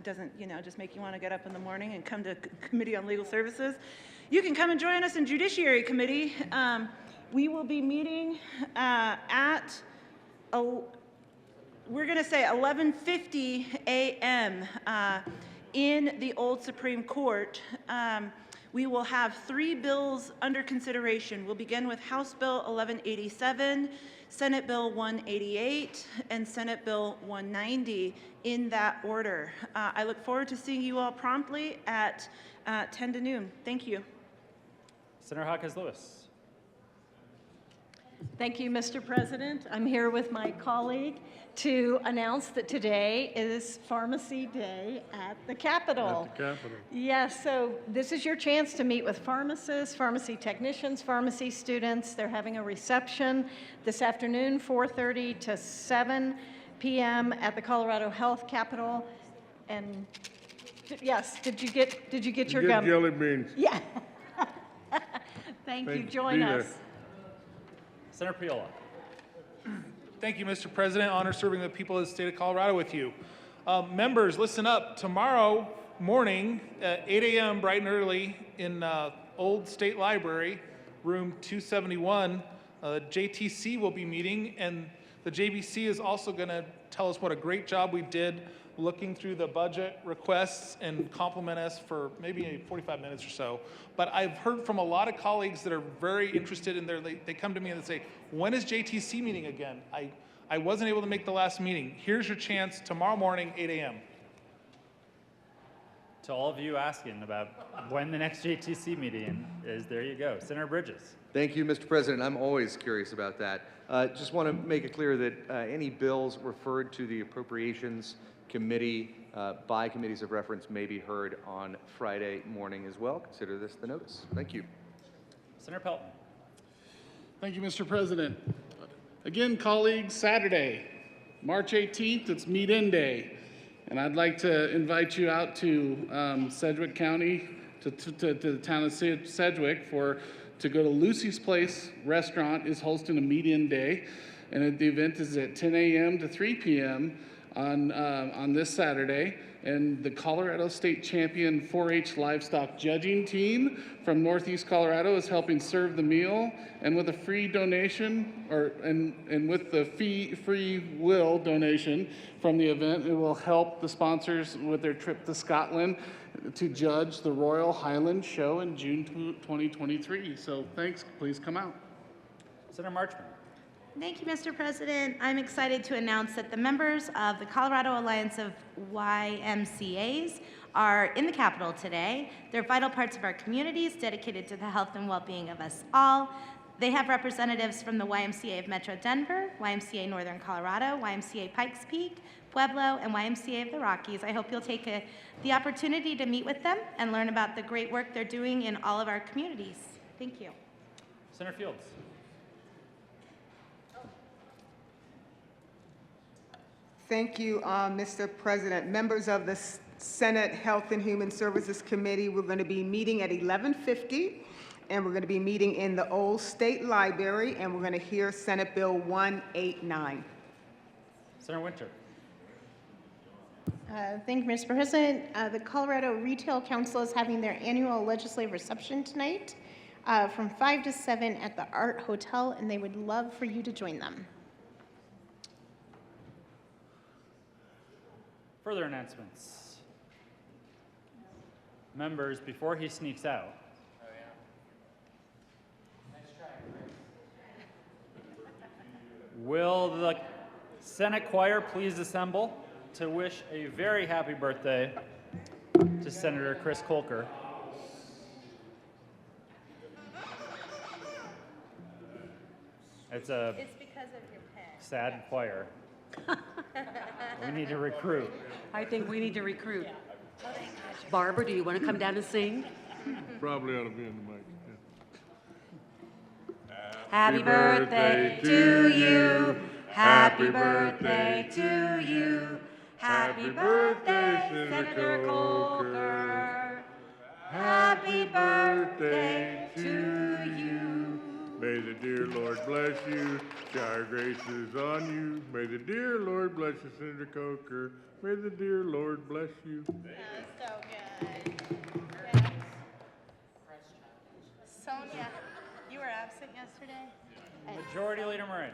doesn't just make you want to get up in the morning and come to Committee on Legal Services, you can come and join us in Judiciary Committee. We will be meeting at, we're going to say 11:50 a.m. In the old Supreme Court. We will have 3 bills under consideration. We'll begin with House Bill 1187, Senate Bill 188, and Senate Bill 190 in that order. I look forward to seeing you all promptly at 10 to noon. Thank you. Senator Hawkins-Lewis. Thank you, Mr. President. I'm here with my colleague to announce that today is Pharmacy Day at the Capitol. At the Capitol. Yes, so this is your chance to meet with pharmacists, pharmacy technicians, pharmacy students. They're having a reception this afternoon, 4:30 to 7 p.m. at the Colorado Health Capitol. And yes, did you get your gum? Jelly beans. Yeah. Thank you. Join us. Senator Piola. Thank you, Mr. President. Honor serving the people of the state of Colorado with you. Members, listen up. Tomorrow morning at 8 a.m. bright and early in Old State Library, room 271, JTC will be meeting, and the JBC is also going to tell us what a great job we did looking through the budget requests and compliment us for maybe 45 minutes or so. But I've heard from a lot of colleagues that are very interested in they come to me and they say, when is JTC meeting again? I wasn't able to make the last meeting. Here's your chance tomorrow morning, 8 a.m. To all of you asking about when the next JTC meeting is, there you go. Senator Bridges. Thank you, Mr. President. I'm always curious about that. Just want to make it clear that any bills referred to the Appropriations Committee by committees of reference may be heard on Friday morning as well. Consider this the notice. Thank you. Senator Pelton. Thank you, Mr. President. Again, colleagues, Saturday, March 18th, it's Meet-In Day. And I'd like to invite you out to Sedgwick County, to the town of Sedgwick to go to Lucy's Place Restaurant is hosting a Meet-In Day. And the event is at 10 a.m. to 3 p.m. on this Saturday. And the Colorado State Champion 4-H Livestock Judging Team from Northeast Colorado is helping serve the meal. And with a free donation, and with the free will donation from the event, it will help the sponsors with their trip to Scotland to judge the Royal Highland Show in June 2023. So thanks, please come out. Senator Marchman. Thank you, Mr. President. I'm excited to announce that the members of the Colorado Alliance of YMCAs are in the Capitol today. They're vital parts of our communities, dedicated to the health and well-being of us all. They have representatives from the YMCA of Metro Denver, YMCA Northern Colorado, YMCA Pikes Peak, Pueblo, and YMCA of the Rockies. I hope you'll take the opportunity to meet with them and learn about the great work they're doing in all of our communities. Thank you. Senator Fields. Thank you, Mr. President. Members of the Senate Health and Human Services Committee, we're going to be meeting at 11:50, and we're going to be meeting in the Old State Library, and we're going to hear Senate Bill 189. Senator Winter. Thank you, Mr. President. The Colorado Retail Council is having their annual legislative reception tonight from 5 to 7 at the Art Hotel, and they would love for you to join them. Further announcements. Members, before he sneaks out. Will the Senate choir please assemble to wish a very happy birthday to Senator Chris Kolker. It's because of your pen. sad choir. We need to recruit. I think we need to recruit. Barbara, do you want to come down and sing? Probably ought to be in the mic. Happy birthday to you. Happy birthday to you. Happy birthday, Senator Kolker. Happy birthday to you. May the dear Lord bless you, shower graces on you. May the dear Lord bless you, Senator Coker. May the dear Lord bless you. So good. Yes. Sonia, you were absent yesterday? Majority Leader Murray.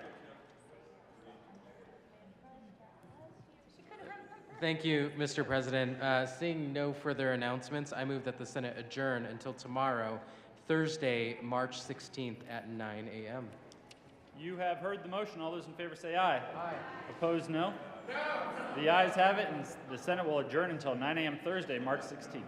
Thank you, Mr. President. Seeing no further announcements, I move that the Senate adjourn until tomorrow, Thursday, March 16th at 9 a.m. You have heard the motion. All those in favor say aye. Aye. Opposed, no? No. The ayes have it, and the Senate will adjourn until 9 a.m. Thursday, March 16th.